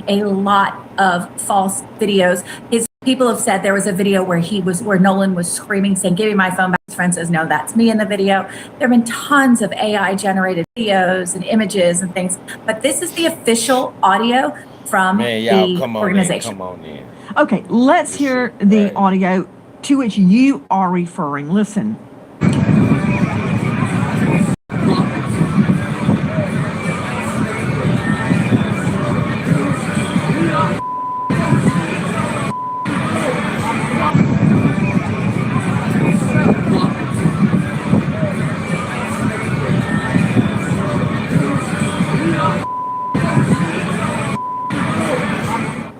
a lot of false videos. People have said there was a video where Nolan was screaming, saying, "Give me my phone back." His friend says, "No, that's me in the video." There have been tons of AI generated videos and images and things, but this is the official audio from the organization. Come on in. Okay, let's hear the audio to which you are referring. Listen.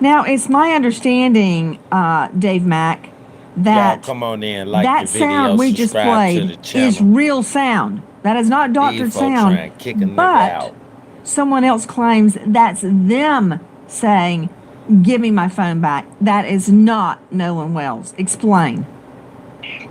Now, it's my understanding, Dave Mack, that come on in, that sound we just played is real sound. That is not doctored sound, but someone else claims that's them saying, "Give me my phone back." That is not Nolan Wells. Explain.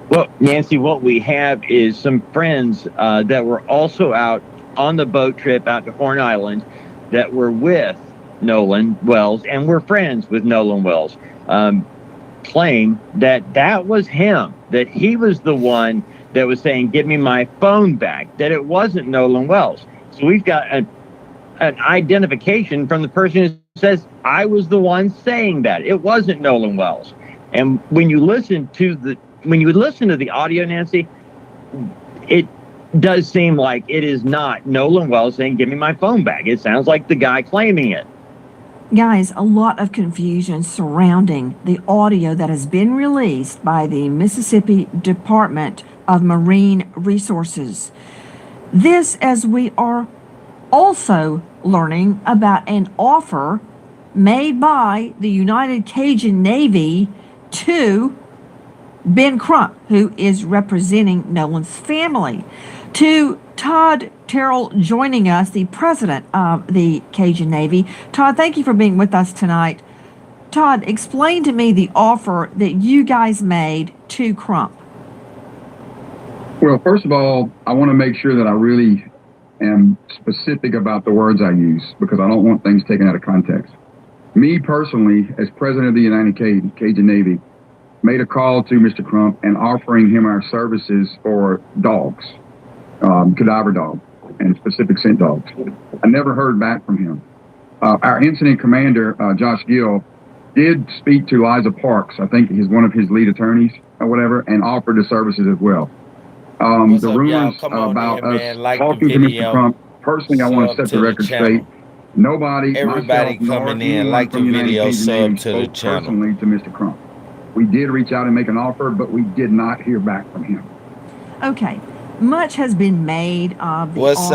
Well, Nancy, what we have is some friends that were also out on the boat trip out to Horn Island that were with Nolan Wells and were friends with Nolan Wells, claim that was him, that he was the one that was saying, "Give me my phone back," that it wasn't Nolan Wells. So we've got an identification from the person who says, "I was the one saying that. It wasn't Nolan Wells." And when you listen to the audio, Nancy, it does seem like it is not Nolan Wells saying, "Give me my phone back." It sounds like the guy claiming it. Guys, a lot of confusion surrounding the audio that has been released by the Mississippi Department of Marine Resources. This, as we are also learning about an offer made by the United Cajun Navy to Ben Crump, who is representing Nolan's family, to Todd Terrell joining us, the president of the Cajun Navy. Todd, thank you for being with us tonight. Todd, explain to me the offer that you guys made to Crump. Well, first of all, I want to make sure that I really am specific about the words I use because I don't want things taken out of context. Me personally, as president of the United Cajun Navy, made a call to Mr. Crump and offering him our services for dogs, cadaver dog and specific scent dogs. I never heard back from him. Our incident commander, Josh Gill, did speak to Liza Parks, I think he's one of his lead attorneys or whatever, and offered the services as well. The rumors about us talking to Mr. Crump, personally, I want to set the record straight. Nobody, everybody coming in, like the video, sub to the channel. Personally to Mr. Crump. We did reach out and make an offer, but we did not hear back from him. Okay. Much has been made of the What's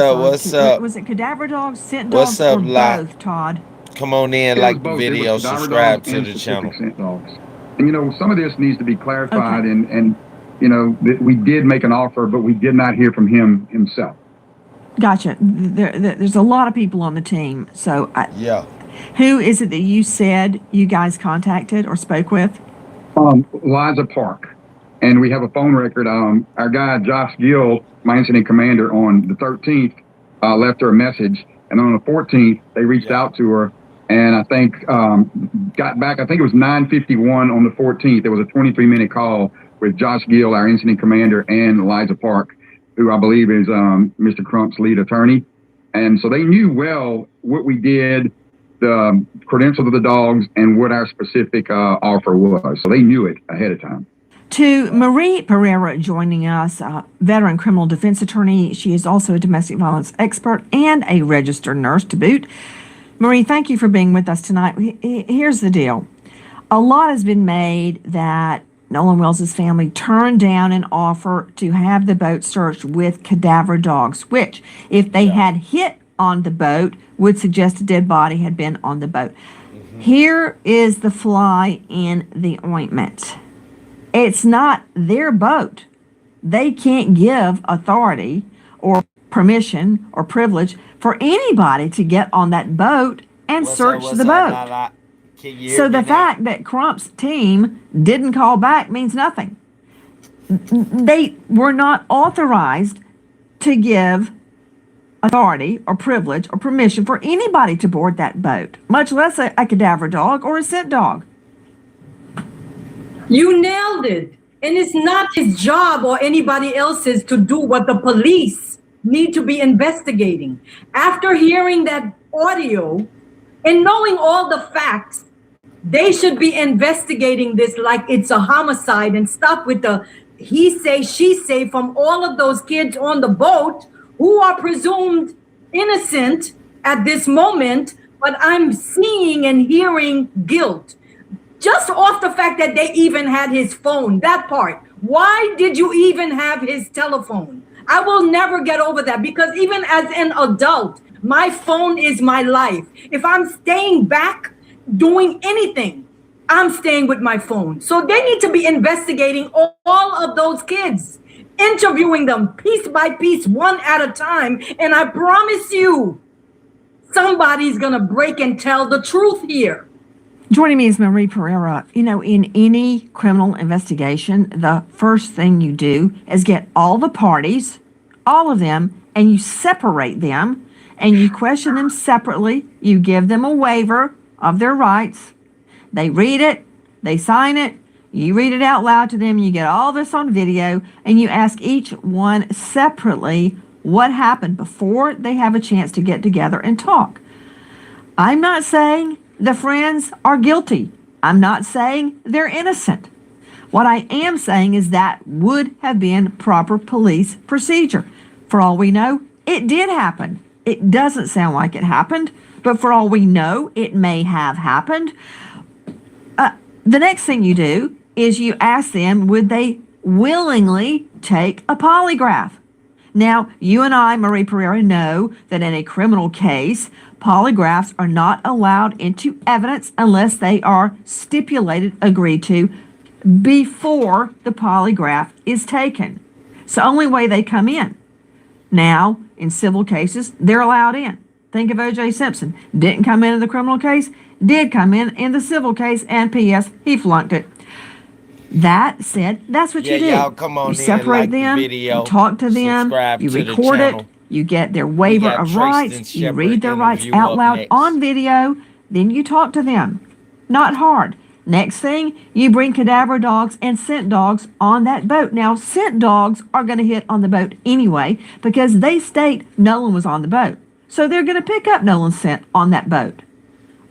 up? Was it cadaver dogs, scent dogs, or both, Todd? Come on in, like the video, subscribe to the channel. Scent dogs. And, some of this needs to be clarified, and that we did make an offer, but we did not hear from him himself. Gotcha. There's a lot of people on the team. So, yeah. Who is it that you said you guys contacted or spoke with? Liza Park. And we have a phone record. Our guy, Josh Gill, my incident commander, on the 13th, left her a message. And on the 14th, they reached out to her. And I think got back, I think it was 9:51 on the 14th. There was a 23-minute call with Josh Gill, our incident commander, and Liza Park, who I believe is Mr. Crump's lead attorney. And so they knew well what we did, the credentials of the dogs, and what our specific offer was. So they knew it ahead of time. To Marie Pereira joining us, veteran criminal defense attorney. She is also a domestic violence expert and a registered nurse to boot. Marie, thank you for being with us tonight. Here's the deal. A lot has been made that Nolan Wells' family turned down an offer to have the boat searched with cadaver dogs, which, if they had hit on the boat, would suggest a dead body had been on the boat. Mm-hmm. Here is the fly in the ointment. It's not their boat. They can't give authority or permission or privilege for anybody to get on that boat and search the boat. So the fact that Crump's team didn't call back means nothing. They were not authorized to give authority or privilege or permission for anybody to board that boat, much less a cadaver dog or a scent dog. You nailed it. And it's not his job or anybody else's to do what the police need to be investigating. After hearing that audio and knowing all the facts, they should be investigating this like it's a homicide and stop with the he say, she say from all of those kids on the boat who are presumed innocent at this moment, but I'm seeing and hearing guilt. Just off the fact that they even had his phone, that part. Why did you even have his telephone? I will never get over that because even as an adult, my phone is my life. If I'm staying back doing anything, I'm staying with my phone. So they need to be investigating all of those kids, interviewing them piece by piece, one at a time. And I promise you, somebody's going to break and tell the truth here. Joining me is Marie Pereira. You know, in any criminal investigation, the first thing you do is get all the parties, all of them, and you separate them, and you question them separately. You give them a waiver of their rights. They read it, they sign it, you read it out loud to them, you get all this on video, and you ask each one separately what happened before they have a chance to get together and talk. I'm not saying the friends are guilty. I'm not saying they're innocent. What I am saying is that would have been proper police procedure. For all we know, it did happen. It doesn't sound like it happened, but for all we know, it may have happened. The next thing you do is you ask them, would they willingly take a polygraph? Now, you and I, Marie Pereira, know that in a criminal case, polygraphs are not allowed into evidence unless they are stipulated, agreed to, before the polygraph is taken. It's the only way they come in. Now, in civil cases, they're allowed in. Think of O.J. Simpson. Didn't come in the criminal case, did come in the civil case, and P.S., he flunked it. That said, that's what you do. Y'all come on you separate them, you talk to them, you record it, you get their waiver of rights, you read their rights out loud on video, then you talk to them. Not hard. Next thing, you bring cadaver dogs and scent dogs on that boat. Now, scent dogs are going to hit on the boat anyway because they state Nolan was on the boat. So they're going to pick up Nolan's scent on that boat.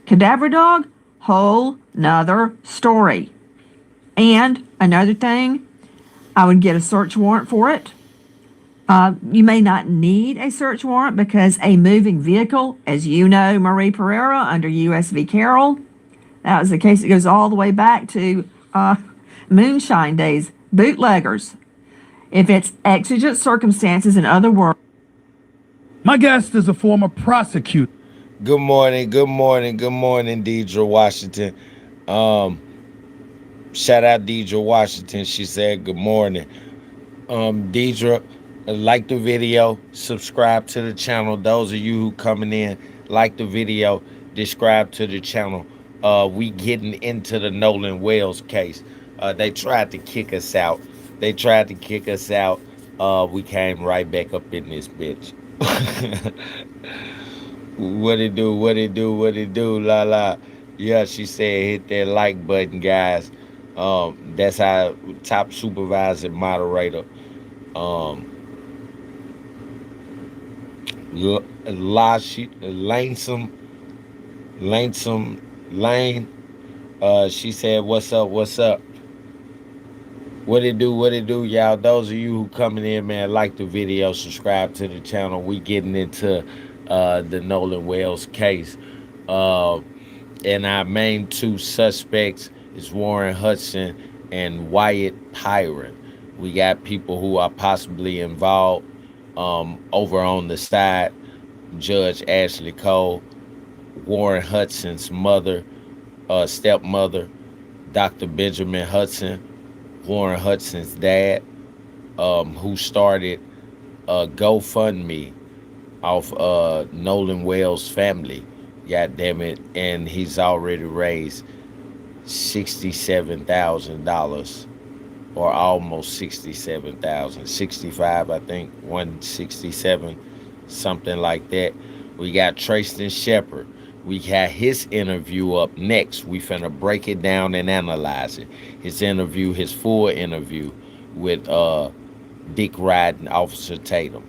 Cadaver dog, whole nother story. And another thing, I would get a search warrant for it. You may not need a search warrant because a moving vehicle, as you know, Marie Pereira, under U.S. v. Carroll, that was the case that goes all the way back to moonshine days, bootleggers. If it's exigent circumstances, in other words. My guest is a former prosecutor. Good morning, Deidre Washington. Shout out Deidre Washington. She said good morning. Deidre, like the video, subscribe to the channel. Those of you who coming in, like the video, subscribe to the channel. We getting into the Nolan Wells case. They tried to kick us out. We came right back up in this bitch. What it do, la la. Yeah, she said hit that like button, guys. That's our top supervisor moderator. Lanesome Lane. She said, what's up? What it do, y'all? Those of you who coming in, man, like the video, subscribe to the channel. We getting into the Nolan Wells case. And our main two suspects is Warren Hudson and Wyatt Pyron. We got people who are possibly involved over on the side. Judge Ashley Cole, Warren Hudson's mother, stepmother, Dr. Benjamin Hudson, Warren Hudson's dad, who started a GoFundMe off Nolan Wells' family. God damn it. And he's already raised $67,000 or almost 67,000, 65, I think, 167, something like that. We got Tristan Shepard. We got his interview up next. We finna break it down and analyze it. His full interview with Dick Riding Officer Tatum,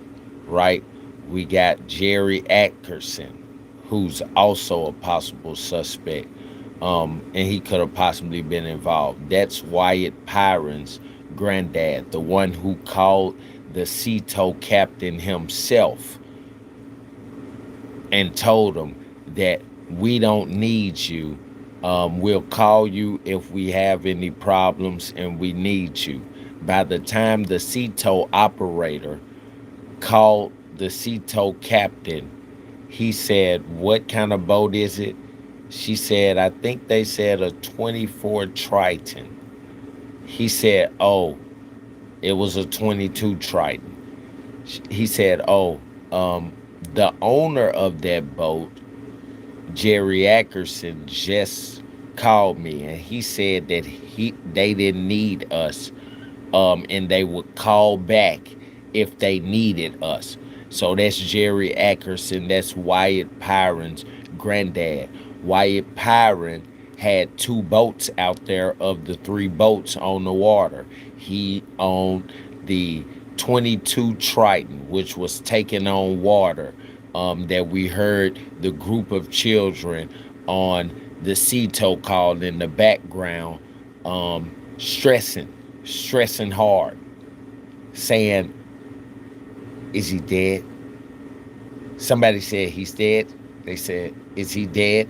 right? We got Jerry Atkerson, who's also a possible suspect, and he could have possibly been involved. That's Wyatt Pyron's granddad, the one who called the CETO captain himself and told him that we don't need you. We'll call you if we have any problems and we need you. By the time the CETO operator called the CETO captain, he said, "What kind of boat is it?" She said, "I think they said a 24 Triton." He said, "Oh, it was a 22 Triton." He said, "Oh, the owner of that boat, Jerry Atkerson, just called me and he said that they didn't need us, and they would call back if they needed us." So that's Jerry Atkerson. That's Wyatt Pyron's granddad. Wyatt Pyron had 2 boats out there of the 3 boats on the water. He owned the 22 Triton, which was taking on water, that we heard the group of children on the CETO call in the background, stressing hard, saying, "Is he dead?" Somebody said, "He's dead." They said, "Is he dead?"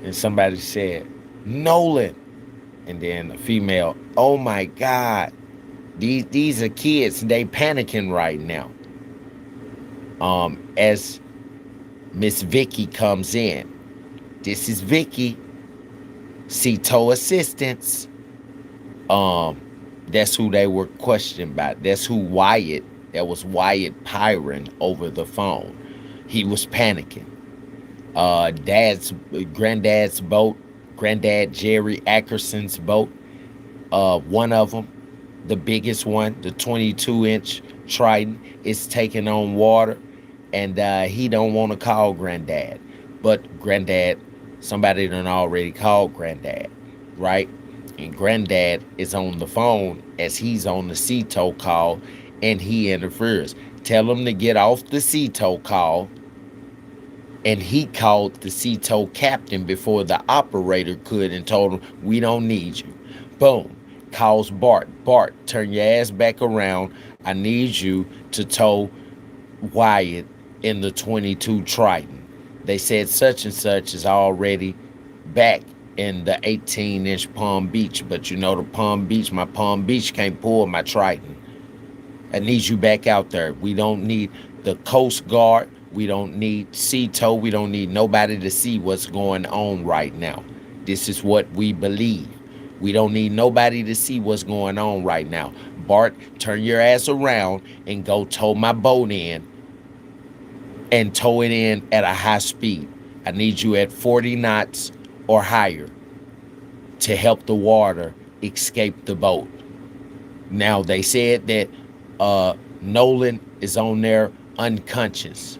And somebody said, "Nolan." And then a female, "Oh my God, these are kids. They panicking right now." As Miss Vicky comes in, "This is Vicky, CETO assistants." That's who they were questioned by. That's who that was Wyatt Pyron over the phone. He was panicking. Granddad's boat, Granddad Jerry Atkerson's boat, one of them, the biggest one, the 22-inch Triton, is taking on water, and he don't want to call Granddad. But Granddad, somebody done already called Granddad, right? And Granddad is on the phone as he's on the CETO call, and he interferes. Tell him to get off the CETO call. And he called the CETO captain before the operator could and told him, "We don't need you." Boom. Calls Bart. "Bart, turn your ass back around. I need you to tow Wyatt in the 22 Triton. They said such and such is already back in the 18-inch Palm Beach. But you know my Palm Beach can't pull my Triton. I need you back out there. We don't need the Coast Guard. We don't need CETO. We don't need nobody to see what's going on right now. This is what we believe. We don't need nobody to see what's going on right now. Bart, turn your ass around and go tow my boat in and tow it in at a high speed. I need you at 40 knots or higher to help the water escape the boat." Now, they said that Nolan is on there unconscious.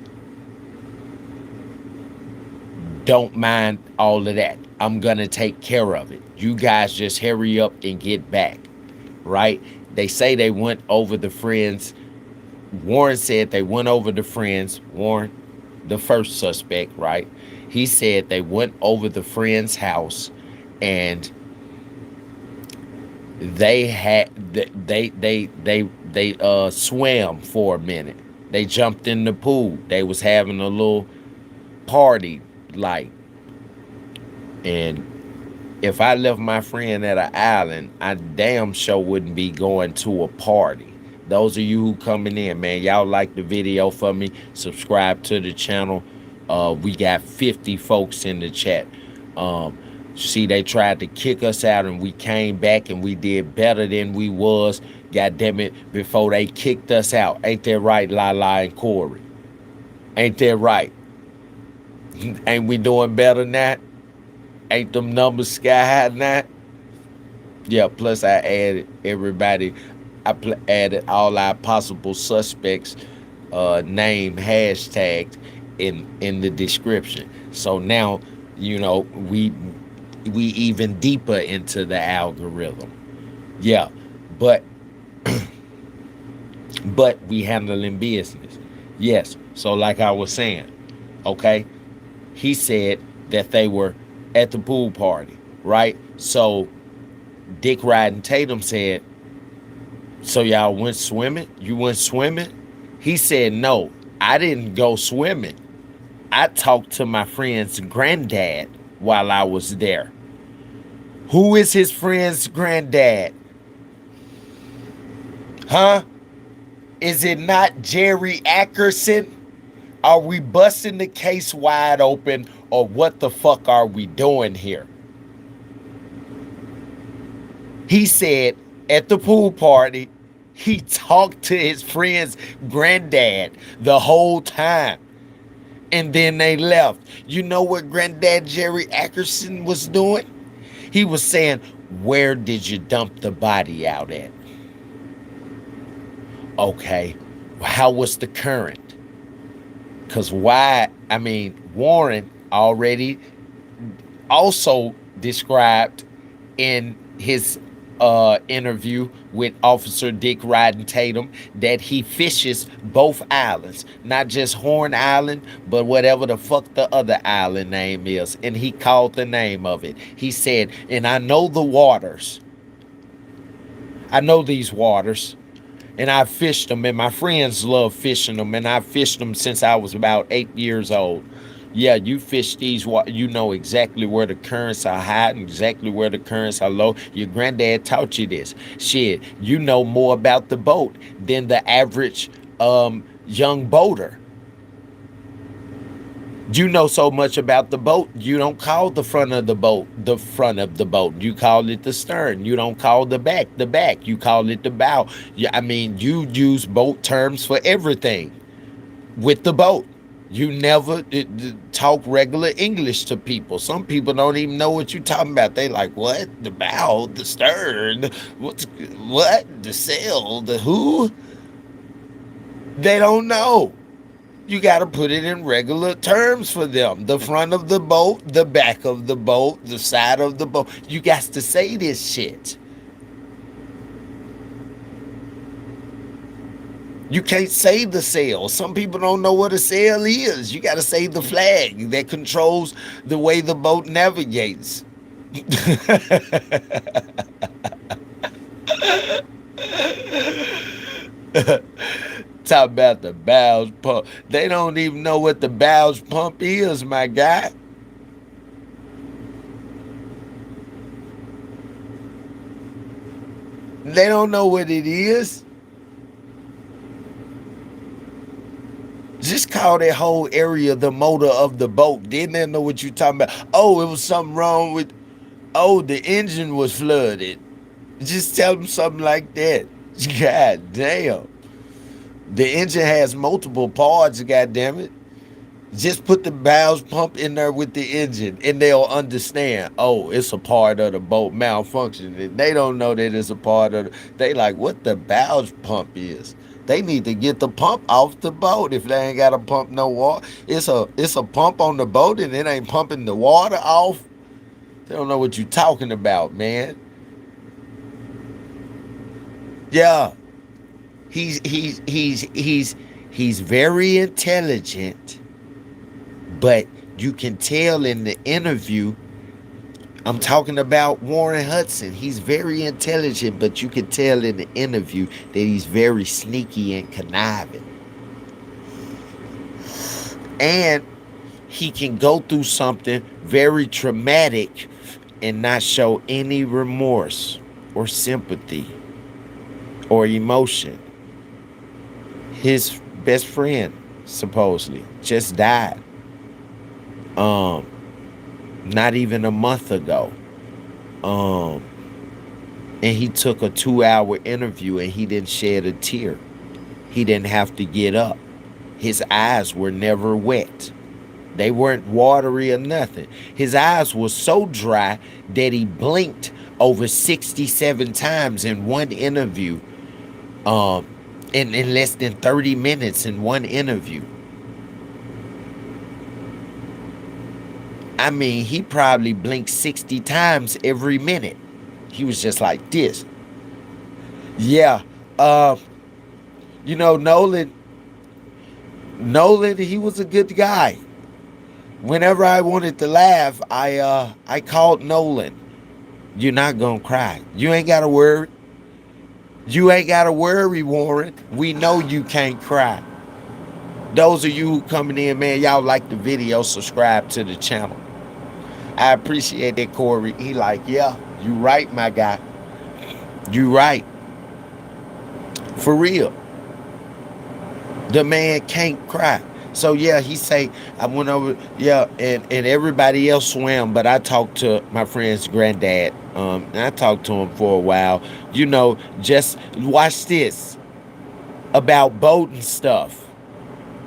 Don't mind all of that. I'm going to take care of it. You guys just hurry up and get back, right? They say they went over the friends. Warren said they went over the friends. Warren, the first suspect, right? He said they went over the friend's house and they swam for a minute. They jumped in the pool. They was having a little party, like. And if I left my friend at an island, I damn sure wouldn't be going to a party. Those of you who coming in, man, y'all like the video for me, subscribe to the channel. We got 50 folks in the chat. See, they tried to kick us out and we came back and we did better than we was, God damn it, before they kicked us out. Ain't that right, Lala and Corey? Ain't that right? Ain't we doing better than that? Ain't them numbers sky high now? Yeah, plus I added everybody. I added all our possible suspects name hashtagged in the description. So now, you know, we even deeper into the algorithm. Yeah, but we handling business. Yes. So like I was saying, okay, he said that they were at the pool party, right? So Dick Riding Tatum said, so y'all went swimming? You went swimming? He said, no, I didn't go swimming. I talked to my friend's granddad while I was there. Who is his friend's granddad? Huh? Is it not Jerry Ackerson? Are we busting the case wide open, or what the fuck are we doing here? He said at the pool party, he talked to his friend's granddad the whole time. And then they left. You know what Granddad Jerry Ackerson was doing? He was saying, where did you dump the body out at? Okay, how was the current? Because Warren already also described in his interview with Officer Dick Riding Tatum that he fishes both islands, not just Horn Island, but whatever the fuck the other island name is. And he called the name of it. He said, and I know the waters. I know these waters. And I fished them, and my friends love fishing them, and I fished them since I was about 8 years old. Yeah, you fish these, you know exactly where the currents are high and exactly where the currents are low. Your granddad taught you this. Shit, you know more about the boat than the average young boater. You know so much about the boat, you don't call the front of the boat the front of the boat. You call it the stern. You don't call the back the back. You call it the bow. I mean, you use boat terms for everything with the boat. You never talk regular English to people. Some people don't even know what you're talking about. They like, what? The bow, the stern, what? The sail, the who? They don't know. You got to put it in regular terms for them. The front of the boat, the back of the boat, the side of the boat. You got to say this shit. You can't say the sail. Some people don't know what a sail is. You got to say the flag that controls the way the boat navigates. Talk about the bows pump. They don't even know what the bows pump is, my guy. They don't know what it is. Just call that whole area the motor of the boat. Then they know what you're talking about. Oh, it was something wrong with, the engine was flooded. Just tell them something like that. God damn. The engine has multiple parts, goddammit. Just put the bows pump in there with the engine and they'll understand, oh, it's a part of the boat malfunctioning. They don't know that it's a part of they like what the bows pump is. They need to get the pump off the boat if they ain't got to pump no water. It's a pump on the boat and it ain't pumping the water off. They don't know what you're talking about, man. Yeah. He's very intelligent, but you can tell in the interview, I'm talking about Warren Hudson. He's very intelligent, but you can tell in the interview that he's very sneaky and conniving. And he can go through something very traumatic and not show any remorse or sympathy or emotion. His best friend, supposedly, just died. Not even a month ago. And he took a 2-hour interview and he didn't shed a tear. He didn't have to get up. His eyes were never wet. They weren't watery or nothing. His eyes were so dry that he blinked over 67 times in one interview. in less than 30 minutes in one interview. I mean, he probably blinked 60 times every minute. He was just like this. Yeah. You know, Nolan, he was a good guy. Whenever I wanted to laugh, I called Nolan. You're not gonna cry. You ain't gotta worry. You ain't gotta worry, Warren. We know you can't cry. Those of you who coming in, man, y'all like the video, subscribe to the channel. I appreciate that, Corey. He like, yeah, you right, my guy. You right. For real. The man can't cry. So yeah, he say, I went over, yeah, and everybody else swam, but I talked to my friend's granddad. And I talked to him for a while. You know, just watch this. About boating stuff.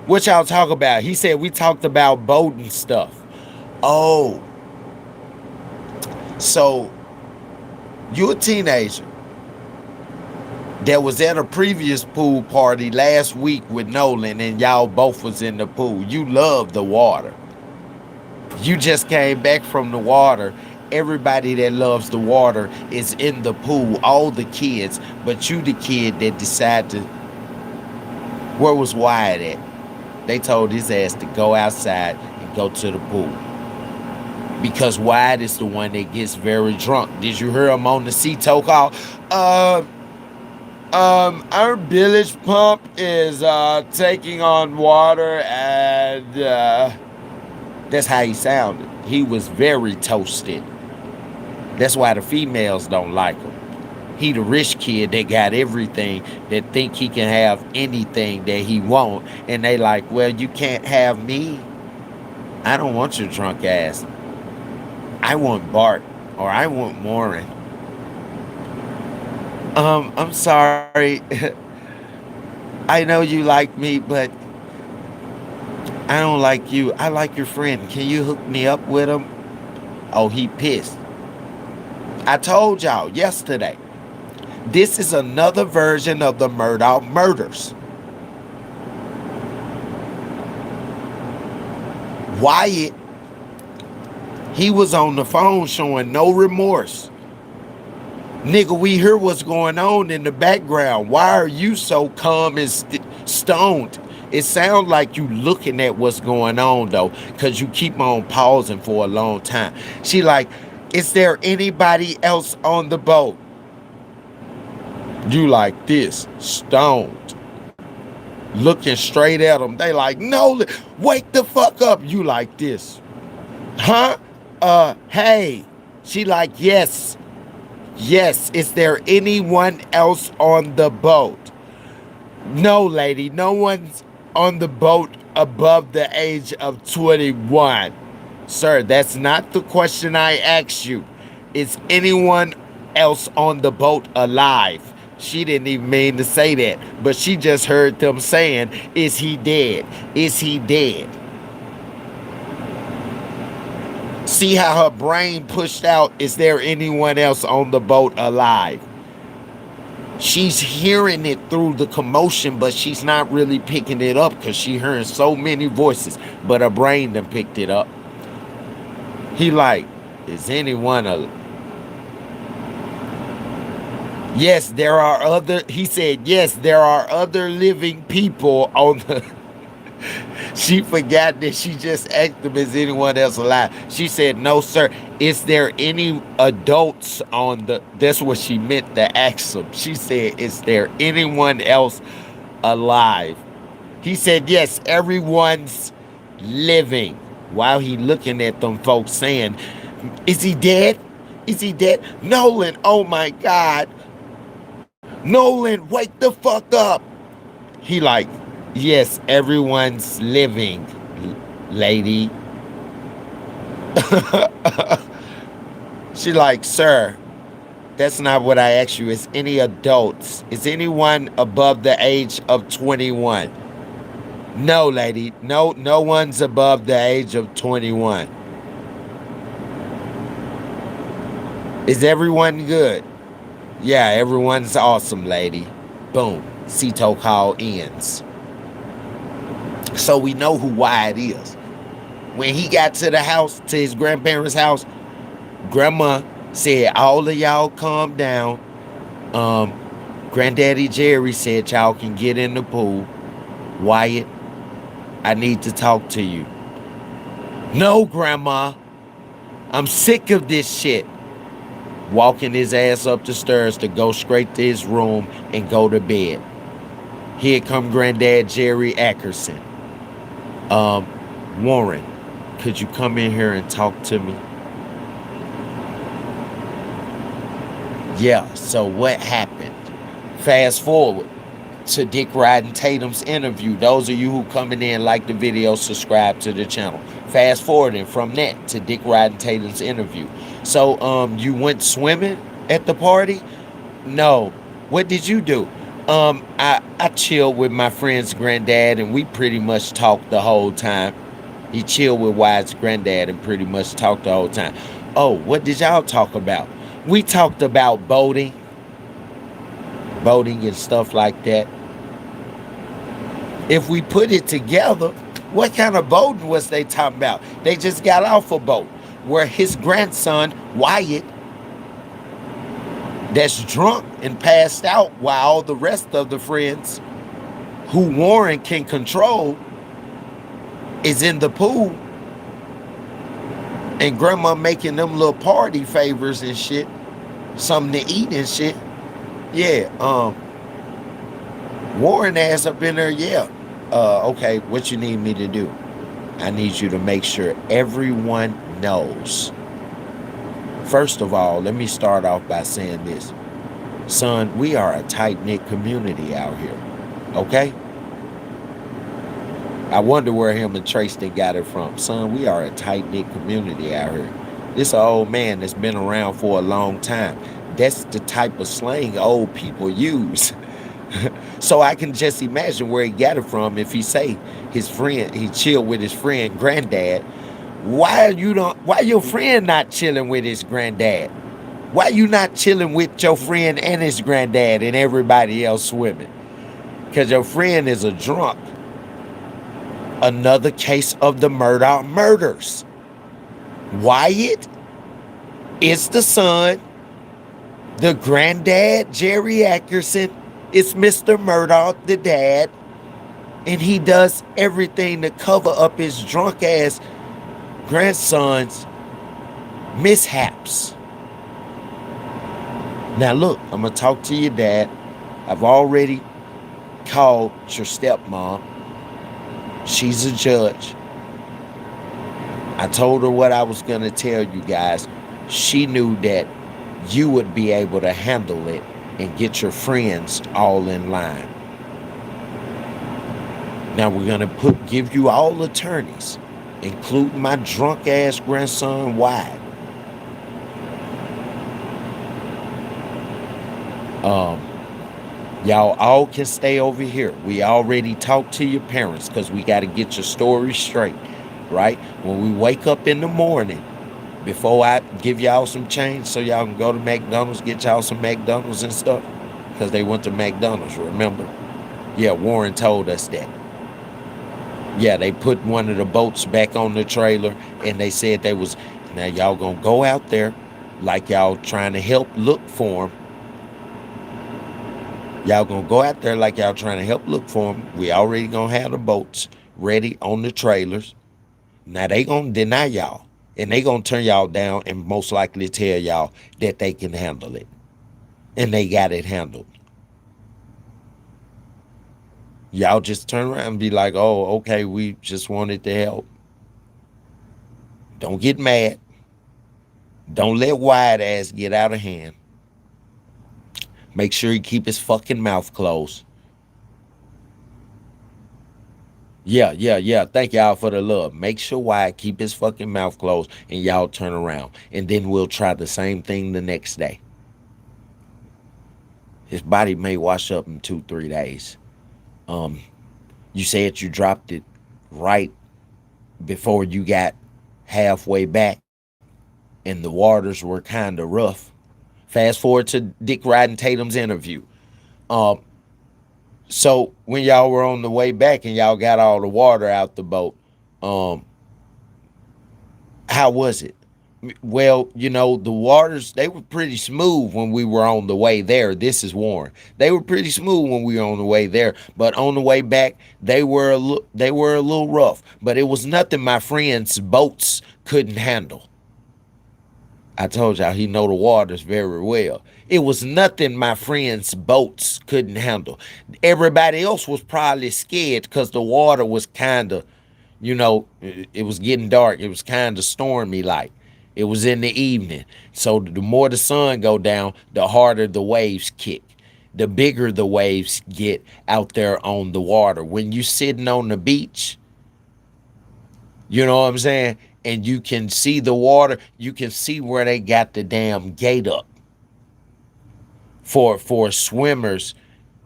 What y'all talk about? He said we talked about boating stuff. Oh. So, you a teenager that was at a previous pool party last week with Nolan and y'all both was in the pool. You love the water. You just came back from the water. Everybody that loves the water is in the pool, all the kids, but you the kid that decided to... Where was Wyatt at? They told his ass to go outside and go to the pool. Because Wyatt is the one that gets very drunk. Did you hear him on the Ceto call? Our village pump is taking on water, and that's how he sounded. He was very toasted. That's why the females don't like him. He the rich kid that got everything, that think he can have anything that he want, and they like, well, you can't have me. I don't want your drunk ass. I want Bart, or I want Warren. I'm sorry. I know you like me, but I don't like you. I like your friend. Can you hook me up with him? Oh, he pissed. I told y'all yesterday. This is another version of the Murdoch murders. Wyatt, he was on the phone showing no remorse. Nigga, we hear what's going on in the background. Why are you so calm and stoned? It sounds like you looking at what's going on, though, because you keep on pausing for a long time. She like, is there anybody else on the boat? You like this, stoned, looking straight at them. They like, no, wake the fuck up. You like this. Huh? Hey. She like, yes. Yes. Is there anyone else on the boat? No, lady. No one's on the boat above the age of 21. Sir, that's not the question I asked you. Is anyone else on the boat alive? She didn't even mean to say that, but she just heard them saying, is he dead? Is he dead? See how her brain pushed out, is there anyone else on the boat alive? She's hearing it through the commotion, but she's not really picking it up because she's hearing so many voices, but her brain done picked it up. He like, is anyone alive? Yes, there are other, he said, yes, there are other living people on the, she forgot that she just asked him, is anyone else alive? She said, no, sir. Is there any adults on the, that's what she meant to ask him. She said, is there anyone else alive? He said, yes, everyone's living. While he looking at them folks saying, is he dead? Is he dead? Nolan, oh my God. Nolan, wake the fuck up. He like, yes, everyone's living, lady. She like, sir, that's not what I asked you. Is any adults? Is anyone above the age of 21? No, lady. No one's above the age of 21. Is everyone good? Yeah, everyone's awesome, lady. Boom. Cito call ends. So we know who Wyatt is. When he got to the house, to his grandparents' house, Grandma said, all of y'all calm down. Granddaddy Jerry said y'all can get in the pool. Wyatt, I need to talk to you. No, Grandma. I'm sick of this shit. Walking his ass up the stairs to go straight to his room and go to bed. Here come Granddad Jerry Ackerson. Warren, could you come in here and talk to me? Yeah, so what happened? Fast forward to Dick Riding Tatum's interview. Those of you who coming in, like the video, subscribe to the channel. Fast forwarding from that to Dick Riding Tatum's interview. So you went swimming at the party? No. What did you do? I chilled with my friend's granddad and we pretty much talked the whole time. He chilled with Wyatt's granddad and pretty much talked the whole time. Oh, what did y'all talk about? We talked about boating and stuff like that. If we put it together, what kind of boating was they talking about? They just got off a boat where his grandson, Wyatt, that's drunk and passed out while all the rest of the friends who Warren can control is in the pool. And Grandma making them little party favors and shit. Something to eat and shit. Yeah, Warren ass up in there, yeah. Okay, what you need me to do? I need you to make sure everyone knows. First of all, let me start off by saying this. Son, we are a tight-knit community out here, okay? I wonder where him and Tracy got it from. Son, we are a tight-knit community out here. This an old man that's been around for a long time. That's the type of slang old people use. So I can just imagine where he got it from. If he say his friend, he chilled with his friend granddad. Why your friend not chilling with his granddad? Why you not chilling with your friend and his granddad and everybody else swimming? Because your friend is a drunk. Another case of the Murdaugh murders. Wyatt is the son. The granddad, Jerry Ackerson, is Mr. Murdaugh, the dad. And he does everything to cover up his drunk ass grandson's mishaps. Now look, I'm going to talk to your dad. I've already called your stepmom. She's a judge. I told her what I was going to tell you guys. She knew that you would be able to handle it and get your friends all in line. Now we're going to give you all attorneys, including my drunk ass grandson Wyatt. Y'all all can stay over here. We already talked to your parents because we got to get your story straight, right? When we wake up in the morning, before I give y'all some change so y'all can go to McDonald's, get y'all some McDonald's and stuff, because they went to McDonald's, remember? Yeah, Warren told us that. Yeah, they put one of the boats back on the trailer and they said they was, now y'all gonna go out there like y'all trying to help look for them. Y'all gonna go out there like y'all trying to help look for them. We already gonna have the boats ready on the trailers. Now they gonna deny y'all. And they gonna turn y'all down and most likely tell y'all that they can handle it. And they got it handled. Y'all just turn around and be like, oh, okay, we just wanted to help. Don't get mad. Don't let Wyatt ass get out of hand. Make sure he keep his fucking mouth closed. Yeah. Thank y'all for the love. Make sure Wyatt keep his fucking mouth closed and y'all turn around. And then we'll try the same thing the next day. His body may wash up in 2-3 days. You said you dropped it right before you got halfway back and the waters were kind of rough. Fast forward to Dick Riding Tatum's interview. So when y'all were on the way back and y'all got all the water out the boat, um, how was it? Well, you know, the waters, they were pretty smooth when we were on the way there. This is Warren. They were pretty smooth when we were on the way there, but on the way back, they were a little rough. But it was nothing my friend's boats couldn't handle. I told y'all he know the waters very well. It was nothing my friend's boats couldn't handle. Everybody else was probably scared because the water was kind of, you know, it was getting dark. It was kind of stormy like. It was in the evening. So the more the sun go down, the harder the waves kick. The bigger the waves get out there on the water. When you sitting on the beach, you know what I'm saying? And you can see the water, you can see where they got the damn gate up for swimmers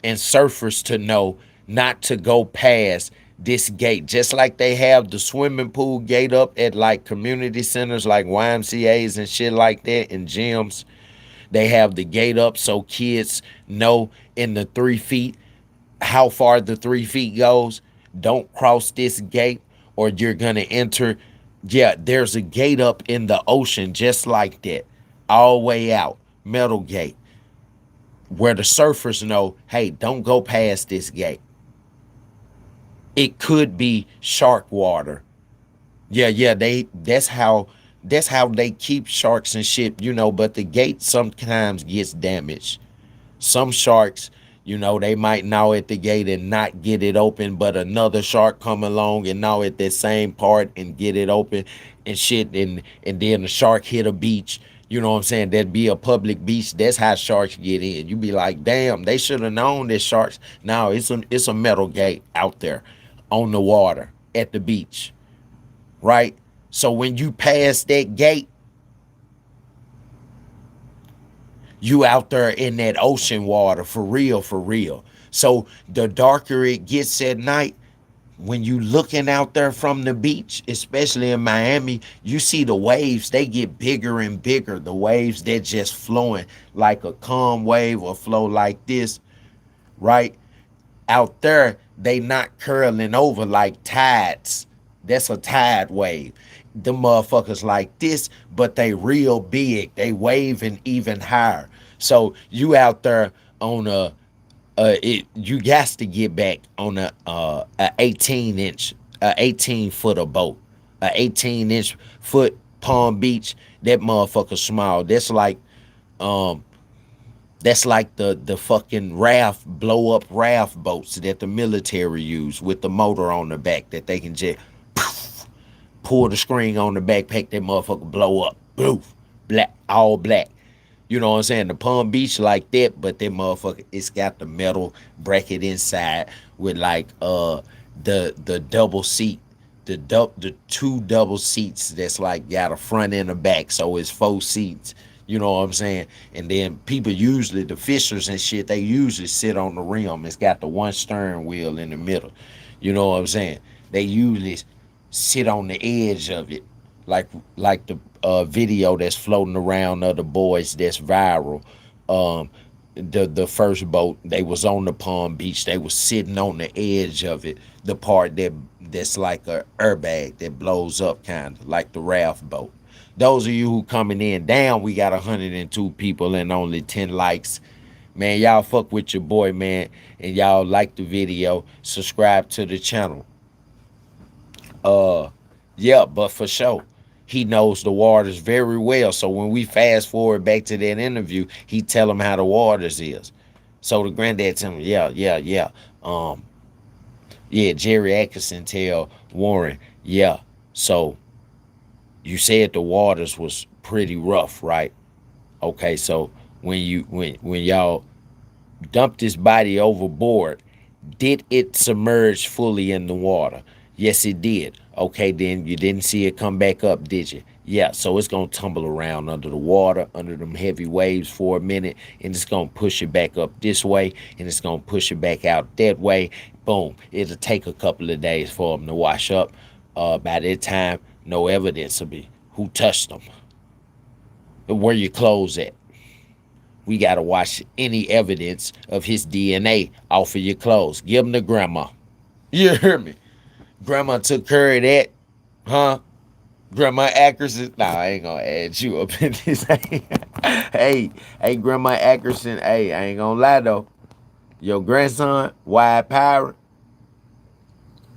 and surfers to know not to go past this gate. Just like they have the swimming pool gate up at like community centers like YMCAs and shit like that and gyms. They have the gate up so kids know in the 3 feet how far the 3 feet goes. Don't cross this gate or you're gonna enter. Yeah, there's a gate up in the ocean just like that, all the way out, metal gate, where the surfers know, hey, don't go past this gate. It could be shark water. Yeah, that's how they keep sharks and shit, you know, but the gate sometimes gets damaged. Some sharks, you know, they might gnaw at the gate and not get it open, but another shark come along and gnaw at that same part and get it open and shit, and then the shark hit a beach. You know what I'm saying? That'd be a public beach. That's how sharks get in. You be like, damn, they should have known that sharks. Now it's a metal gate out there on the water at the beach, right? So when you pass that gate, you out there in that ocean water for real, for real. So the darker it gets at night, when you looking out there from the beach, especially in Miami, you see the waves, they get bigger and bigger. The waves, they're just flowing like a calm wave or flow like this, right? Out there, they not curling over like tides. That's a tide wave. The motherfuckers like this, but they real big. They waving even higher. So you out there on you got to get back on a 18 footer boat, a 18 foot Palm Beach. That motherfucker small. That's like the fucking raft, blow up raft boats that the military use with the motor on the back that they can just poof, pull the string on the backpack. That motherfucker blow up, poof, black, all black. You know what I'm saying? The Palm Beach like that, but that motherfucker, it's got the metal bracket inside with like the double seat, the 2 double seats that's like got a front and a back, so it's 4 seats. You know what I'm saying? And then people usually, the fishers and shit, they usually sit on the rim. It's got the 1 steering wheel in the middle. You know what I'm saying? They usually sit on the edge of it, like the video that's floating around of the boys that's viral. The first boat, they was on the Palm Beach. They was sitting on the edge of it, the part that's like a airbag that blows up, kind of like the raft boat. Those of you who coming in, damn, we got 102 people and only 10 likes. Man, y'all fuck with your boy, man, and y'all like the video. Subscribe to the channel. Yeah, but for sure, he knows the waters very well. So when we fast forward back to that interview, he tell him how the waters is. So the granddad tell him, yeah. Yeah, Jerry Atkinson tell Warren, yeah. So you said the waters was pretty rough, right? Okay, so when y'all dumped his body overboard, did it submerge fully in the water? Yes, it did. Okay, then you didn't see it come back up, did you? Yeah, so it's gonna tumble around under the water, under them heavy waves for a minute, and it's gonna push it back up this way, and it's gonna push it back out that way. Boom. It'll take a couple of days for them to wash up. By that time, no evidence will be who touched them. Where your clothes at? We got to wash any evidence of his DNA off of your clothes. Give them to grandma. You hear me? Grandma took care of that. Huh? Grandma Ackerson. Nah, I ain't gonna add you up in this. Hey, Grandma Ackerson. Hey, I ain't gonna lie though. Your grandson, Wide Pirate,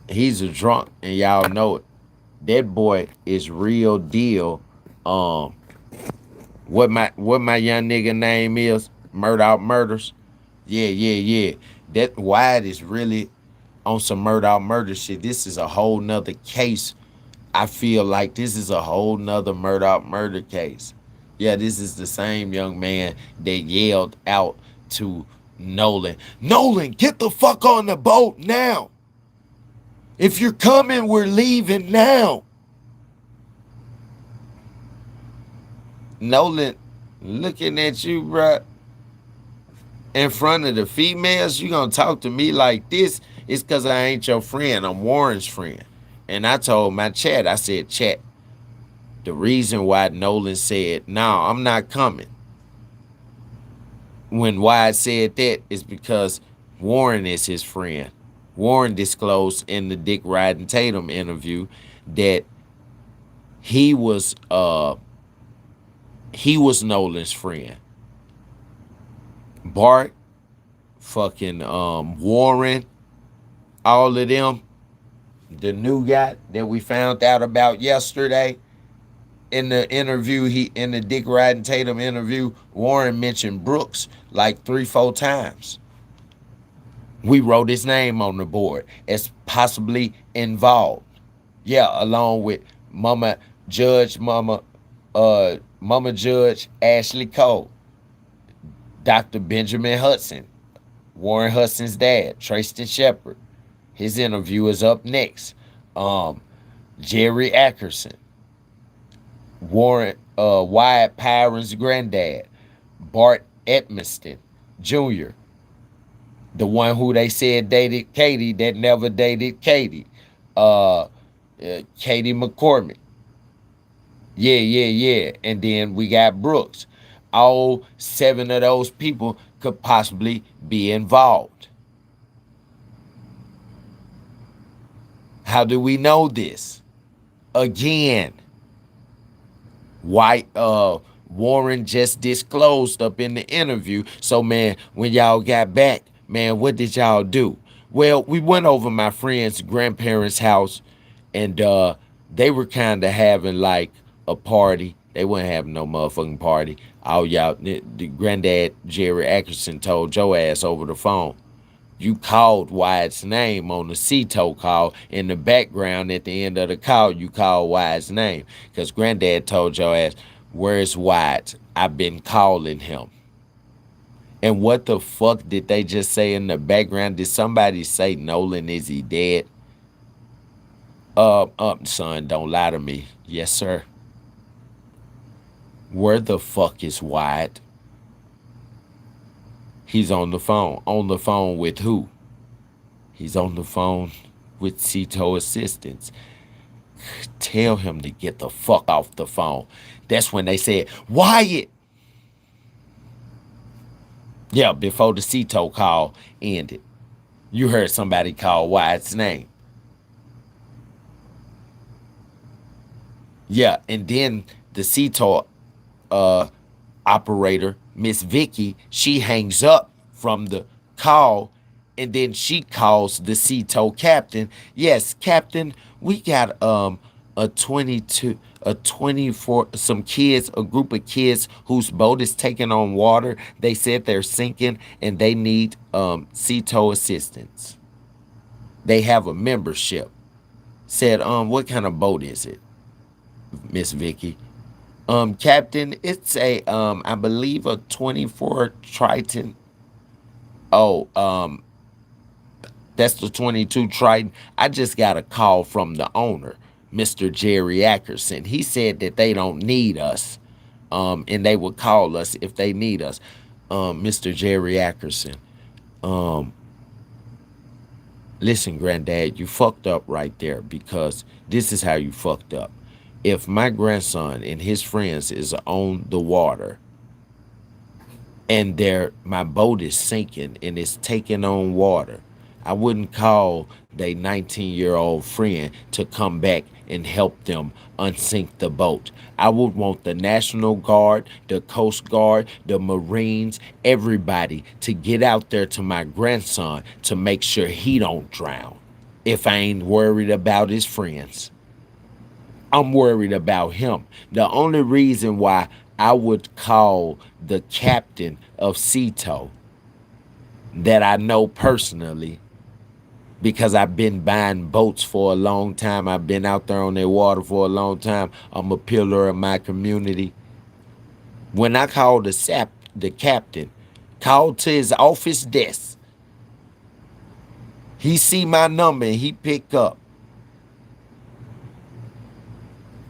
he's a drunk, and y'all know it. That boy is real deal. What my young nigga name is? Murdoch Murders. Yeah. That Wide is really on some Murdoch Murder shit. This is a whole nother case. I feel like this is a whole nother Murdoch murder case. Yeah, this is the same young man that yelled out to Nolan, Nolan, get the fuck on the boat now. If you're coming, we're leaving now. Nolan looking at you, bruh, in front of the females, you gonna talk to me like this? It's because I ain't your friend. I'm Warren's friend. And I told my chat, I said, chat, the reason why Nolan said, no, I'm not coming, when Wide said that, is because Warren is his friend. Warren disclosed in the Dick Riding Tatum interview that he was Nolan's friend. Bart, fucking Warren, all of them, the new guy that we found out about yesterday in the interview, in the Dick Riding Tatum interview, Warren mentioned Brooks like 3-4 times. We wrote his name on the board as possibly involved. Yeah, along with Mama Judge Ashley Cole, Dr. Benjamin Hudson, Warren Hudson's dad, Tristan Shepard. His interview is up next. Jerry Ackerson, Warren Wyatt Pyron's granddad, Bart Edmiston Jr., the one who they said dated Katie that never dated Katie, Katie McCormick. Yeah. And then we got Brooks. All 7 of those people could possibly be involved. How do we know this? Again, Warren just disclosed up in the interview. So, man, when y'all got back, man, what did y'all do? Well, we went over my friend's grandparents' house, and they were kind of having like a party. They weren't having no motherfucking party. All y'all, the granddad Jerry Ackerson told your ass over the phone, you called Wyatt's name on the CTO call. In the background at the end of the call, you called Wyatt's name. Because granddad told your ass, where's Wyatt? I've been calling him. And what the fuck did they just say in the background? Did somebody say, Nolan, is he dead? Son, don't lie to me. Yes, sir. Where the fuck is Wyatt? He's on the phone. On the phone with who? He's on the phone with CTO assistants. Tell him to get the fuck off the phone. That's when they said, Wyatt. Yeah, before the CTO call ended. You heard somebody call Wyatt's name. Yeah, and then the CTO operator, Miss Vicky, she hangs up from the call, and then she calls the CTO captain. Yes, captain, we got a 24, some kids, a group of kids whose boat is taking on water. They said they're sinking and they need CTO assistance. They have a membership. Said, what kind of boat is it, Miss Vicky? Captain, it's a I believe a 24 Triton. Oh, that's the 22 Triton. I just got a call from the owner, Mr. Jerry Ackerson. He said that they don't need us, and they would call us if they need us. Mr. Jerry Ackerson, listen, granddad, you fucked up right there, because this is how you fucked up. If my grandson and his friends is on the water, and my boat is sinking and it's taking on water. I wouldn't call their 19-year-old friend to come back and help them unsink the boat. I would want the National Guard, the Coast Guard, the Marines, everybody to get out there to my grandson to make sure he don't drown. If I ain't worried about his friends, I'm worried about him. The only reason why I would call the captain of Ceto that I know personally, because I've been buying boats for a long time. I've been out there on that water for a long time. I'm a pillar of my community. When I called the captain, called to his office desk, he see my number and he pick up.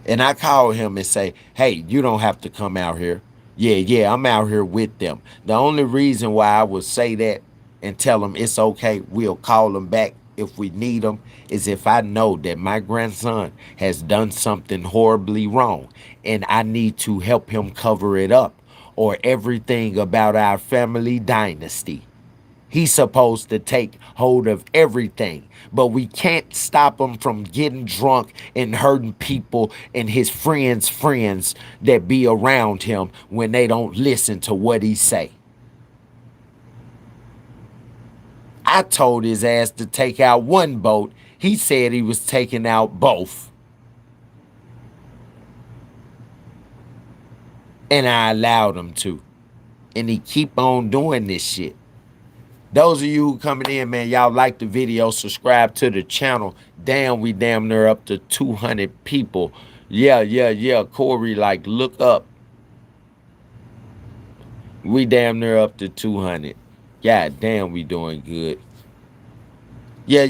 And I call him and say, hey, you don't have to come out here. Yeah, I'm out here with them. The only reason why I would say that and tell them it's okay, we'll call them back if we need them, is if I know that my grandson has done something horribly wrong and I need to help him cover it up, or everything about our family dynasty. He's supposed to take hold of everything, but we can't stop him from getting drunk and hurting people and his friends that be around him when they don't listen to what he say. I told his ass to take out one boat. He said he was taking out both. And I allowed him to. And he keep on doing this shit. Those of you who coming in, man, y'all like the video, subscribe to the channel. Damn, we damn near up to 200 people. Yeah. Corey, like, look up. We damn near up to 200. God damn, we doing good. Yeah.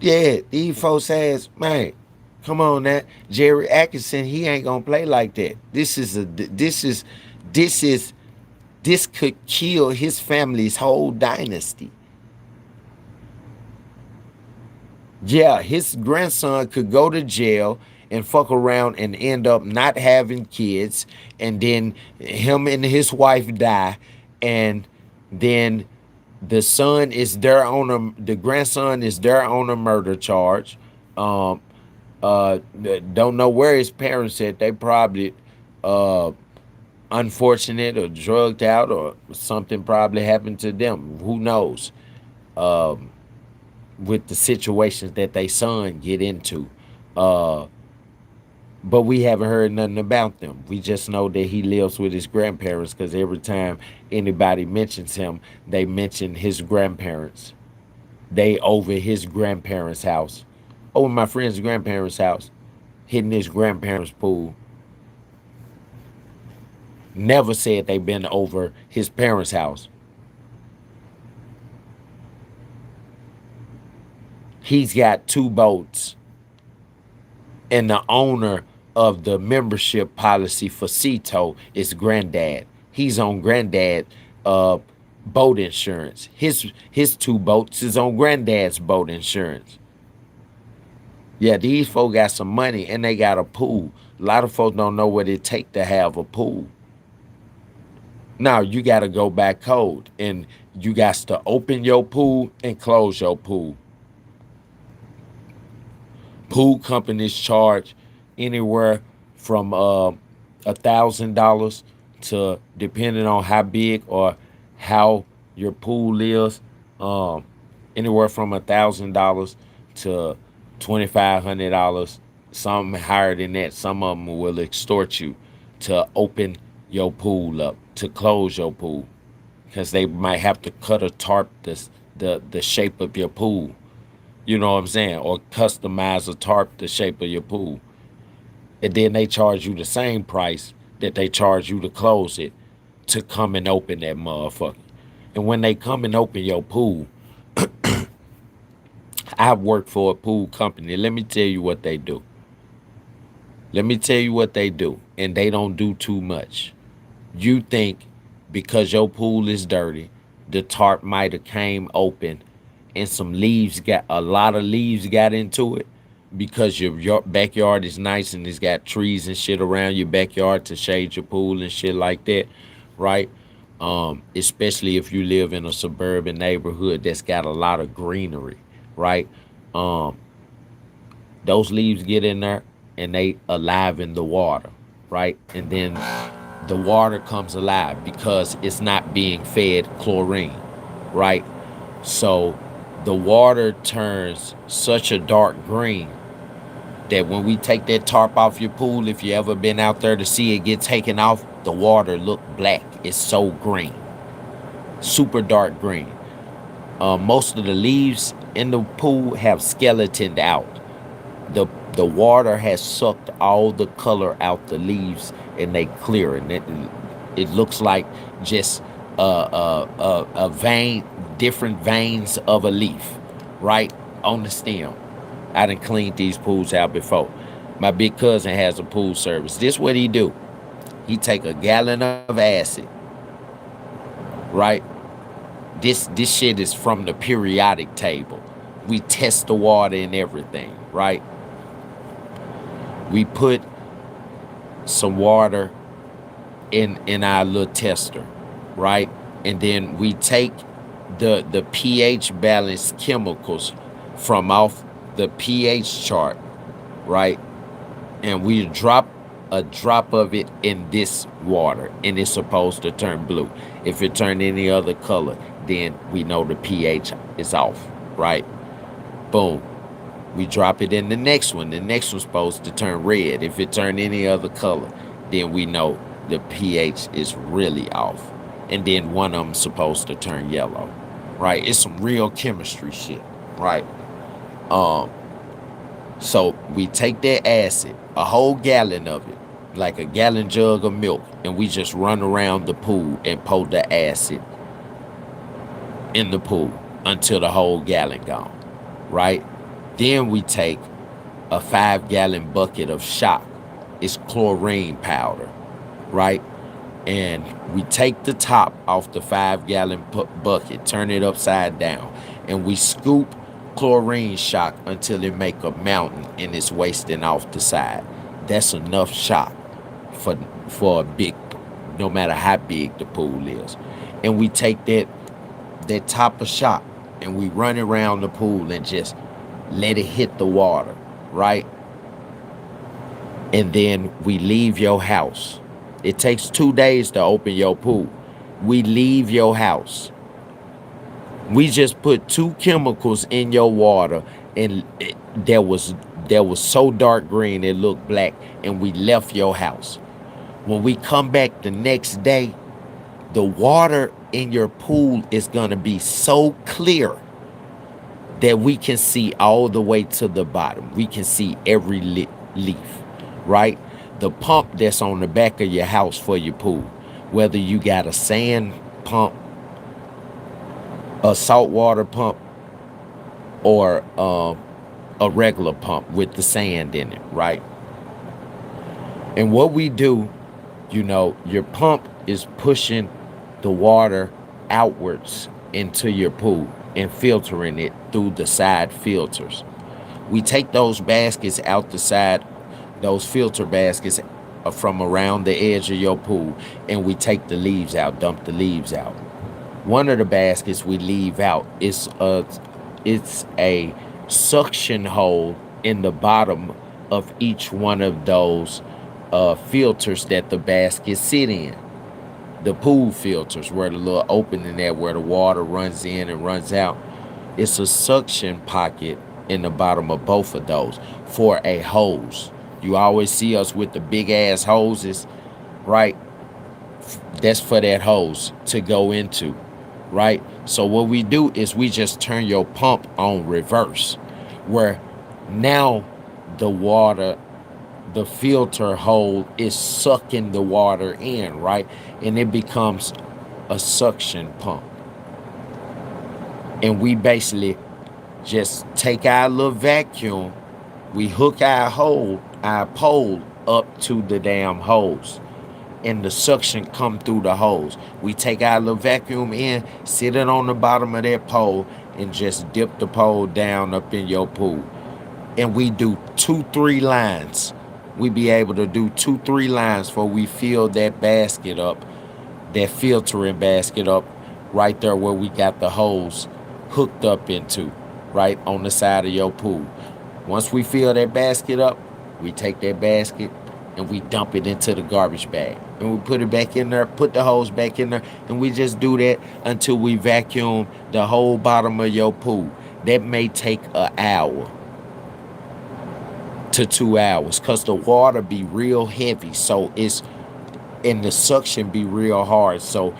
Yeah, these folks says, man, come on now. Jerry Atkinson, he ain't gonna play like that. This could kill his family's whole dynasty. Yeah, his grandson could go to jail and fuck around and end up not having kids, and then him and his wife die, and then the grandson is there on a murder charge. Don't know where his parents at. They probably unfortunate or drugged out, or something probably happened to them. Who knows? With the situations that they son get into. But we haven't heard nothing about them. We just know that he lives with his grandparents, because every time anybody mentions him, they mention his grandparents. They over his grandparents' house. Over my friend's grandparents' house. Hitting his grandparents' pool. Never said they been over his parents' house. He's got 2 boats. And the owner of the membership policy for Ceto is granddad. He's on granddad boat insurance. His 2 boats is on granddad's boat insurance. Yeah, these folks got some money and they got a pool. A lot of folks don't know what it take to have a pool. Now you got to go back code, and you got to open your pool and close your pool. Pool companies charge anywhere from $1,000 to, depending on how big or how your pool is, anywhere from $1,000 to $2,500. Some higher than that. Some of them will extort you to open your pool up, to close your pool, because they might have to cut or tarp the shape of your pool. You know what I'm saying? Or customize a tarp the shape of your pool. And then they charge you the same price that they charge you to close it, to come and open that motherfucker. And when they come and open your pool, I've worked for a pool company. Let me tell you what they do. And they don't do too much. You think because your pool is dirty, the tarp might have came open and a lot of leaves got into it. because your backyard is nice and it's got trees and shit around your backyard to shade your pool and shit like that, right? Especially if you live in a suburban neighborhood that's got a lot of greenery, right? Um, those leaves get in there and they alive in the water, right? And then the water comes alive because it's not being fed chlorine, right? So the water turns such a dark green that when we take that tarp off your pool, if you ever been out there to see it get taken off, the water look black. It's so green, super dark green. Most of the leaves in the pool have skeletoned out. The water has sucked all the color out the leaves and they clear, and it looks like just a vein, different veins of a leaf, right on the stem. I done cleaned these pools out before. My big cousin has a pool service. This what he do. He take a gallon of acid, right? This shit is from the periodic table. We test the water and everything, right? We put some water in our little tester, right? And then we take the pH balance chemicals from off the pH chart, right? And we drop a drop of it in this water, and it's supposed to turn blue. If it turned any other color, then we know the pH is off, right? Boom. We drop it in the next one. The next one's supposed to turn red. If it turned any other color, then we know the pH is really off. And then one of them's supposed to turn yellow, right? It's some real chemistry shit, right? So we take that acid, a whole gallon of it, like a gallon jug of milk, and we just run around the pool and pour the acid in the pool until the whole gallon gone, right? Then we take a 5-gallon bucket of shock. It's chlorine powder, right? And we take the top off the 5-gallon bucket, turn it upside down, and we scoop chlorine shock until it make a mountain and it's wasting off the side. That's enough shock for a big, no matter how big the pool is. And we take that top of shock and we run around the pool and just let it hit the water, right? And then we leave your house. It takes 2 days to open your pool. We leave your house. We just put 2 chemicals in your water, and that was so dark green it looked black, and we left your house. When we come back the next day, the water in your pool is gonna be so clear that we can see all the way to the bottom. We can see every leaf, right? The pump that's on the back of your house for your pool, whether you got a sand pump, a saltwater pump, or a regular pump with the sand in it, right? And what we do, your pump is pushing the water outwards into your pool and filtering it through the side filters. We take those baskets out the side, those filter baskets from around the edge of your pool, and we take the leaves out, dump the leaves out. One of the baskets we leave out is it's a suction hole in the bottom of each one of those filters that the baskets sit in. The pool filters, where the little opening there where the water runs in and runs out, it's a suction pocket in the bottom of both of those for a hose. You always see us with the big ass hoses, right? That's for that hose to go into, right? So what we do is we just turn your pump on reverse, where now the water, the filter hole is sucking the water in, right? And it becomes a suction pump. And we basically just take our little vacuum, we hook our pole up to the damn hose, and the suction come through the hose. We take our little vacuum in, sit it on the bottom of that pole, and just dip the pole down up in your pool. and we do 2-3 lines. We be able to do 2-3 lines before we fill that basket up, that filtering basket up, right there where we got the hose hooked up into, right on the side of your pool. Once we fill that basket up, we take that basket and we dump it into the garbage bag. And we put it back in there, put the hose back in there, and we just do that until we vacuum the whole bottom of your pool. That may take an hour to 2 hours because the water be real heavy. So it's, and the suction be real hard. So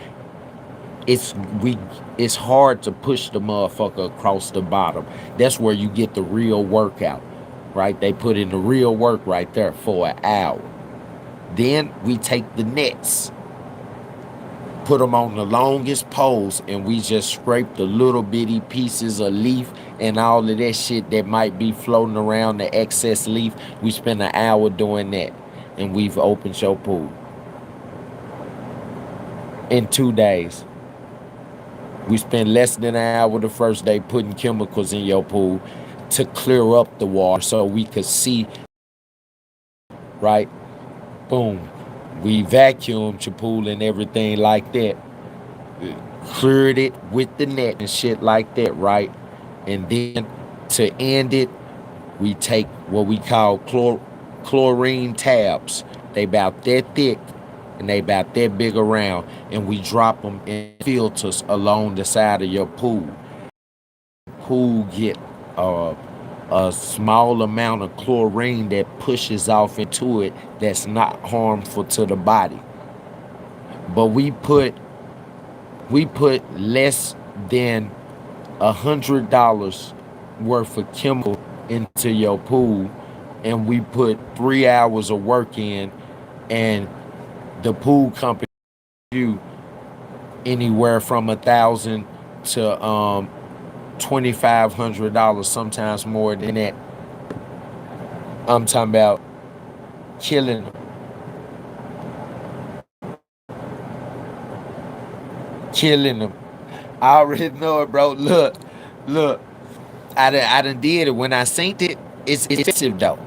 it's hard to push the motherfucker across the bottom. That's where you get the real workout, right? They put in the real work right there for an hour. Then we take the nets, put them on the longest poles, and we just scrape the little bitty pieces of leaf and all of that shit that might be floating around, the excess leaf. We spend an hour doing that, and we've opened your pool in 2 days. We spent less than an hour the first day putting chemicals in your pool to clear up the water so we could see, right? Boom. We vacuumed your pool and everything like that. Cleared it with the net and shit like that, right? And then to end it, we take what we call chlorine tabs. They about that thick and they about that big around, and we drop them in filters along the side of your pool. Pool get a small amount of chlorine that pushes off into it that's not harmful to the body. But we put less than $100 worth of chemical into your pool, and we put 3 hours of work in, and the pool company you anywhere from $1,000 to $2,500, sometimes more than that. I'm talking about killing them. Killing them. I already know it, bro. Look. I done did it. When I synced it, it's expensive though.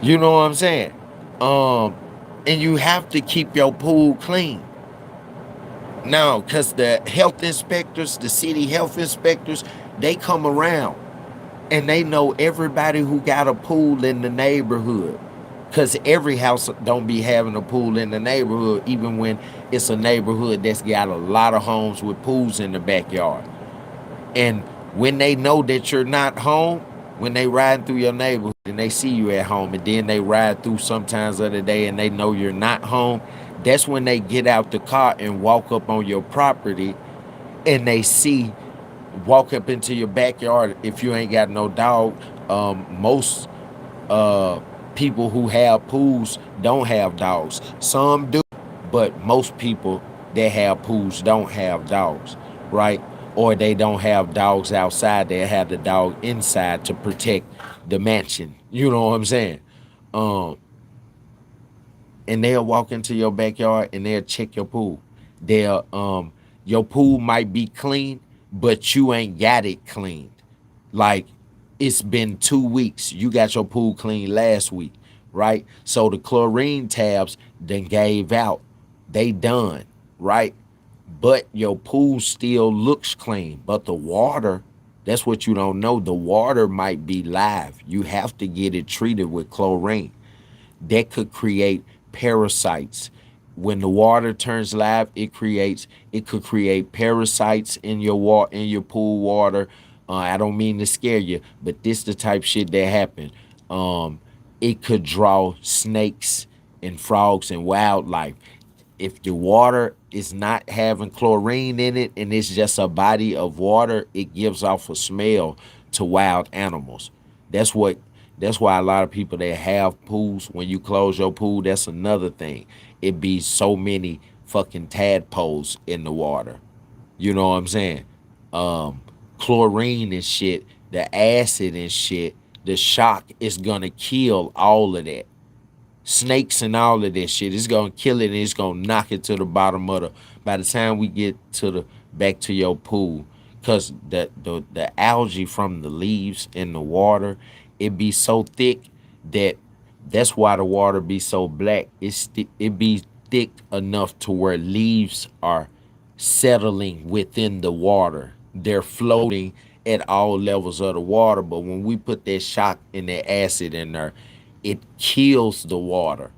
You know what I'm saying? And you have to keep your pool clean. No, because the health inspectors, the city health inspectors, they come around and they know everybody who got a pool in the neighborhood. Because every house don't be having a pool in the neighborhood, even when it's a neighborhood that's got a lot of homes with pools in the backyard. And when they know that you're not home, when they ride through your neighborhood and they see you at home, and then they ride through sometimes of the day and they know you're not home, that's when they get out the car and walk up on your property, and they walk up into your backyard. If you ain't got no dog, most people who have pools don't have dogs. Some do, but most people that have pools don't have dogs, right? Or they don't have dogs outside. They have the dog inside to protect the mansion. You know what I'm saying? And they'll walk into your backyard and they'll check your pool. Your pool might be clean, but you ain't got it cleaned. Like, it's been 2 weeks. You got your pool clean last week, right? So the chlorine tabs then gave out. They done, right? But your pool still looks clean. But the water, that's what you don't know. The water might be live. You have to get it treated with chlorine. That could create parasites. When the water turns live, it could create parasites in your pool water. I don't mean to scare you, but this the type shit that happen. It could draw snakes and frogs and wildlife. If the water is not having chlorine in it and it's just a body of water, it gives off a smell to wild animals. That's why a lot of people that have pools, when you close your pool, that's another thing. It be so many fucking tadpoles in the water. You know what I'm saying? Chlorine and shit, the acid and shit, the shock is gonna kill all of that. Snakes and all of that shit, it's gonna kill it, and it's gonna knock it to the bottom of by the time we get back to your pool, because the algae from the leaves in the water, it be so thick that that's why the water be so black. It be thick enough to where leaves are settling within the water. They're floating at all levels of the water, but when we put that shock and that acid in there, it kills the water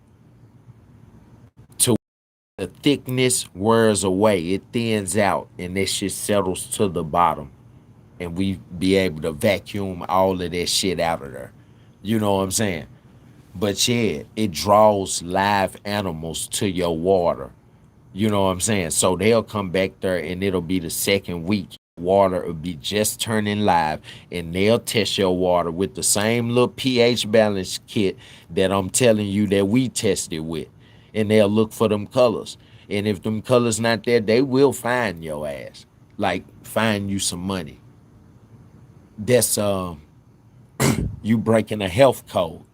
to the thickness wears away. It thins out and that shit settles to the bottom. And we be able to vacuum all of that shit out of there. You know what I'm saying? But yeah, it draws live animals to your water. You know what I'm saying? So they'll come back there and it'll be the second week. Water will be just turning live and they'll test your water with the same little pH balance kit that I'm telling you that we tested with. And they'll look for them colors. And if them colors not there, they will fine your ass. Like fine you some money. That's you breaking a health code.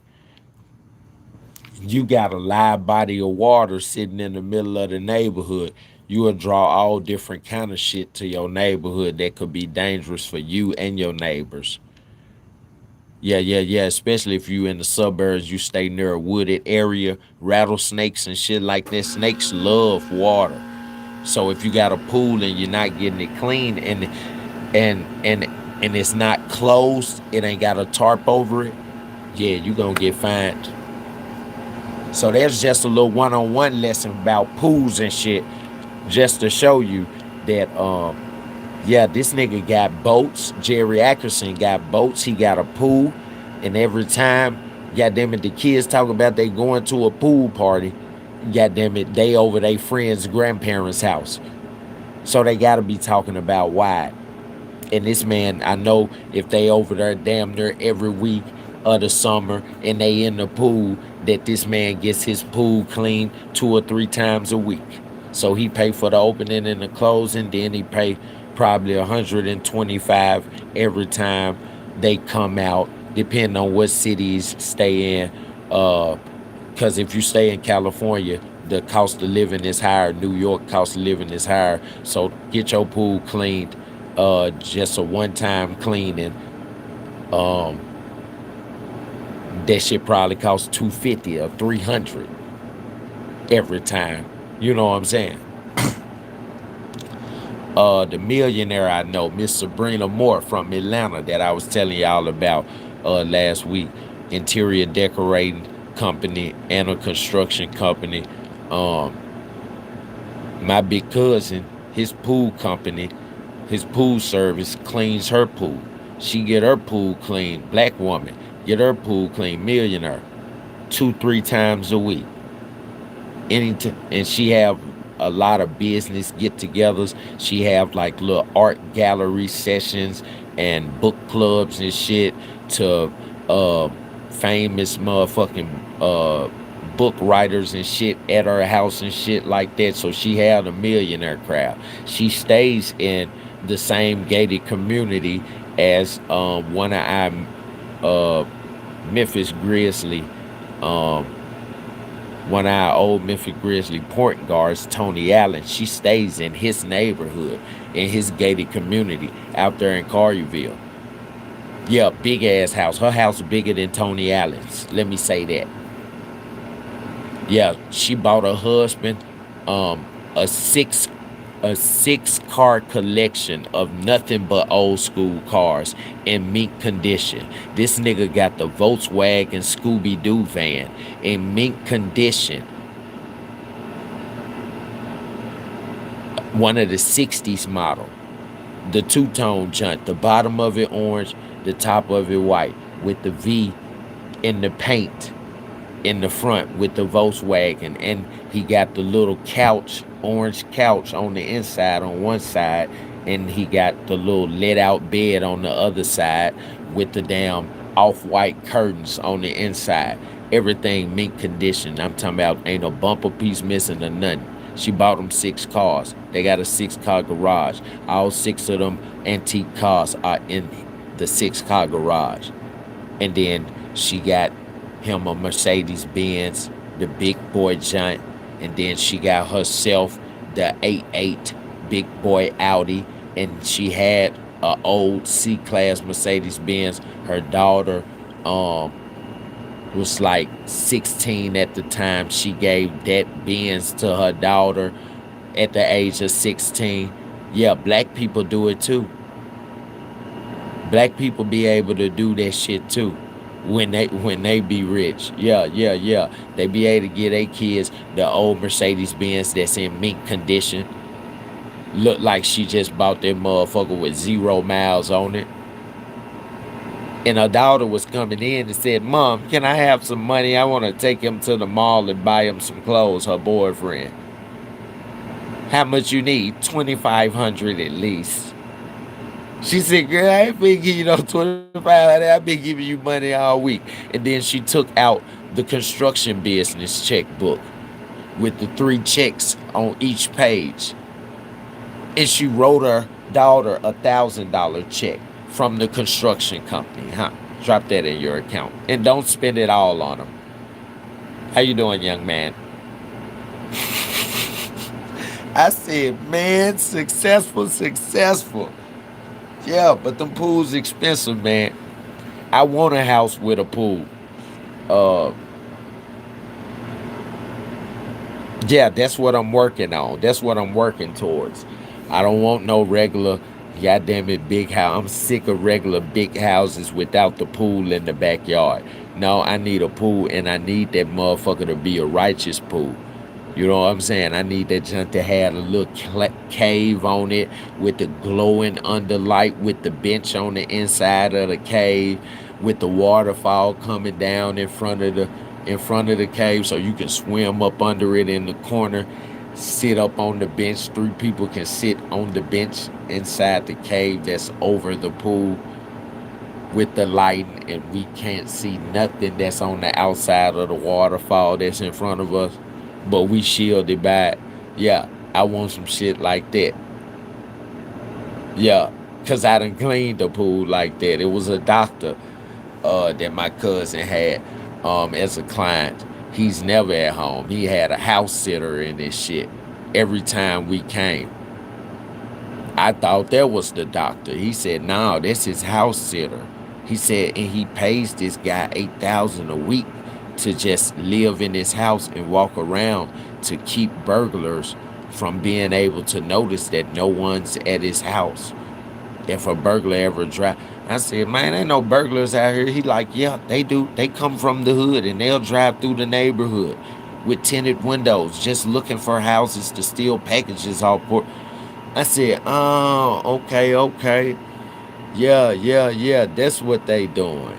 You got a live body of water sitting in the middle of the neighborhood. You will draw all different kind of shit to your neighborhood that could be dangerous for you and your neighbors. Yeah. Especially if you in the suburbs, you stay near a wooded area, rattlesnakes and shit like that. Snakes love water. So if you got a pool and you're not getting it clean and it's not closed, it ain't got a tarp over it, yeah, you gonna get fined. So there's just a little one-on-one lesson about pools and shit, just to show you that, yeah, this nigga got boats. Jerry Ackerson got boats. He got a pool. And every time, goddamn it, the kids talk about they going to a pool party, goddamn it, they over their friend's grandparents' house. So they got to be talking about why. And this man, I know if they over there damn near every week of the summer and they in the pool, that this man gets his pool cleaned 2 or 3 times a week. So he pay for the opening and the closing, then he pay probably $125 every time they come out, depending on what cities stay in. Because if you stay in California, the cost of living is higher. New York cost of living is higher. So get your pool cleaned, just a one-time cleaning. That shit probably costs $250 or $300 every time. You know what I'm saying? The millionaire I know, Miss Sabrina Moore from Atlanta, that I was telling y'all about last week, interior decorating company and a construction company. My big cousin, his pool company, his pool service cleans her pool. She get her pool clean, black woman, get her pool clean, millionaire, 2-3 times a week. And she have a lot of business get-togethers. She have like little art gallery sessions and book clubs and shit to famous motherfucking book writers and shit at her house and shit like that. So she had a millionaire crowd. She stays in the same gated community as one of our Memphis Grizzly, one of our old Memphis Grizzly point guards, Tony Allen. She stays in his neighborhood, in his gated community out there in Collierville. Yeah, big ass house. Her house is bigger than Tony Allen's. Let me say that. Yeah, she bought her husband a six car collection of nothing but old school cars in mint condition. This nigga got the Volkswagen Scooby-Doo van in mint condition. One of the 60s model. The two-tone junk. The bottom of it orange, the top of it white, with the V in the paint in the front with the Volkswagen. And he got the little couch, orange couch on the inside on one side, and he got the little let out bed on the other side with the damn off-white curtains on the inside. Everything mint condition. I'm talking about ain't no bumper piece missing or nothing. She bought them 6 cars. They got a 6-car garage. All 6 of them antique cars are in the 6-car garage. And then she got him a Mercedes Benz, the big boy giant. And then she got herself the 88 big boy Audi. And she had a old C-Class Mercedes-Benz. Her daughter was like 16 at the time. She gave that Benz to her daughter at the age of 16. Yeah, black people do it too. Black people be able to do that shit too when they be rich. Yeah. They be able to get their kids the old Mercedes-Benz that's in mint condition. Look like she just bought that motherfucker with 0 miles on it. And her daughter was coming in and said, "Mom, can I have some money? I want to take him to the mall and buy him some clothes," her boyfriend. "How much you need?" $2,500 at least. She said, "Girl, I ain't been giving you no $2,500. I've been giving you money all week." And then she took out the construction business checkbook with the 3 checks on each page. And she wrote her daughter a $1,000 check from the construction company. Drop that in your account. And don't spend it all on them. How you doing, young man? I said, man, successful. Yeah, but them pools expensive, man. I want a house with a pool. Yeah, that's what I'm working on. That's what I'm working towards. I don't want no regular, goddamn it, big house. I'm sick of regular big houses without the pool in the backyard. No, I need a pool, and I need that motherfucker to be a righteous pool. You know what I'm saying? I need that junk to have a little cave on it with the glowing underlight, with the bench on the inside of the cave, with the waterfall coming down in front of the cave, so you can swim up under it in the corner, sit up on the bench. 3 people can sit on the bench inside the cave that's over the pool with the lighting, and we can't see nothing that's on the outside of the waterfall that's in front of us, but we shielded by it. Yeah, I want some shit like that. Yeah, because I done cleaned the pool like that. It was a doctor that my cousin had as a client. He's never at home. He had a house sitter in this shit every time we came. I thought that was the doctor. He said, "No, that's his house sitter." He said, and he pays this guy $8,000 a week to just live in his house and walk around to keep burglars from being able to notice that no one's at his house. If a burglar ever drive, I said, "Man, ain't no burglars out here." He like, "Yeah, they do. They come from the hood and they'll drive through the neighborhood with tinted windows, just looking for houses to steal packages off port." I said, "Oh, okay. Yeah, that's what they doing."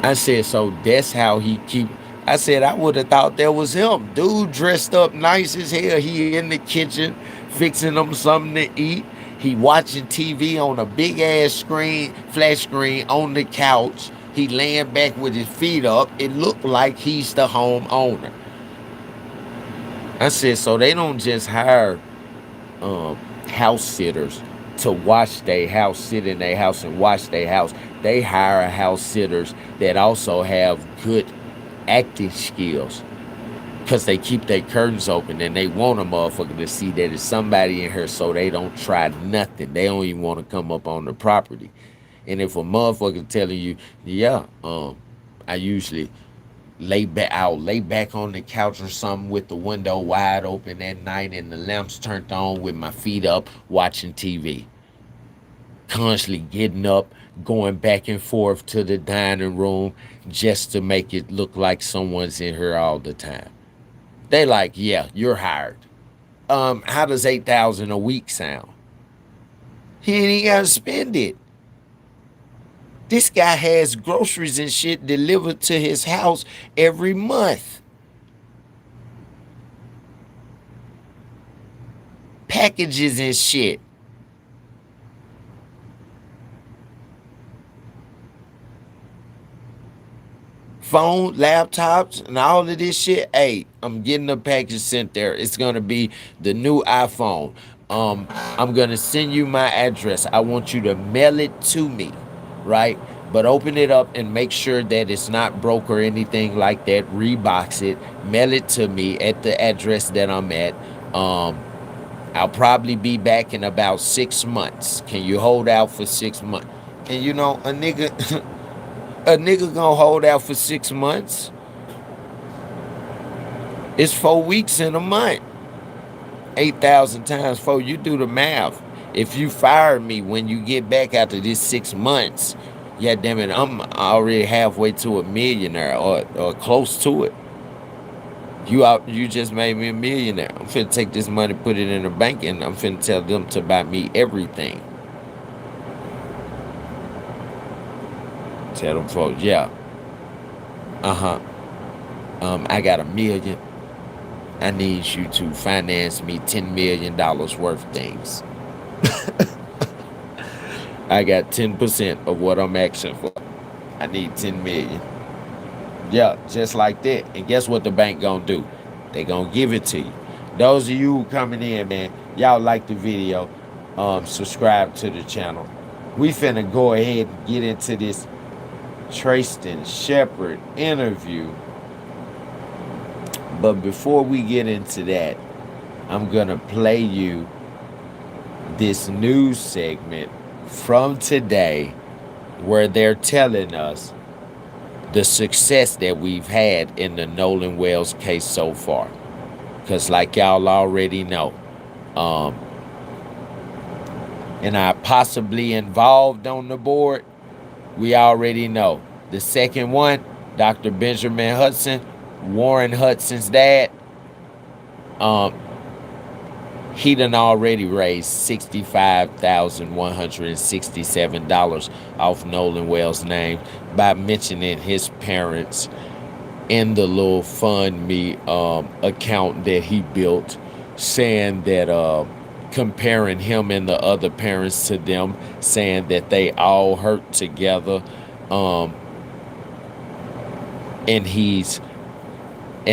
I said, "So that's how he keep." I said, "I would have thought that was him. Dude dressed up nice as hell. He in the kitchen fixing them something to eat. He watching TV on a big ass screen, flat screen on the couch. He laying back with his feet up. It looked like he's the homeowner." I said, "So they don't just hire house sitters to watch their house, sit in their house and watch their house. They hire house sitters that also have good acting skills, because they keep their curtains open and they want a motherfucker to see that there's somebody in here, so they don't try nothing. They don't even want to come up on the property. And if a motherfucker telling you, yeah, I usually I'll lay back on the couch or something with the window wide open at night and the lamps turned on with my feet up watching TV. Constantly getting up, going back and forth to the dining room just to make it look like someone's in here all the time." They like, "Yeah, you're hired." How does $8,000 a week sound? He ain't even gotta spend it. This guy has groceries and shit delivered to his house every month. Packages and shit. Phone, laptops, and all of this shit. Hey, I'm getting a package sent there. It's gonna be the new iPhone. I'm gonna send you my address. I want you to mail it to me, right? But open it up and make sure that it's not broke or anything like that. Rebox it, mail it to me at the address that I'm at. I'll probably be back in about 6 months. Can you hold out for 6 months? And you know, a nigga, a nigga gonna hold out for 6 months. It's 4 weeks in a month. 8,000 times 4. You do the math. If you fire me when you get back after this 6 months, yeah, damn it, I'm already halfway to a millionaire or close to it. You just made me a millionaire. I'm finna take this money, put it in the bank, and I'm finna tell them to buy me everything. Tell them folks, yeah. I got $1 million. I need you to finance me $10 million worth of things. I got 10% of what I'm asking for. I need 10 million. Yeah, just like that. And guess what the bank gonna do? They gonna give it to you. Those of you who coming in, man, y'all like the video, subscribe to the channel. We finna go ahead and get into this Tristan Shepard interview. But before we get into that, I'm gonna play you this news segment from today where they're telling us the success that we've had in the Nolan Wells case so far. Because like y'all already know, and I possibly involved on the board, we already know. The second one, Dr. Benjamin Hudson, Warren Hudson's dad, he done already raised $65,167 off Nolan Wells' name by mentioning his parents in the little fund me account that he built, saying that comparing him and the other parents to them, saying that they all hurt together, and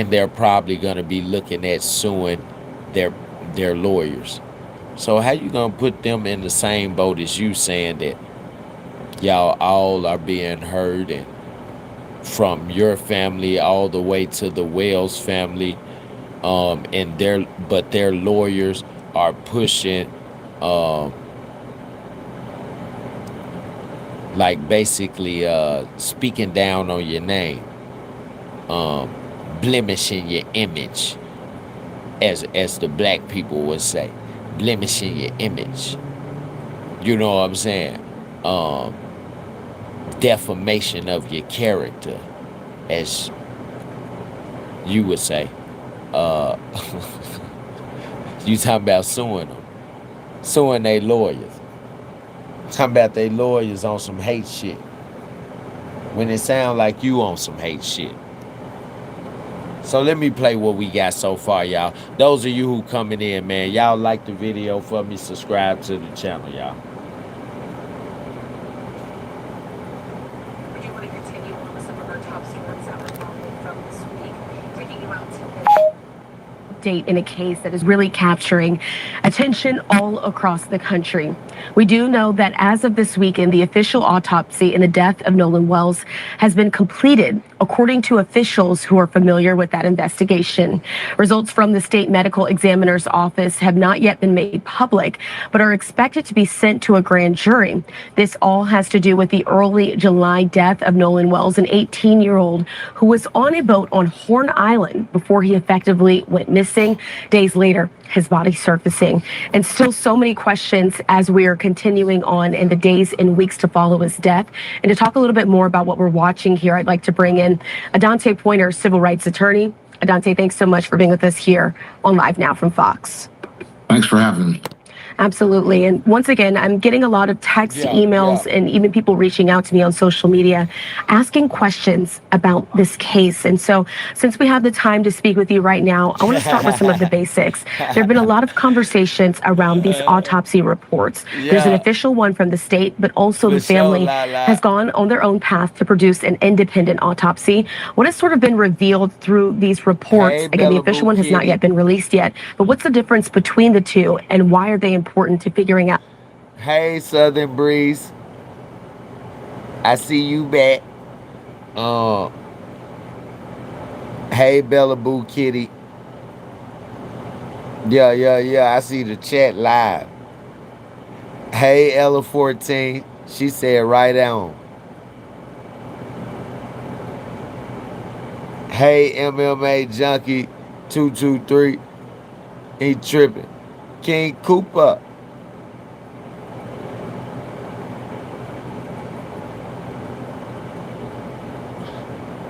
they're probably gonna be looking at suing their lawyers. So how you gonna put them in the same boat as you, saying that y'all all are being heard, and from your family all the way to the Wells family, and their lawyers are pushing like basically speaking down on your name, blemishing your image, as the black people would say, blemishing your image. You know what I'm saying? Defamation of your character, as you would say. You talking about suing them, suing their lawyers, talking about their lawyers on some hate shit, when it sound like you on some hate shit. So let me play what we got so far, y'all. Those of you who coming in, man, y'all like the video for me, subscribe to the channel, y'all. We do want to continue on with some of our top stories that we're following from this week, taking you out to update in a case that is really capturing attention all across the country. We do know that as of this weekend, the official autopsy in the death of Nolan Wells has been completed, according to officials who are familiar with that investigation. Results from the state medical examiner's office have not yet been made public, but are expected to be sent to a grand jury. This all has to do with the early July death of Nolan Wells, an 18-year-old who was on a boat on Horn Island before he effectively went missing. Days later, his body surfacing. And still so many questions as we are continuing on in the days and weeks to follow his death. And to talk a little bit more about what we're watching here, I'd like to bring in Adante Pointer, civil rights attorney. Adante, thanks so much for being with us here on Live Now from Fox. Thanks for having me. Absolutely. And once again, I'm getting a lot of text, emails, and even people reaching out to me on social media asking questions about this case. And so since we have the time to speak with you right now, I want to start with some of the basics. There have been a lot of conversations around these autopsy reports. There's an official one from the state, but also the family has gone on their own path to produce an independent autopsy. What has sort of been revealed through these reports? Again, the official one has not yet been released yet, but what's the difference between the two, and why are they important to figuring out? Hey, Southern Breeze, I see you back. Hey, Bella Boo Kitty. Yeah. I see the chat live. Hey, Ella 14. She said right on. Hey, MMA Junkie 223. He tripping. King Cooper.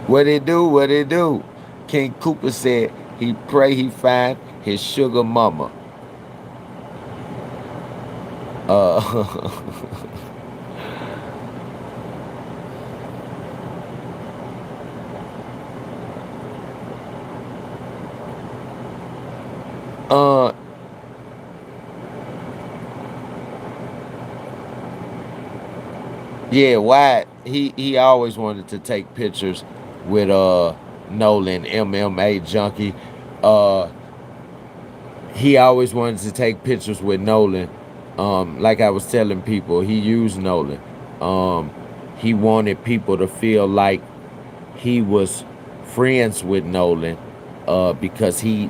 What it do? What it do? King Cooper said he pray he find his sugar mama. uh Yeah, Wyatt, he always wanted to take pictures with Nolan, MMA Junkie. Uh he always wanted to take pictures with Nolan. Like I was telling people, he used Nolan. He wanted people to feel like he was friends with Nolan, because he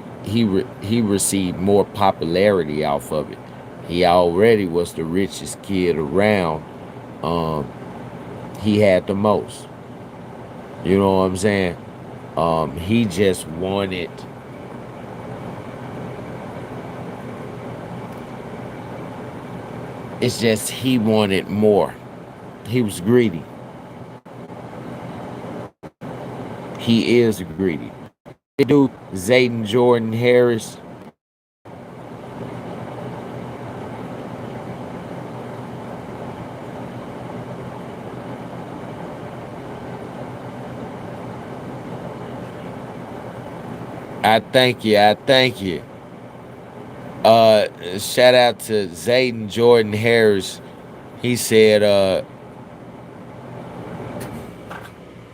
received more popularity off of it. He already was the richest kid around. He had the most. You know what I'm saying? He just wanted. It's just he wanted more. He was greedy. He is greedy. Dude, Zayden Jordan Harris. I thank you. Shout out to Zayden Jordan Harris. He said,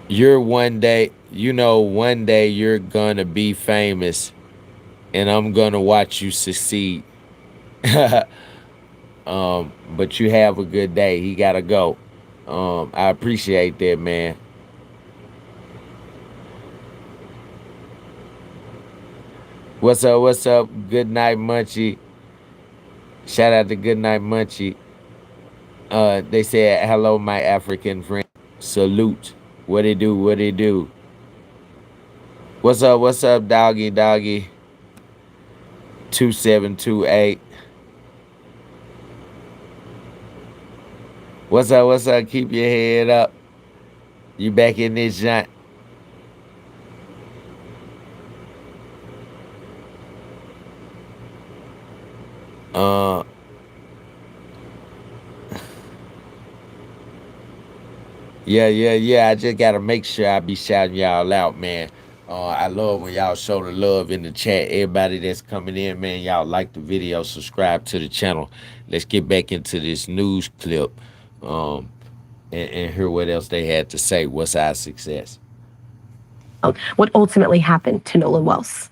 you're one day you're gonna be famous and I'm gonna watch you succeed. But you have a good day. He gotta go. I appreciate that, man. What's up? Good night, Munchie. Shout out to Good Night, Munchie. They said, hello, my African friend. Salute. What it do? What's up, doggy? 2728. What's up? Keep your head up. You back in this joint. Yeah. I just gotta make sure I be shouting y'all out, man. I love when y'all show the love in the chat. Everybody that's coming in, man, y'all like the video, subscribe to the channel. Let's get back into this news clip, and hear what else they had to say. What's our success? What ultimately happened to Nolan Wells?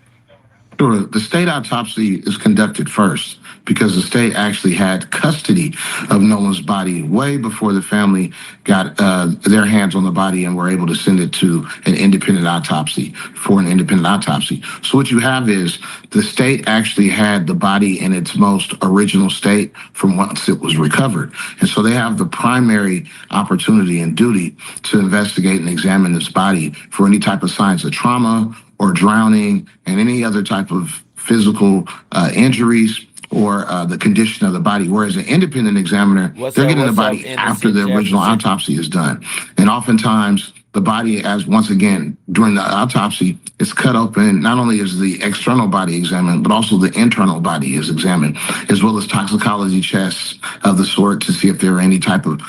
Sure. The state autopsy is conducted first because the state actually had custody of Nolan's body way before the family got their hands on the body and were able to send it to an independent autopsy for an independent autopsy. So what you have is the state actually had the body in its most original state from once it was recovered. And so they have the primary opportunity and duty to investigate and examine this body for any type of signs of trauma or drowning and any other type of physical injuries or the condition of the body. Whereas an independent examiner, they're getting the body after the original autopsy is done. And oftentimes the body, as once again, during the autopsy, is cut open. Not only is the external body examined, but also the internal body is examined, as well as toxicology tests of the sort to see if there are any type of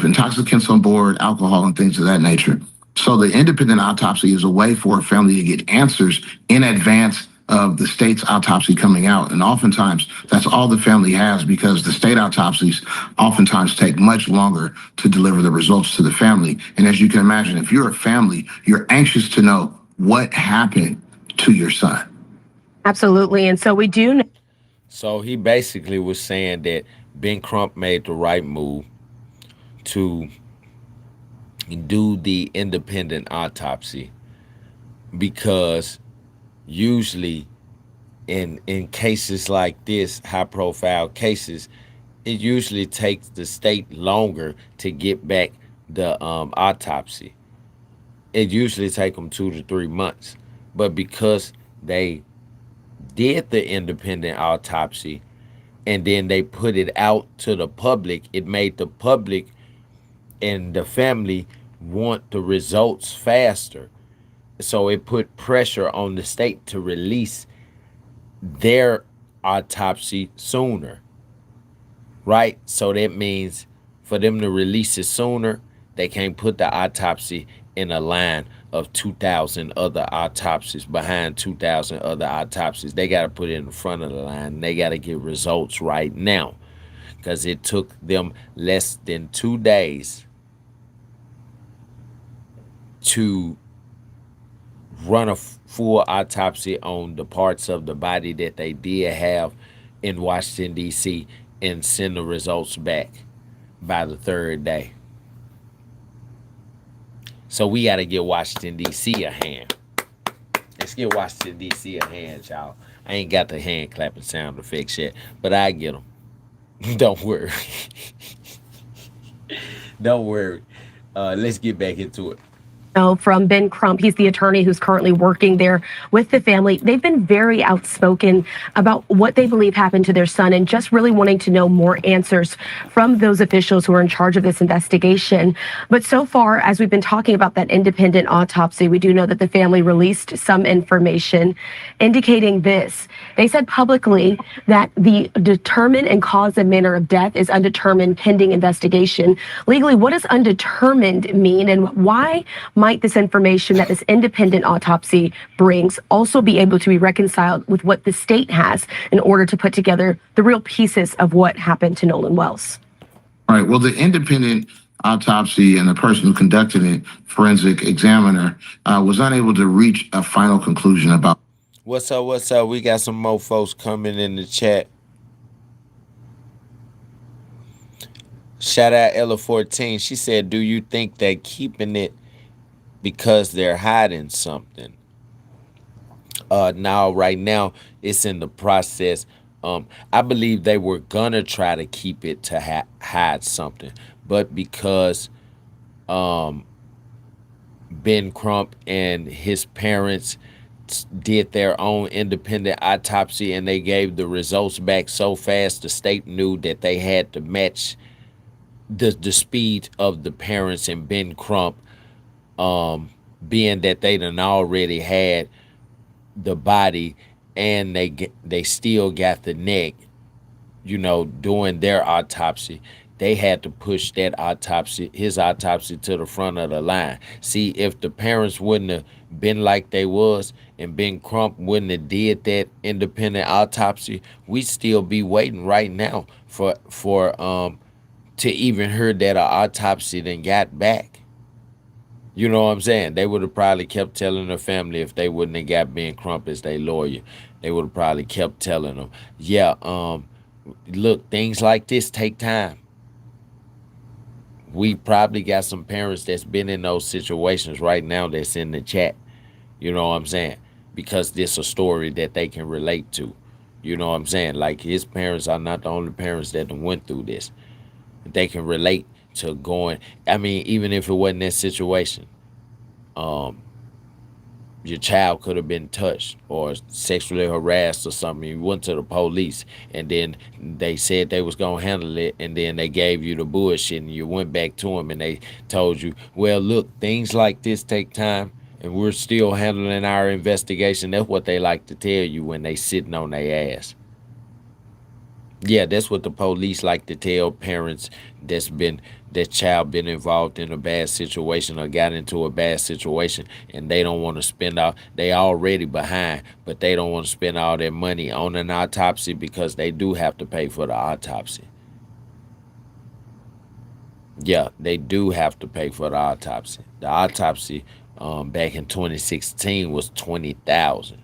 intoxicants on board, alcohol and things of that nature. So the independent autopsy is a way for a family to get answers in advance of the state's autopsy coming out. And oftentimes that's all the family has because the state autopsies oftentimes take much longer to deliver the results to the family. And as you can imagine, if you're a family, you're anxious to know what happened to your son. Absolutely. And so we do know. So he basically was saying that Ben Crump made the right move to do the independent autopsy because usually in cases like this, high profile cases, it usually takes the state longer to get back the autopsy. It usually take them 2 to 3 months, but because they did the independent autopsy and then they put it out to the public, it made the public and the family want the results faster. So it put pressure on the state to release their autopsy sooner, right? So that means for them to release it sooner, they can't put the autopsy in a line of 2,000 other autopsies, behind 2,000 other autopsies. They got to put it in the front of the line. They got to get results right now because it took them less than 2 days to run a full autopsy on the parts of the body that they did have in Washington, D.C., and send the results back by the third day. So we got to get Washington, D.C. a hand. Let's get Washington, D.C. a hand, y'all. I ain't got the hand clapping sound effects yet, but I get them. Don't worry. Don't worry. Let's get back into it. From Ben Crump. He's the attorney who's currently working there with the family. They've been very outspoken about what they believe happened to their son and just really wanting to know more answers from those officials who are in charge of this investigation. But so far, as we've been talking about that independent autopsy, we do know that the family released some information indicating this. They said publicly that the determined and cause and manner of death is undetermined pending investigation. Legally, what does undetermined mean, and why might this information that this independent autopsy brings also be able to be reconciled with what the state has in order to put together the real pieces of what happened to Nolan Wells? All right. Well, the independent autopsy and the person who conducted it, forensic examiner, was unable to reach a final conclusion about. What's up? What's up? We got some more folks coming in the chat. Shout out Ella14. She said, do you think they're keeping it because they're hiding something? Now, right now, it's in the process. I believe they were gonna try to keep it to hide something, but because Ben Crump and his parents did their own independent autopsy and they gave the results back so fast, the state knew that they had to match the speed of the parents and Ben Crump, being that they done already had the body and they still got the neck, doing their autopsy. They had to push that his autopsy to the front of the line. See, if the parents wouldn't have been like they was and Ben Crump wouldn't have did that independent autopsy, we'd still be waiting right now for to even hear that an autopsy then got back. You know what I'm saying? They would have probably kept telling the family if they wouldn't have got Ben Crump as their lawyer. They would have probably kept telling them, yeah, look, things like this take time. We probably got some parents that's been in those situations right now that's in the chat. You know what I'm saying? Because this is a story that they can relate to. You know what I'm saying? Like, his parents are not the only parents that went through this. They can relate to going, I mean, even if it wasn't that situation, your child could have been touched or sexually harassed or something. You went to the police and then they said they was going to handle it, and then they gave you the bullshit and you went back to them and they told you, well, look, things like this take time and we're still handling our investigation. That's what they like to tell you when they sitting on their ass. Yeah, that's what the police like to tell parents that child been involved in a bad situation or got into a bad situation, and they don't want to spend all, they already behind, but they don't want to spend all their money on an autopsy because they do have to pay for the autopsy. Yeah, they do have to pay for the autopsy. The autopsy back in 2016 was $20,000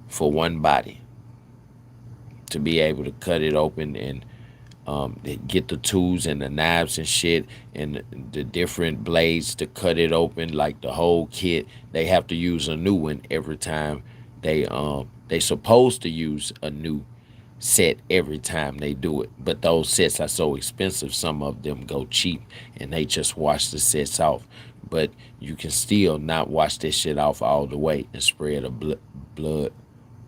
for one body, to be able to cut it open and get the tools and the knives and shit and the different blades to cut it open, like the whole kit. They have to use a new one every time they They supposed to use a new set every time they do it, but those sets are so expensive. Some of them go cheap, and they just wash the sets off. But you can still not wash this shit off all the way and spread blood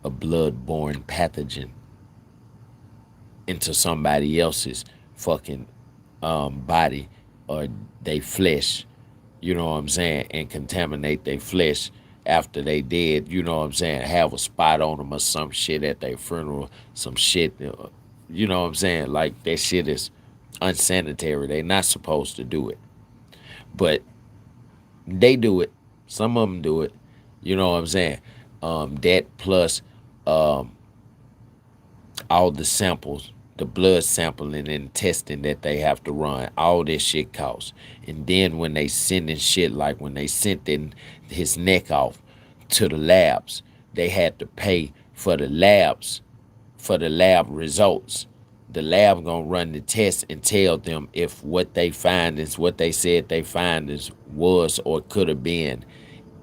a blood-borne pathogen into somebody else's fucking body or they flesh, you know what I'm saying, and contaminate their flesh after they dead, you know what I'm saying, have a spot on them or some shit at their funeral, some shit, you know what I'm saying, like that shit is unsanitary. They not supposed to do it, but they do it. Some of them do it, you know what I'm saying. That plus all the samples, the blood sampling and testing that they have to run, all this shit costs. And then when they sending shit, like when they sent his neck off to the labs, they had to pay for the labs, for the lab results. The lab gonna run the test and tell them if what they find is what they said they find is was or could have been,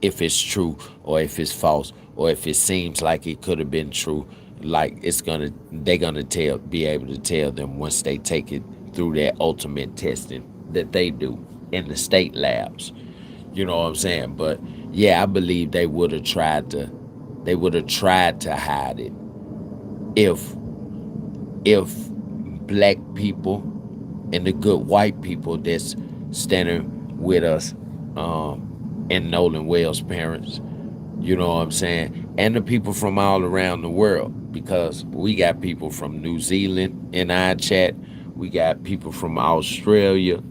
if it's true or if it's false, or if it seems like it could have been true. Like they're gonna be able to tell them once they take it through that ultimate testing that they do in the state labs. You know what I'm saying? But yeah, I believe they would have tried to hide it if black people and the good white people that's standing with us, and Nolan Wells' parents, you know what I'm saying, and the people from all around the world, because we got people from New Zealand in our chat, we got people from Australia.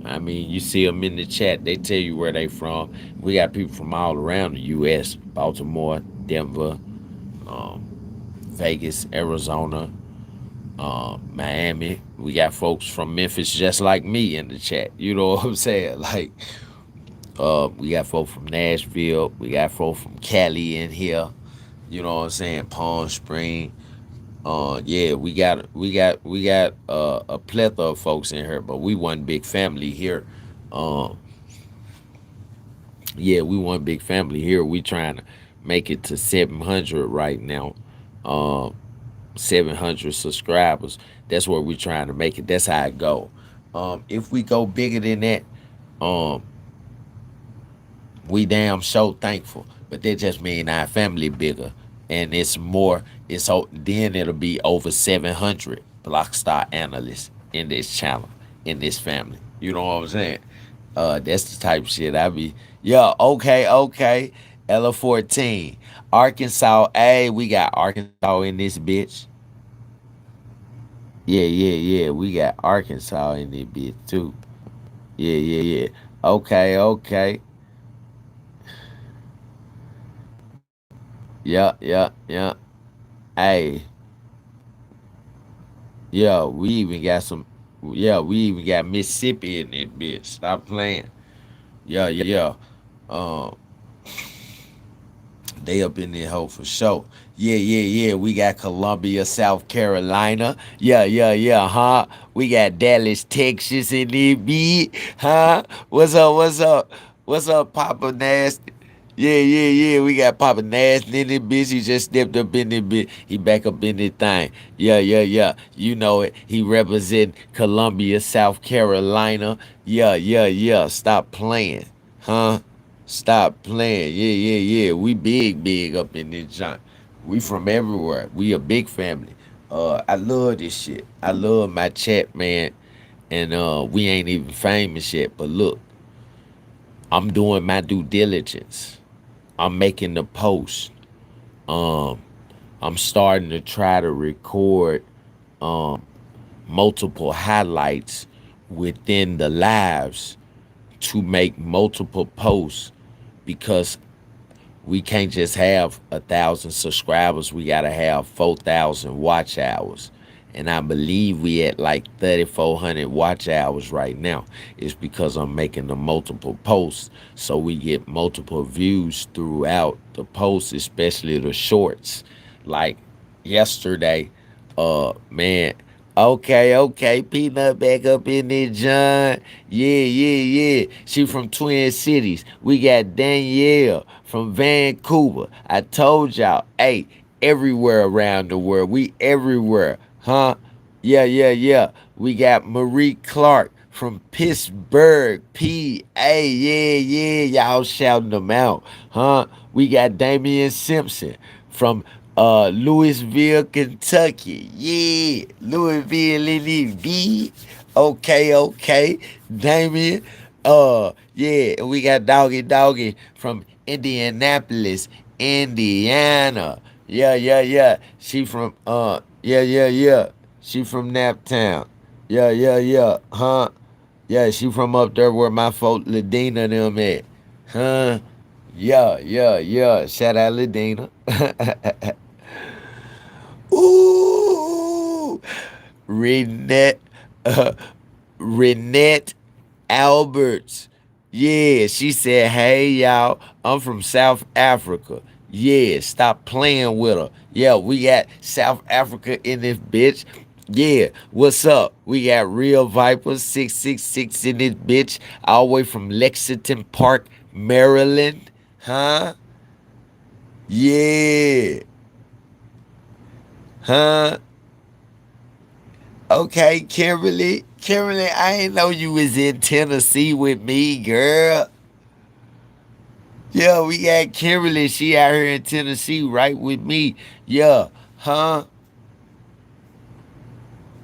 I mean, you see them in the chat, they tell you where they from. We got people from all around the U.S., Baltimore, Denver, Vegas, Arizona, Miami. We got folks from Memphis just like me in the chat. You know what I'm saying? Like, we got folks from Nashville. We got folks from Cali in here. You know what I'm saying? Palm Spring. Yeah, we got a plethora of folks in here, but we one big family here. Yeah, we one big family here. We trying to make it to 700 right now. 700 subscribers. That's where we trying to make it. That's how it go. If we go bigger than that, we damn so thankful. But that just mean our family bigger, and it's more. Then it'll be over 700 Blockstar analysts in this channel, in this family. You know what I'm saying? That's the type of shit I be. Yeah, okay. Ella 14, Arkansas. Hey, we got Arkansas in this bitch. Yeah. We got Arkansas in this bitch too. Yeah. Okay. Yeah. Hey, yeah, we even got some. Yeah, we even got Mississippi in that bitch. Stop playing. Yeah. Um, they up in there hoe for sure. Yeah. We got Columbia, South Carolina. Yeah, huh? We got Dallas, Texas in there, beat. Huh? What's up, Papa Nasty? Yeah. We got Papa Nasty in this bitch. He just stepped up in this bitch. He back up in this thing. Yeah. You know it. He represent Columbia, South Carolina. Yeah. Stop playing. Huh? Stop playing. Yeah. We big up in this joint. We from everywhere. We a big family. I love this shit. I love my chat, man. And we ain't even famous yet. But look, I'm doing my due diligence. I'm making the post. I'm starting to try to record multiple highlights within the lives to make multiple posts, because we can't just have 1,000 subscribers. We gotta have 4,000 watch hours. And I believe we at like 3,400 watch hours right now. It's because I'm making the multiple posts, so we get multiple views throughout the posts, especially the shorts. Like yesterday, man, okay, Peanut back up in there, John. Yeah. She from Twin Cities. We got Danielle from Vancouver. I told y'all, hey, everywhere around the world. We everywhere, huh? Yeah, yeah, yeah. We got Marie Clark from Pittsburgh, PA. Yeah, yeah. Y'all shouting them out, huh? We got Damian Simpson from Louisville, Kentucky. Yeah, Louisville in the V. Okay, okay. Damian. Yeah, and we got Doggy from Indianapolis, Indiana. Yeah, yeah, yeah. She from yeah, yeah, yeah. She from Naptown. Yeah, yeah, yeah. Huh? Yeah, she from up there where my folk Ladina and them at. Huh? Yeah, yeah, yeah. Shout out Ladina. Ooh. Renette uh, Renette Alberts. Yeah, she said, hey, y'all, I'm from South Africa. Yeah, stop playing with her. Yeah, we got South Africa in this bitch. Yeah, what's up? We got Real Vipers 666 in this bitch, all the way from Lexington Park, Maryland. Huh? Yeah. Huh? Okay, Kimberly. Kimberly, I ain't know you was in Tennessee with me, girl. Yeah, we got Kimberly. She out here in Tennessee right with me. Yeah, huh?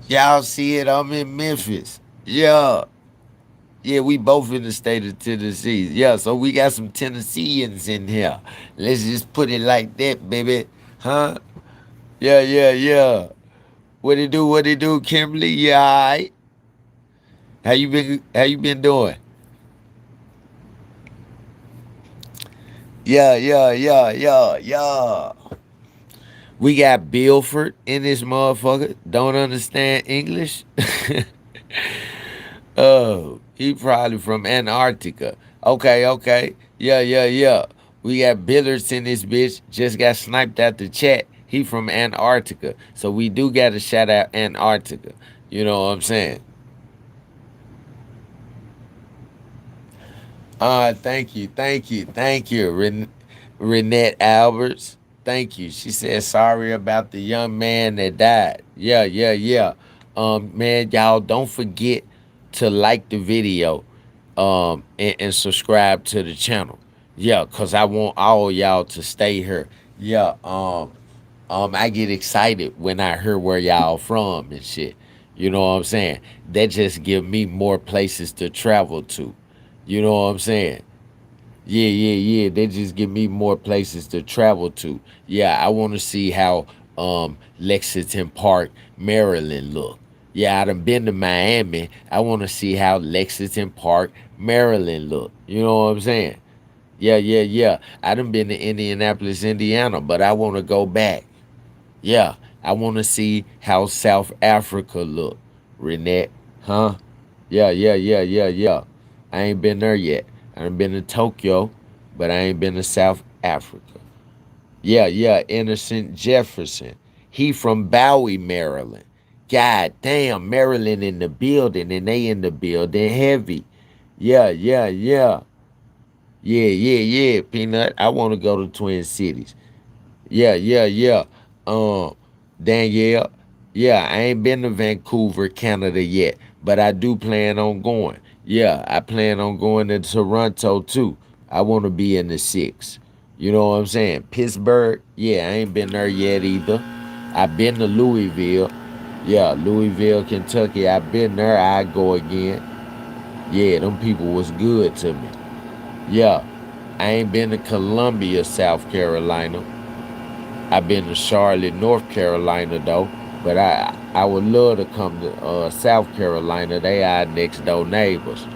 Y'all see it? I'm in Memphis. Yeah. Yeah, we both in the state of Tennessee. Yeah, so we got some Tennesseans in here. Let's just put it like that, baby. Huh? Yeah, yeah, yeah. What it do? What it do, Kimberly? Yeah, all right. How you been doing? Yeah, yeah, yeah, yeah, yeah. We got Bilford in this motherfucker. Don't understand English. Oh, he probably from Antarctica. Okay, okay. Yeah, yeah, yeah. We got Billards in this bitch. Just got sniped out the chat. He from Antarctica. So we do got to shout out Antarctica. You know what I'm saying? Thank you, Renette Alberts. Thank you. She said sorry about the young man that died. Yeah, yeah, yeah. Man, y'all don't forget to like the video, and subscribe to the channel. Yeah, cause I want all y'all to stay here. Yeah, I get excited when I hear where y'all from and shit. You know what I'm saying? That just give me more places to travel to. You know what I'm saying? Yeah, yeah, yeah. They just give me more places to travel to. Yeah, I want to see how Lexington Park, Maryland look. Yeah, I done been to Miami. I want to see how Lexington Park, Maryland look. You know what I'm saying? Yeah, yeah, yeah. I done been to Indianapolis, Indiana, but I want to go back. Yeah, I want to see how South Africa look. Renette, huh? Yeah, yeah, yeah, yeah, yeah. I ain't been there yet. I done been to Tokyo, but I ain't been to South Africa. Yeah, yeah, Innocent Jefferson. He from Bowie, Maryland. God damn, Maryland in the building, and they in the building heavy. Yeah, yeah, yeah. Yeah, yeah, yeah, Peanut. I want to go to Twin Cities. Yeah, yeah, yeah. Um, Danielle. Yeah, I ain't been to Vancouver, Canada yet, but I do plan on going. Yeah, I plan on going to Toronto too. I want to be in the six. You know what I'm saying? Pittsburgh. Yeah, I ain't been there yet either. I've been to Louisville. Yeah, Louisville, Kentucky. I've been there. I go again. Yeah, them people was good to me. Yeah, I ain't been to Columbia, South Carolina. I've been to Charlotte, North Carolina though, but I would love to come to South Carolina. They are next door neighbors.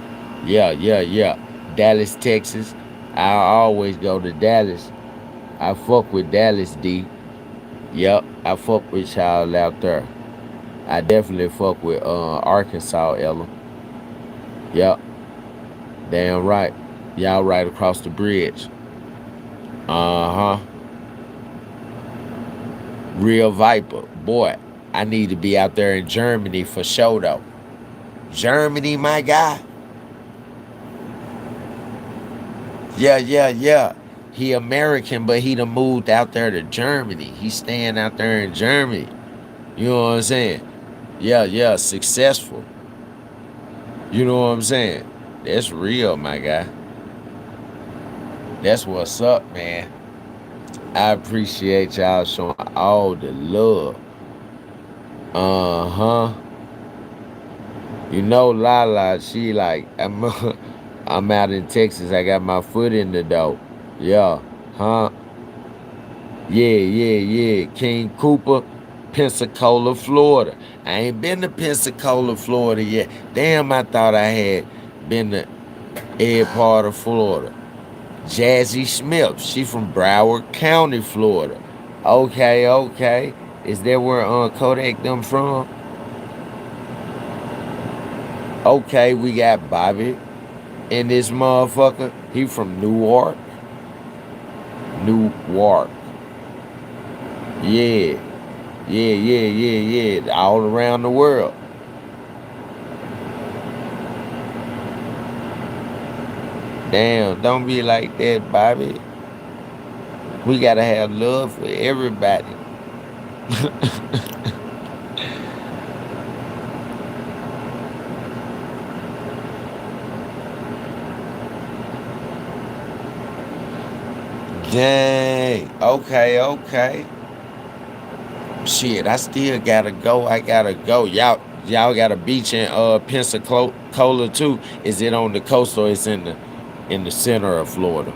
Yeah, yeah, yeah. Dallas, Texas. I always go to Dallas. I fuck with Dallas D. Yep, I fuck with y'all out there. I definitely fuck with Arkansas, Ella. Yep, damn right. Y'all right across the bridge. Uh huh. Real Viper. Boy, I need to be out there in Germany for sure though. Germany, my guy. Yeah, yeah, yeah. He American, but he done moved out there to Germany. He's staying out there in Germany. You know what I'm saying? Yeah, successful. You know what I'm saying? That's real, my guy. That's what's up, man. I appreciate y'all showing all the love. Uh-huh. You know, Lala, she like, I'm out in Texas. I got my foot in the door. Yeah. Huh? Yeah. King Cooper, Pensacola, Florida. I ain't been to Pensacola, Florida yet. Damn, I thought I had been to every part of Florida. Jazzy Smith, she from Broward County, Florida. Okay. Is that where Kodak them from? Okay, we got Bobby and this motherfucker. He from Newark. Yeah. All around the world. Damn, don't be like that, Bobby. We gotta have love for everybody. Dang. Okay. Shit, I still gotta go. Y'all got a beach in Pensacola too. Is it on the coast or it's in the center of Florida?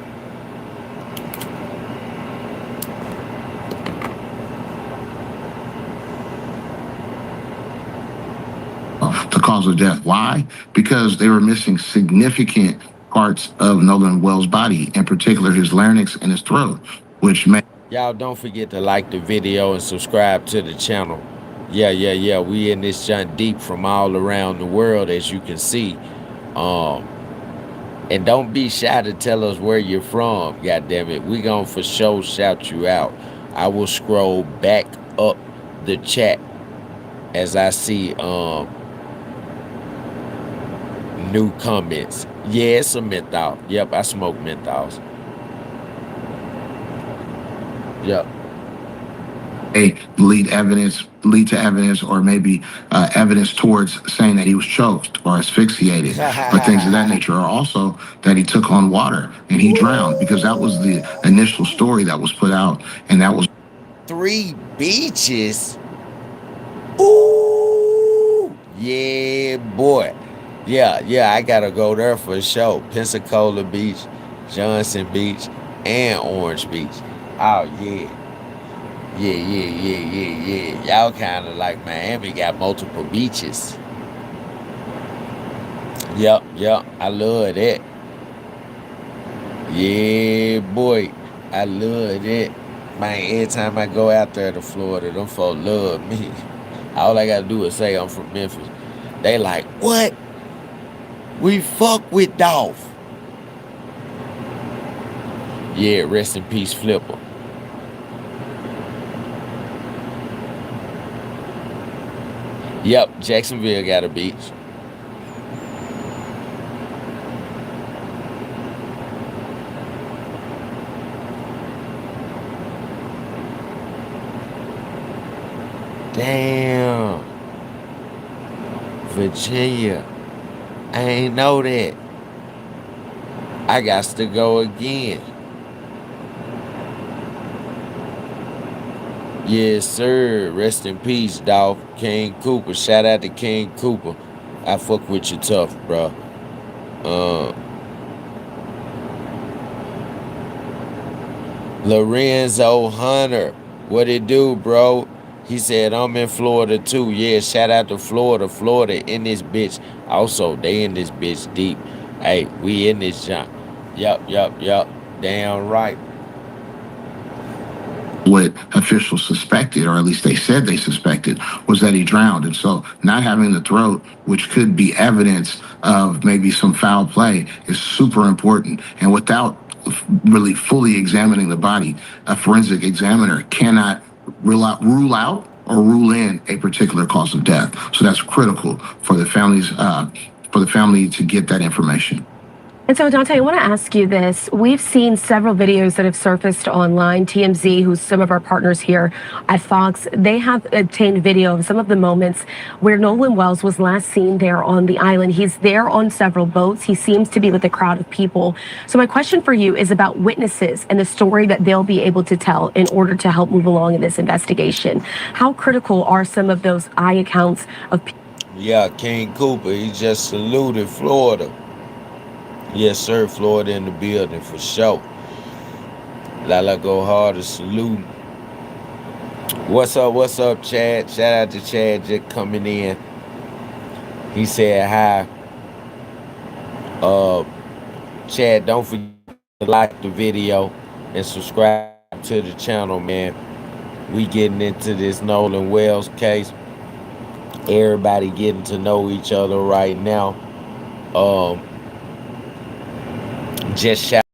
The cause of death. Why? Because they were missing significant parts of Nolan Wells' body, in particular his larynx and his throat, which made... Y'all don't forget to like the video and subscribe to the channel. Yeah. We in this junk deep from all around the world, as you can see. And don't be shy to tell us where you're from, goddammit. We gon' for sure shout you out. I will scroll back up the chat as I see new comments. Yeah, it's a menthol. Yep, I smoke menthols. Yep. lead to evidence, or maybe evidence towards saying that he was choked or asphyxiated, or things of that nature, or also that he took on water and he drowned, because that was the initial story that was put out, and that was 3 beaches. Ooh, yeah, boy. Yeah, I gotta go there for sure. Pensacola Beach, Johnson Beach, and Orange Beach. Oh, yeah. Y'all kind of like Miami, got multiple beaches. Yep, I love that. Yeah, boy, I love that. Man, every time I go out there to Florida, them folks love me. All I gotta do is say I'm from Memphis. They like, what? We fuck with Dolph. Yeah, rest in peace, Flipper. Yep, Jacksonville got a beach. Damn. Virginia. I ain't know that. I got to go again. Yes, sir. Rest in peace, Dolph. King Cooper. Shout out to King Cooper. I fuck with you tough, bro. Lorenzo Hunter. What it do, bro? He said, I'm in Florida too. Yeah, shout out to Florida. Florida in this bitch. Also, they in this bitch deep. Hey, we in this junk. Yup. Damn right. What officials suspected, or at least they said they suspected, was that he drowned. And so not having the throat, which could be evidence of maybe some foul play, is super important. And without really fully examining the body, a forensic examiner cannot rule out or rule in a particular cause of death. So that's critical for the family to get that information. And so, Dante, I want to ask you this. We've seen several videos that have surfaced online. TMZ, who's some of our partners here at Fox, they have obtained video of some of the moments where Nolan Wells was last seen there on the island. He's there on several boats. He seems to be with a crowd of people. So my question for you is about witnesses and the story that they'll be able to tell in order to help move along in this investigation. How critical are some of those eye accounts of people? Yeah, King Cooper, he just saluted Florida. Yes, sir, Florida in the building for sure. Lala go hard to salute. What's up, Chad? Shout out to Chad just coming in. He said hi. Chad, don't forget to like the video and subscribe to the channel, man. We getting into this Nolan Wells case. Everybody getting to know each other right now. Just shout out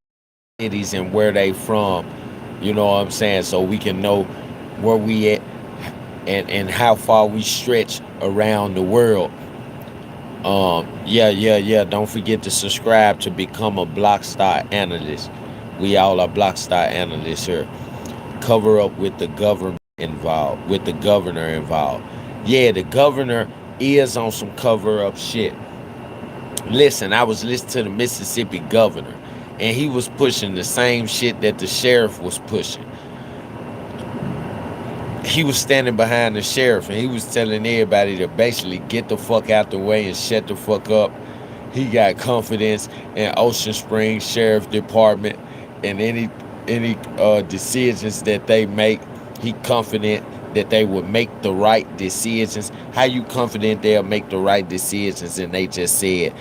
cities and where they from. You know what I'm saying? So we can know where we at and how far we stretch around the world. Yeah. Don't forget to subscribe to become a Blockstar analyst. We all are Blockstar analysts here. Cover up with the government involved, with the governor involved. Yeah, the governor is on some cover up shit. Listen, I was listening to the Mississippi governor, and he was pushing the same shit that the sheriff was pushing. He was standing behind the sheriff, and he was telling everybody to basically get the fuck out the way and shut the fuck up. He got confidence in Ocean Springs Sheriff Department, and any decisions that they make, he confident that they will make the right decisions. How you confident they'll make the right decisions? And they just said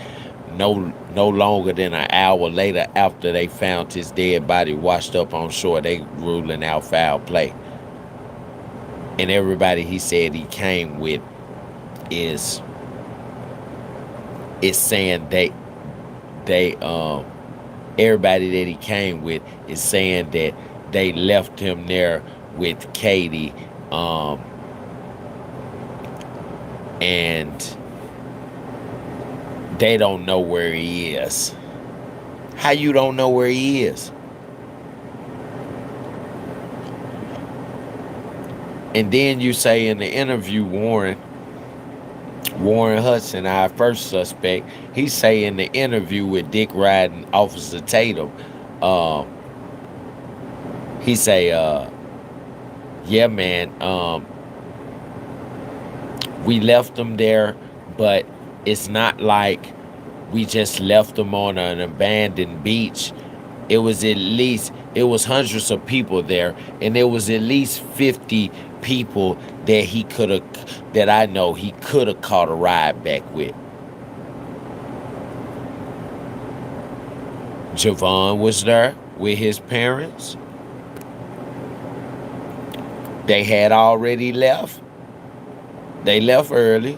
no longer than an hour later after they found his dead body washed up on shore, they ruling out foul play. And everybody he said he came with is saying everybody that he came with is saying that they left him there with Katie, and they don't know where he is. How you don't know where he is? And then you say in the interview, Warren Hudson, our first suspect, he say in the interview with Dick Riding Officer Tatum, he say, yeah, man, we left them there, but it's not like we just left them on an abandoned beach. It was hundreds of people there, and there was at least 50 people that I know he could have caught a ride back with. Javon was there with his parents. They had already left. They left early,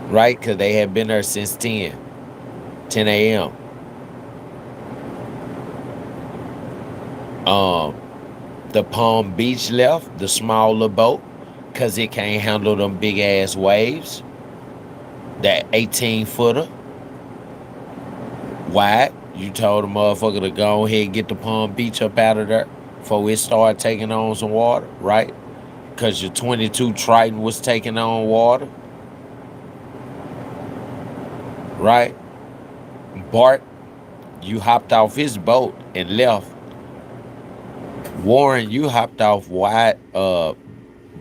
right? Because they had been there since 10 a.m. The Palm Beach left, the smaller boat, because it can't handle them big ass waves. That 18-footer. Wide. You told the motherfucker to go ahead and get the Palm Beach up out of there before it started taking on some water, right? Because your 22 Triton was taking on water. Right? Bart, you hopped off his boat and left. Warren, you hopped off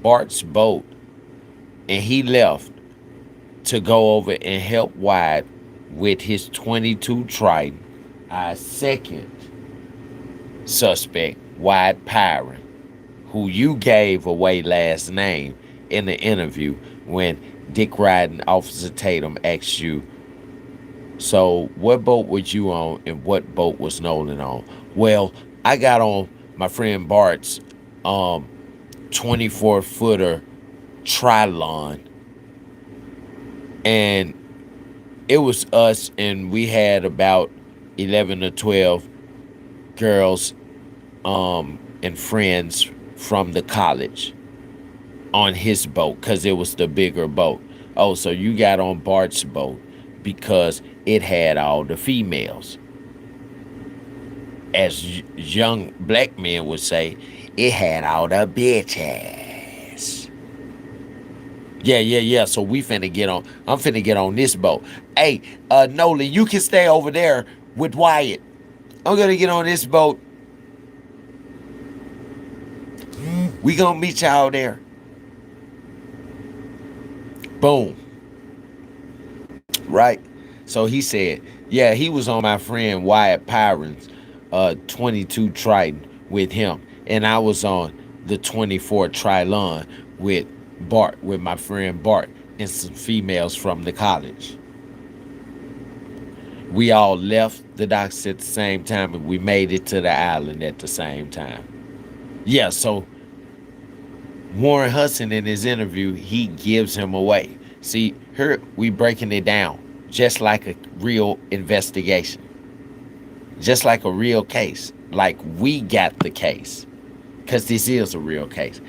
Bart's boat and he left to go over and help Wyatt with his 22 Triton. Our second suspect, Wyatt Pyron, who you gave away last name in the interview when Dick Riding Officer Tatum asked you, so what boat was you on and what boat was Nolan on? Well, I got on my friend Bart's 24-footer Trilon, and it was us, and we had about 11 or 12 girls and friends from the college on his boat because it was the bigger boat. Oh, so you got on Bart's boat. because it had all the females. As young black men would say, it had all the bitches. Yeah. So we finna get on. I'm finna get on this boat. Hey, Nolan, you can stay over there with Wyatt. I'm gonna get on this boat. We gonna meet y'all there. Boom. Right? So he said, yeah, he was on my friend Wyatt Pyron's 22 Triton with him. And I was on the 24 Trilon with Bart, with my friend Bart, and some females from the college. We all left the docks at the same time, and we made it to the island at the same time. Yeah, so Warren Hudson, in his interview, he gives him away. See, here we breaking it down just like a real investigation, just like a real case, like we got the case, because this is a real case.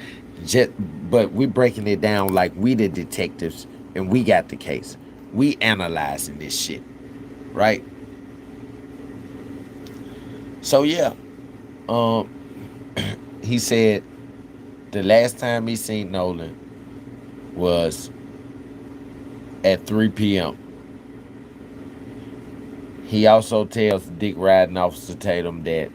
But we breaking it down like we the detectives and we got the case. We analyzing this shit, right? So yeah, he said the last time he seen Nolan was at 3 p.m. He also tells Dick Riding Officer Tatum that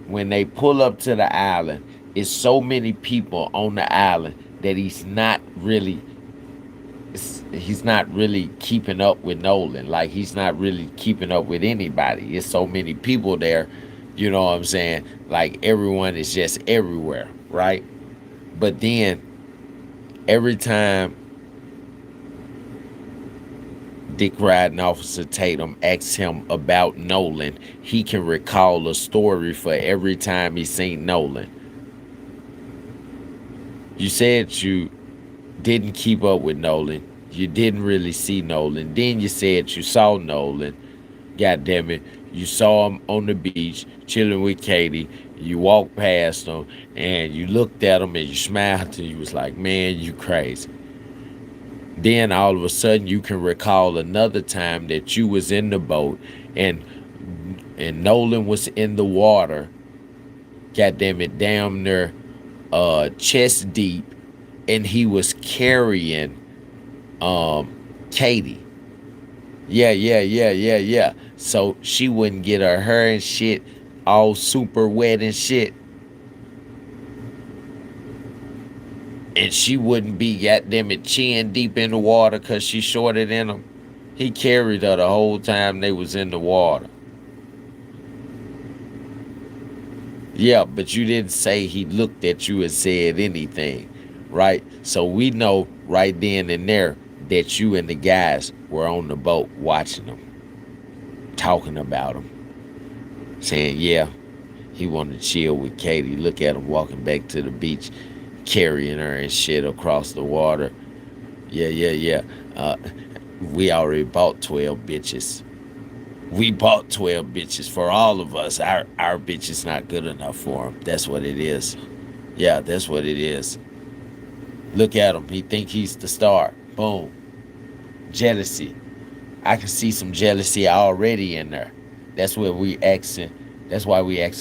when they pull up to the island, it's so many people on the island that he's not really keeping up with Nolan. Like, he's not really keeping up with anybody. It's so many people there, you know what I'm saying? Like, everyone is just everywhere, right? But then every time Dick Riding Officer Tatum asks him about Nolan, he can recall a story for every time he seen Nolan. You said you didn't keep up with Nolan. You didn't really see Nolan. Then you said you saw Nolan. God damn it. You saw him on the beach chilling with Katie. You walked past him and you looked at him and you smiled and you was like, man, you crazy. Then all of a sudden you can recall another time that you was in the boat and Nolan was in the water. God damn it, damn near chest deep, and he was carrying Katie. Yeah. So she wouldn't get her hair and shit all super wet and shit. And she wouldn't be goddamn it chin deep in the water because she's shorter than him. He carried her the whole time they was in the water. Yeah, but you didn't say he looked at you and said anything, right? So we know right then and there that you and the guys were on the boat watching him, talking about him, saying, yeah, he wanted to chill with Katie. Look at him walking back to the beach, carrying her and shit across the water. Yeah. We already bought 12 bitches. We bought 12 bitches for all of us. Our bitch is not good enough for him. That's what it is. Yeah, that's what it is. Look at him. He think he's the star. Boom. Jealousy. I can see some jealousy already in there. That's why we asking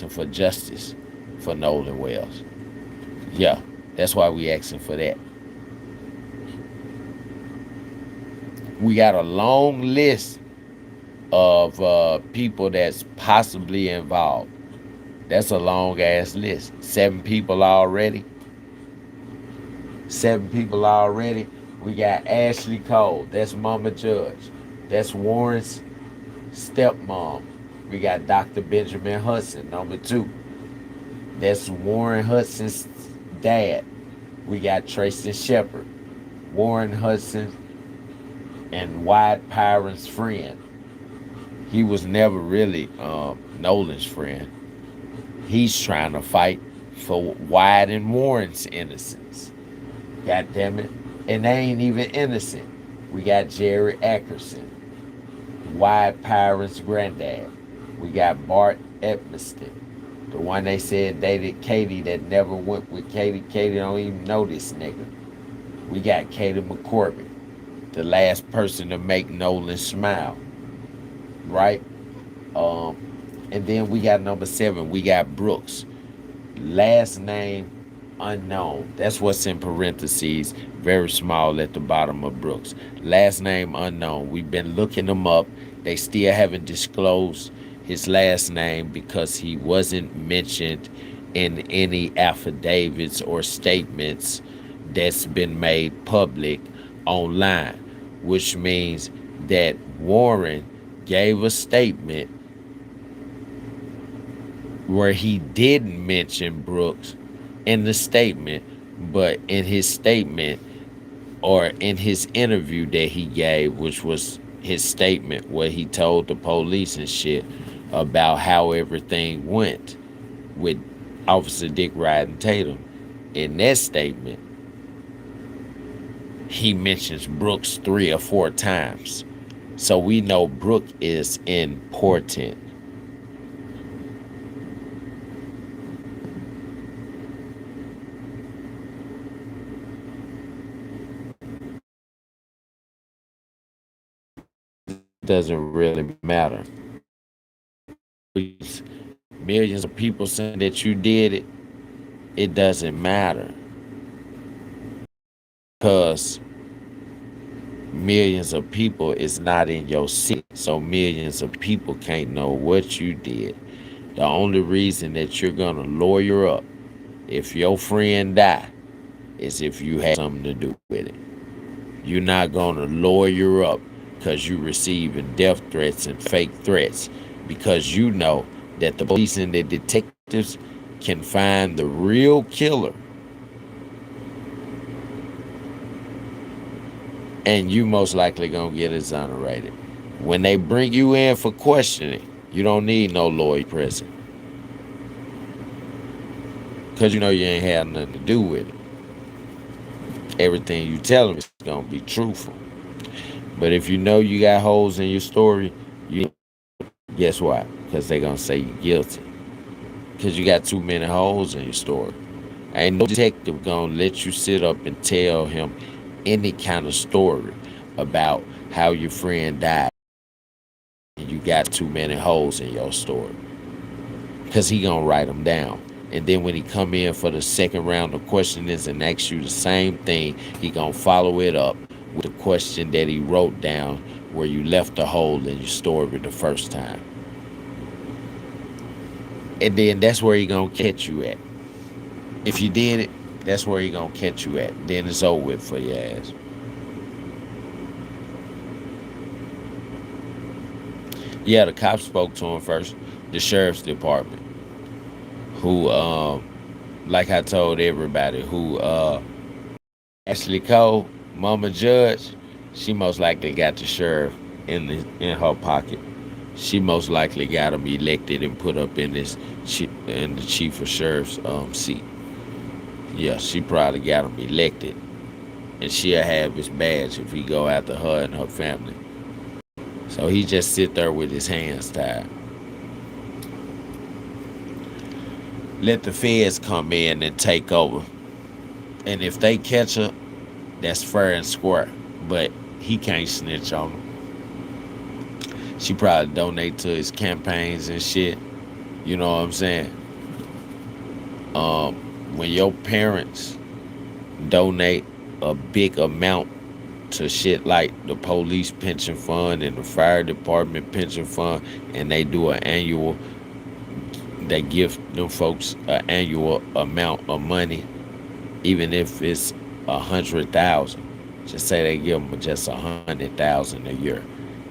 for justice for Nolan Wells. Yeah, that's why we asking for that. We got a long list of people that's possibly involved. That's a long ass list. 7 people already. We got Ashley Cole. That's Mama Judge. That's Warren's stepmom. We got Dr. Benjamin Hudson, number 2. That's Warren Hudson's dad. We got Tracy Shepard, Warren Hudson, and Wyatt Pyron's friend. He was never really Nolan's friend. He's trying to fight for Wyatt and Warren's innocence. God damn it. And they ain't even innocent. We got Jerry Ackerson, Wyatt Pyron's granddad. We got Bart Edmiston, The one they said dated Katie that never went with Katie. Katie don't even know this nigga. We got Katie McCormick, the last person to make Nolan smile, right? And then we got number 7. We got Brooks, last name unknown. That's what's in parentheses, very small at the bottom of Brooks. Last name unknown. We've been looking him up. They still haven't disclosed his last name because he wasn't mentioned in any affidavits or statements that's been made public online, which means that Warren gave a statement where he didn't mention Brooks in the statement, but in his statement or in his interview that he gave, which was his statement where he told the police and shit about how everything went with Officer Dick Ryden Tatum. In that statement, he mentions Brooks 3 or 4 times. So we know Brooke is important. Doesn't really matter. Millions of people saying that you did it, it doesn't matter. Because millions of people is not in your city. So millions of people can't know what you did. The only reason that you're gonna lawyer up if your friend die is if you had something to do with it. You're not gonna lawyer up because you receiving death threats and fake threats, because you know that the police and the detectives can find the real killer, and you most likely gonna get exonerated. When they bring you in for questioning, you don't need no lawyer present, because you know you ain't had nothing to do with it. Everything you tell them is gonna be truthful. But if you know you got holes in your story, you guess why? Because they gonna say you're guilty. Because you got too many holes in your story. Ain't no detective gonna let you sit up and tell him any kind of story about how your friend died and you got too many holes in your story. Because he gonna write them down. And then when he come in for the second round of questionings and ask you the same thing, he gonna follow it up with the question that he wrote down where you left a hole in your story the first time. And then that's where he gonna catch you at. If you did it, that's where he gonna catch you at. Then it's over with for your ass. Yeah, the cops spoke to him first. The sheriff's department. Who, like I told everybody, who, Ashley Cole, Mama Judge, she most likely got the sheriff in her pocket. She most likely got him elected and put up in the chief of sheriff's seat. Yeah, she probably got him elected, and she'll have his badge if he go after her and her family. So he just sit there with his hands tied. Let the feds come in and take over. And if they catch her, that's fair and square. But he can't snitch on her. She probably donate to his campaigns and shit. You know what I'm saying? When your parents donate a big amount to shit like the police pension fund and the fire department pension fund, and they do an annual, they give them folks an annual amount of money, even if it's 100,000. Just say they give them just 100,000 a year.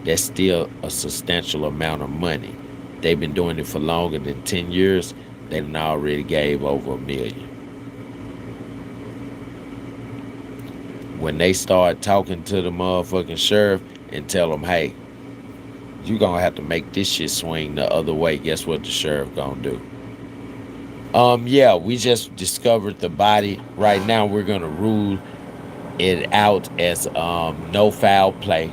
That's still a substantial amount of money. They've been doing it for longer than 10 years. They already gave over $1 million. When they start talking to the motherfucking sheriff and tell them, hey, you gonna have to make this shit swing the other way, guess what the sheriff gonna do? Yeah, we just discovered the body. Right now we're gonna rule it out as no foul play.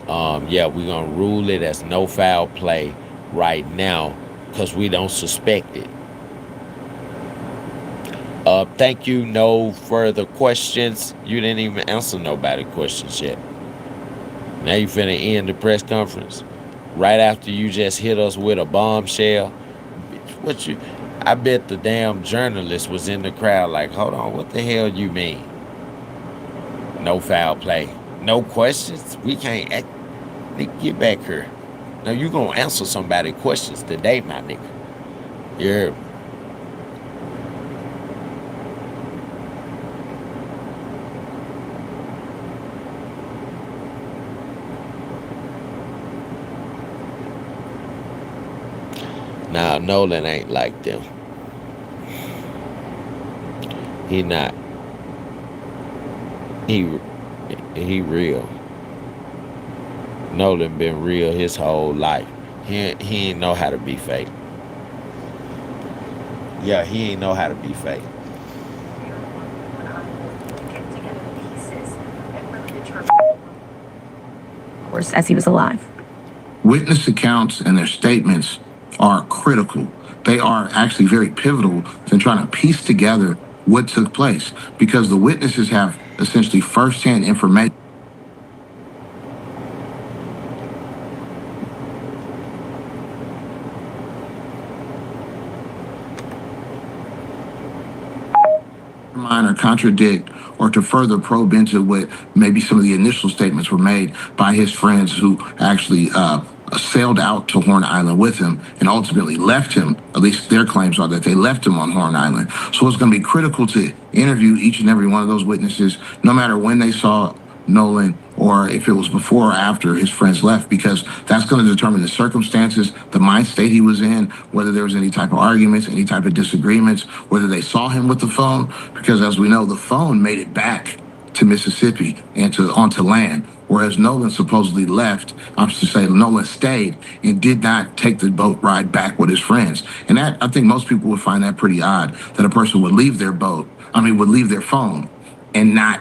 Yeah, we're gonna rule it as no foul play right now, because we don't suspect it. Thank you. No further questions. You didn't even answer nobody questions yet. Now you finna end the press conference right after you just hit us with a bombshell. What you? I bet the damn journalist was in the crowd like, hold on, what the hell you mean? No foul play. No questions? We can't act. Nigga, get back here. Now you gonna answer somebody questions today, my nigga. You heard me? Nah, Nolan ain't like them. He not. He real. Nolan been real his whole life. He ain't know how to be fake. Yeah, he ain't know how to be fake. Of course, as he was alive. Witness accounts and their statements are critical. They are actually very pivotal in trying to piece together what took place, because the witnesses have essentially firsthand information. Or contradict or to further probe into what maybe some of the initial statements were made by his friends who actually sailed out to Horn Island with him and ultimately left him. At least their claims are that they left him on Horn Island. So it's going to be critical to interview each and every one of those witnesses, no matter when they saw Nolan or if it was before or after his friends left, because that's going to determine the circumstances, the mind state he was in, whether there was any type of arguments, any type of disagreements, whether they saw him with the phone, because as we know, the phone made it back to Mississippi and onto land, whereas Nolan supposedly left. I'm to say Nolan stayed and did not take the boat ride back with his friends. And that, I think most people would find that pretty odd, that a person would leave their would leave their phone and not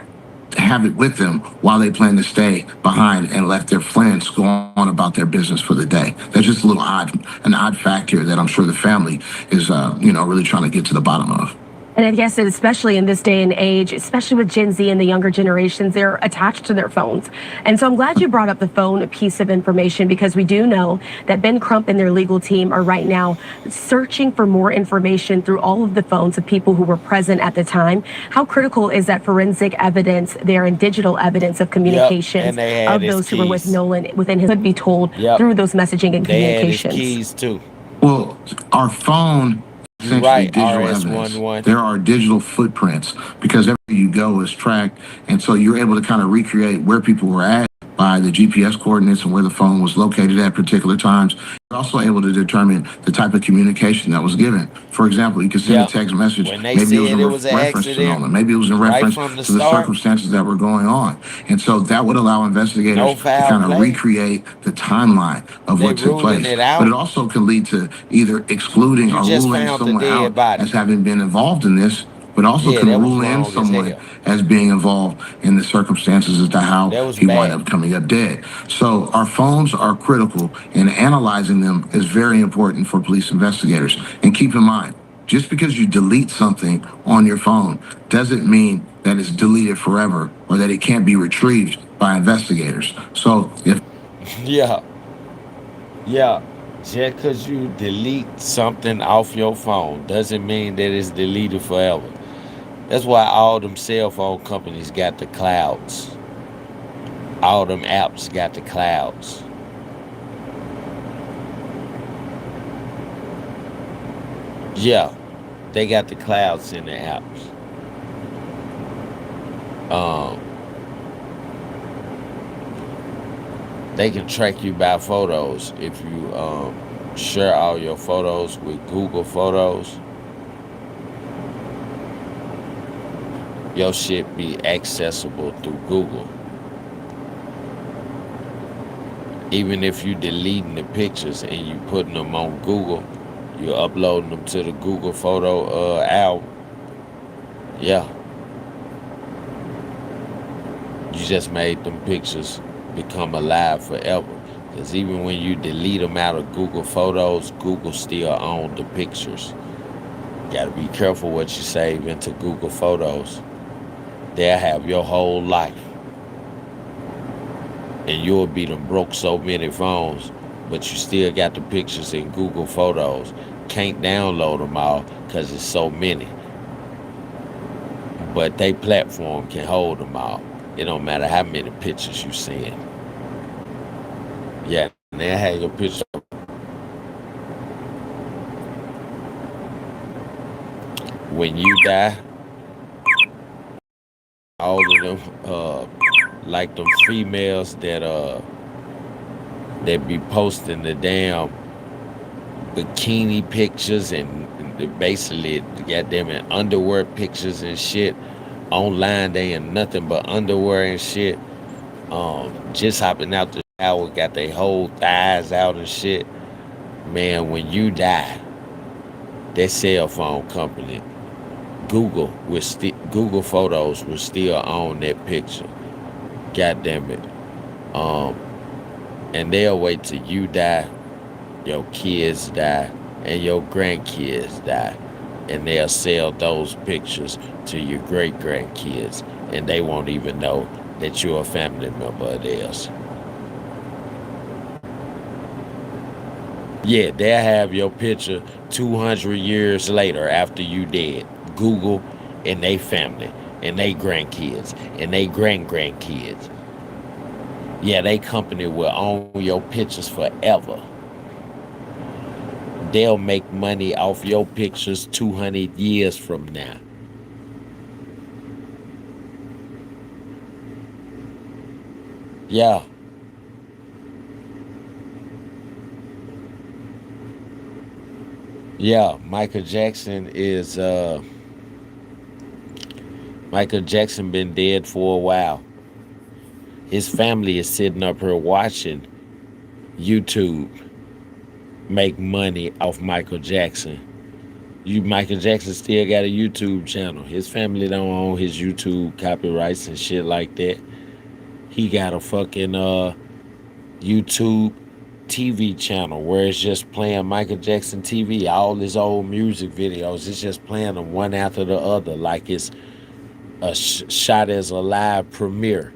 have it with them while they plan to stay behind and let their friends go on about their business for the day. That's just a little an odd fact here that I'm sure the family is, really trying to get to the bottom of. And I guess especially in this day and age, especially with Gen Z and the younger generations, they're attached to their phones. And so I'm glad you brought up the phone piece of information, because we do know that Ben Crump and their legal team are right now searching for more information through all of the phones of people who were present at the time. How critical is that forensic evidence there and digital evidence of communications of those who were with Nolan within his could be told through those messaging and communications? They had his keys too. Well, our phone essentially digital evidence. RS11. There are digital footprints because everywhere you go is tracked, and so you're able to kind of recreate where people were at by the GPS coordinates and where the phone was located at particular times. You're also able to determine the type of communication that was given. For example, you can send a text message. When they maybe said it was in reference to Nolan. Maybe it was in reference to the circumstances that were going on. And so that would allow investigators to kind of recreate the timeline of what took place. But it also can lead to either excluding or ruling someone out as having been involved in this, but also can rule in someone as being involved in the circumstances as to how he wound up coming up dead. So our phones are critical, and analyzing them is very important for police investigators. And keep in mind, just because you delete something on your phone doesn't mean that it's deleted forever or that it can't be retrieved by investigators. So if just because you delete something off your phone doesn't mean that it's deleted forever. That's why all them cell phone companies got the clouds. All them apps got the clouds. Yeah, they got the clouds in the apps. They can track you by photos if you share all your photos with Google Photos. Your shit be accessible through Google. Even if you deleting the pictures and you putting them on Google, you're uploading them to the Google Photo album. Yeah. You just made them pictures become alive forever. Because even when you delete them out of Google Photos, Google still owns the pictures. You got to be careful what you save into Google Photos. They'll have your whole life. And you'll be done broke so many phones, but you still got the pictures in Google Photos. Can't download them all because it's so many. But they platform can hold them all. It don't matter how many pictures you send. Yeah, and they have your picture. When you die, all of them, like them females that be posting the damn bikini pictures and basically goddamn it underwear pictures and shit online. They in nothing but underwear and shit. Just hopping out the shower, got their whole thighs out and shit. Man, when you die, that cell phone company, Google Photos will still own that picture. God damn it. And they'll wait till you die, your kids die, and your grandkids die. And they'll sell those pictures to your great grandkids. And they won't even know that you're a family member of theirs. Yeah, they'll have your picture 200 years later after you dead. Google and they family and they grandkids and they grandkids. Yeah, they company will own your pictures forever. They'll make money off your pictures 200 years from now. Yeah. Yeah, Michael Jackson been dead for a while. His family is sitting up here watching YouTube make money off Michael Jackson. Michael Jackson still got a YouTube channel. His family don't own his YouTube copyrights and shit like that. He got a fucking YouTube TV channel where it's just playing Michael Jackson TV, all his old music videos. It's just playing them one after the other like it's a shot as a live premiere.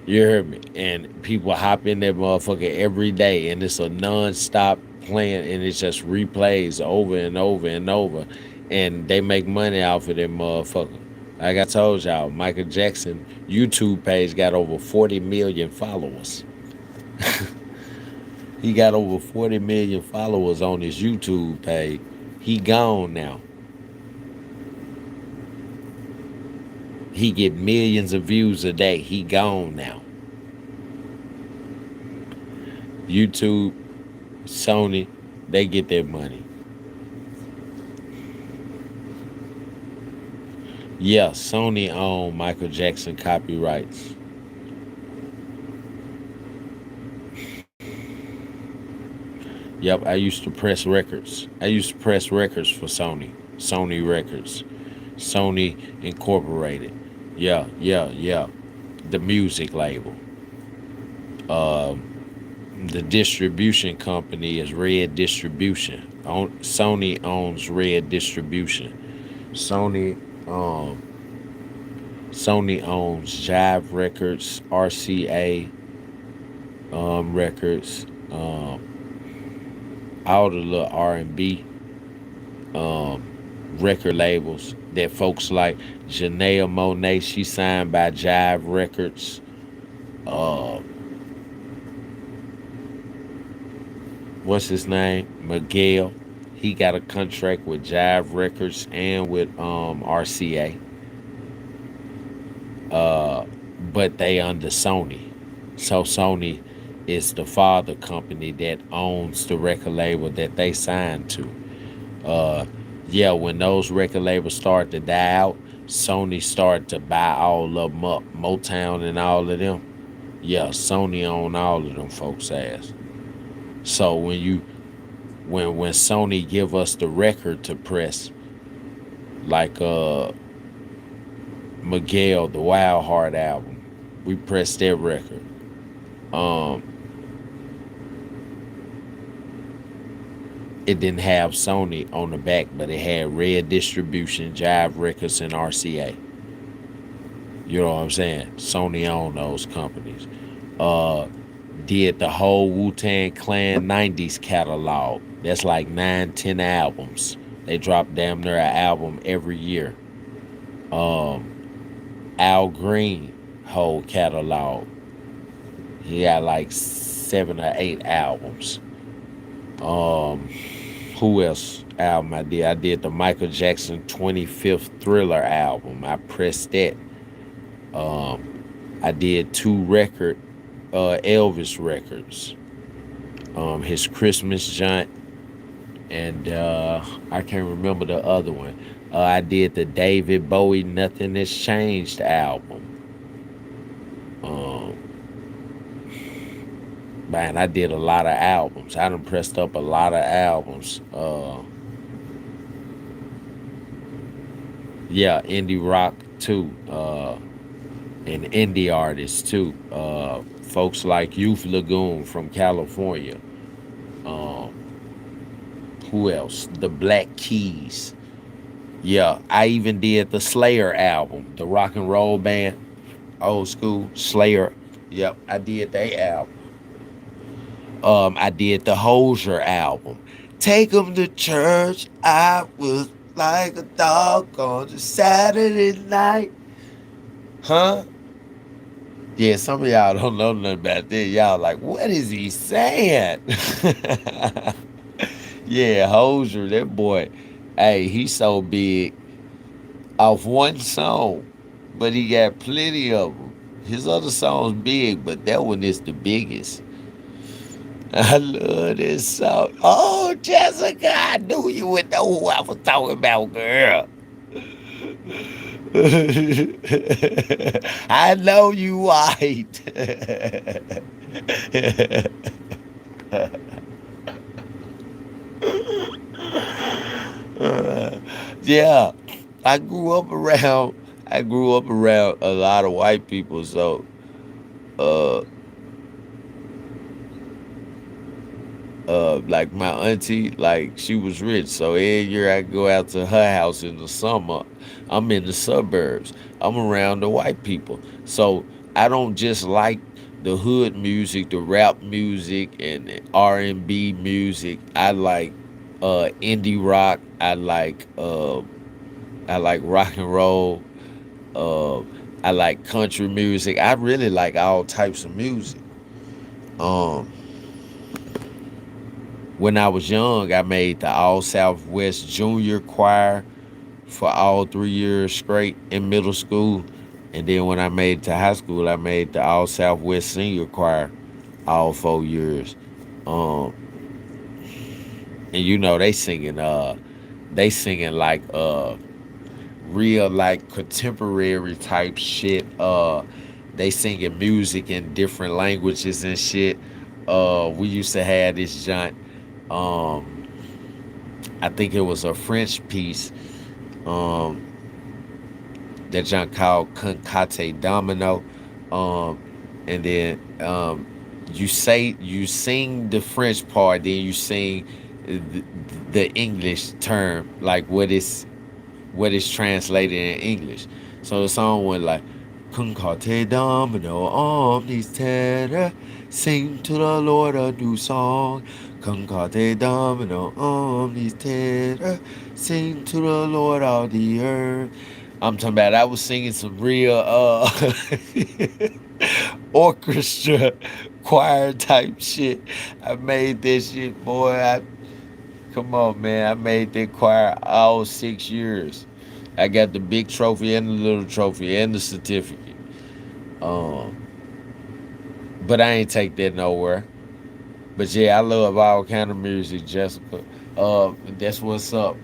You heard me? And people hop in that motherfucker every day, and it's a non-stop playing, and it just replays over and over and over, and they make money off of that motherfucker. Like I told y'all, Michael Jackson YouTube page got over 40 million followers. He got over 40 million followers on his YouTube page. He gone now. He get millions of views a day. He gone now. YouTube, Sony, they get their money. Yeah, Sony own Michael Jackson copyrights. Yep, I used to press records. I used to press records for Sony. Sony Records. Sony Incorporated. Yeah. The music label. The distribution company is Red Distribution. Sony owns Red Distribution. Sony owns Jive Records, RCA Records, all the little R&B record labels that folks like Janelle Monáe, she signed by Jive Records. What's his name? Miguel. He got a contract with Jive Records and with RCA. But they under Sony. So Sony is the father company that owns the record label that they signed to. Yeah, when those record labels start to die out, Sony started to buy all of them up. Motown and all of them. Yeah, Sony own all of them folks' ass. So when Sony give us the record to press, like Miguel, the Wild Heart album, we pressed that record. It didn't have Sony on the back, but it had Red Distribution, Jive Records, and RCA. You know what I'm saying? Sony owned those companies. Did the whole Wu-Tang Clan 90s catalog. That's like 9-10 albums. They dropped damn near an album every year. Al Green whole catalog. He got like 7 or 8 albums. Who else album I did? I did the Michael Jackson 25th Thriller album. I pressed that. I did 2 Elvis records. His Christmas joint, and I can't remember the other one. I did the David Bowie Nothing Has Changed album. Man, I did a lot of albums. I done pressed up a lot of albums. Yeah, indie rock too. And indie artists too. Folks like Youth Lagoon from California. Who else? The Black Keys. Yeah, I even did the Slayer album, the rock and roll band, old school Slayer. Yep, I did that album. I did the Hozier album. Take 'em to church. I was like a dog on a Saturday night. Huh? Yeah, some of y'all don't know nothing about that. Y'all like, what is he saying? Yeah, Hozier, that boy. Hey, he's so big off one song, but he got plenty of them. His other song's big, but that one is the biggest. I love this song. Oh, Jessica, I knew you would know who I was talking about, girl. I know you white. Yeah, I grew up around a lot of white people, so like my auntie, like she was rich, so every year I go out to her house in the summer. I'm in the suburbs. I'm around the white people, so I don't just like the hood music, the rap music, and the R&B music. I like indie rock. I like rock and roll. I like country music. I really like all types of music. When I was young, I made the All Southwest Junior Choir for all 3 years straight in middle school. And then when I made it to high school, I made the All Southwest Senior Choir all 4 years. And you know, they singing like real like contemporary type shit. They singing music in different languages and shit. We used to have this joint. I think it was a French piece. That joint called Concate Domino. And then you sing the French part, then you sing the English term, like what is translated in English. So the song went like Concate Domino omnis terra, sing to the Lord a new song. Concate Domino omnis terra, sing to the Lord all the earth. I'm talking about I was singing some real orchestra choir type shit. I made that shit, boy. Come on, man. I made that choir all 6 years. I got the big trophy and the little trophy and the certificate. But I ain't take that nowhere. But yeah, I love all kind of music, Jessica. That's what's up.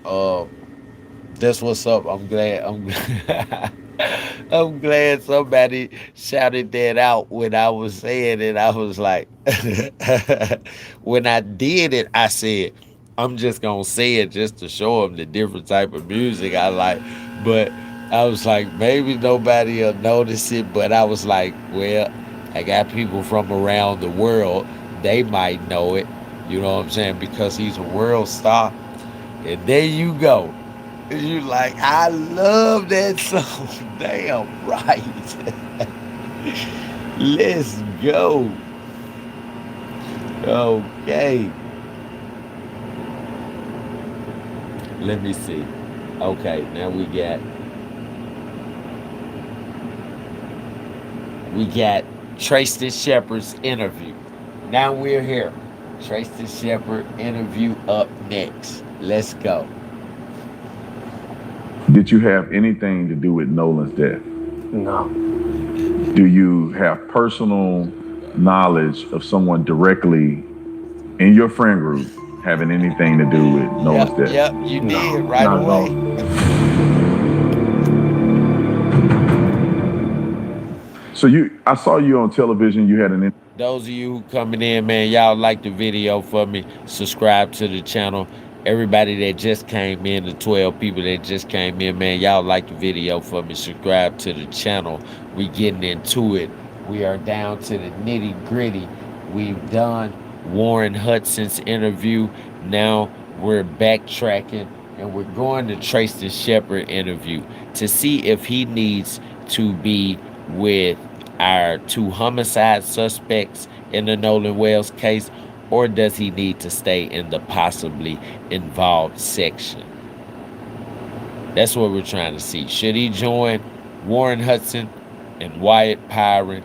That's what's up. I'm glad. I'm glad somebody shouted that out when I was saying it. I was like, when I did it, I said, I'm just gonna say it just to show them the different type of music I like. But I was like, maybe nobody will notice it. But I was like, well, I got people from around the world. They might know it. You know what I'm saying? Because he's a world star. And there you go. You like, I love that song. Damn right. Let's go. Okay. Let me see. Okay, now we got Tracy Shepard's interview. Now we're here. Tracy Shepard interview up next. Let's go. Did you have anything to do with Nolan's death? No. Do you have personal knowledge of someone directly in your friend group having anything to do with Nolan's death? Yep, you did right away. So I saw you on television. You had an. Those of you who coming in, man, y'all like the video for me. Subscribe to the channel. Everybody that just came in, the 12 people that just came in, man, y'all like the video for me. Subscribe to the channel. We getting into it. We are down to the nitty gritty. We've done Warren Hudson's interview. Now we're backtracking and we're going to trace the Shepard interview to see if he needs to be with our 2 homicide suspects in the Nolan Wells case, or does he need to stay in the possibly involved section? That's what we're trying to see. Should he join Warren Hudson and Wyatt Pyron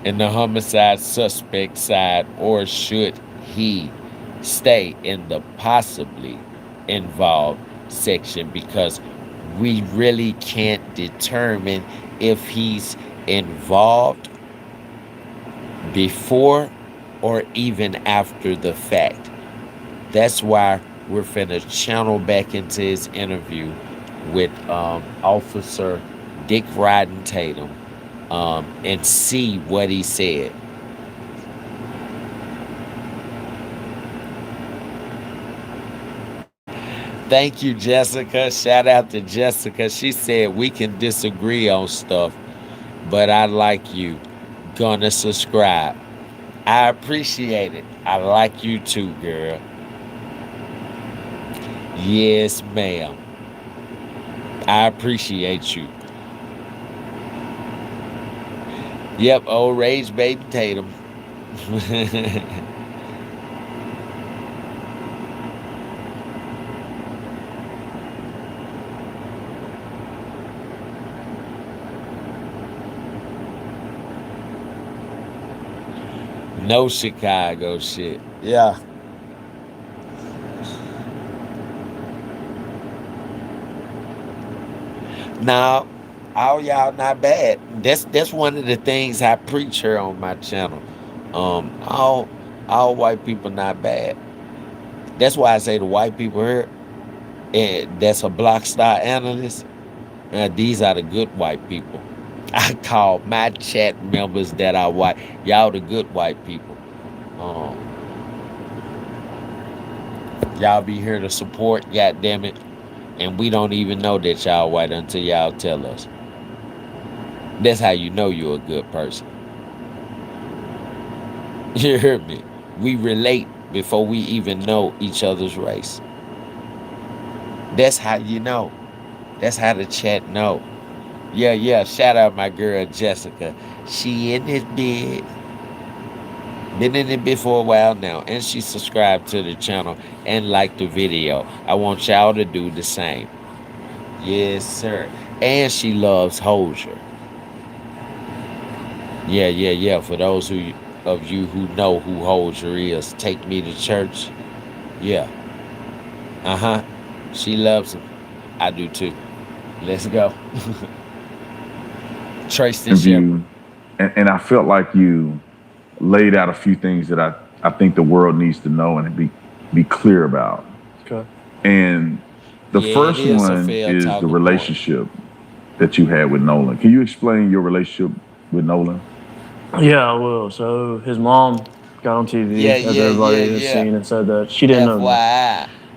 in the homicide suspect side, or should he stay in the possibly involved section? Because we really can't determine if he's involved before or even after the fact. That's why we're finna channel back into his interview with Officer Dick Rodden Tatum and see what he said. Thank you, Jessica. Shout out to Jessica. She said we can disagree on stuff, but I like you. Gonna subscribe. I appreciate it. I like you too, girl. Yes, ma'am. I appreciate you. Yep, old Rage Baby Tatum. No Chicago shit. Yeah. Now, all y'all not bad. That's one of the things I preach here on my channel. All white people not bad. That's why I say the white people here, and that's a block star analyst. These are the good white people. I call my chat members that are white. Y'all the good white people. Y'all be here to support, goddammit. And we don't even know that y'all white until y'all tell us. That's how you know you're a good person. You heard me? We relate before we even know each other's race. That's how you know. That's how the chat know. Yeah. Shout out my girl Jessica. She in this bed. Been in it bit for a while now. And she subscribed to the channel and liked the video. I want y'all to do the same. Yes, sir. And she loves Hozier. Yeah. For those of you who know who Hozier is, Take Me to Church. Yeah. She loves him. I do too. Let's go. Trace this interview, and I felt like you laid out a few things that I think the world needs to know and be clear about. Okay. And the first one is the relationship that you had with Nolan. Can you explain your relationship with Nolan? Yeah, I will. So his mom got on TV, as everybody has seen, and said that she didn't know me.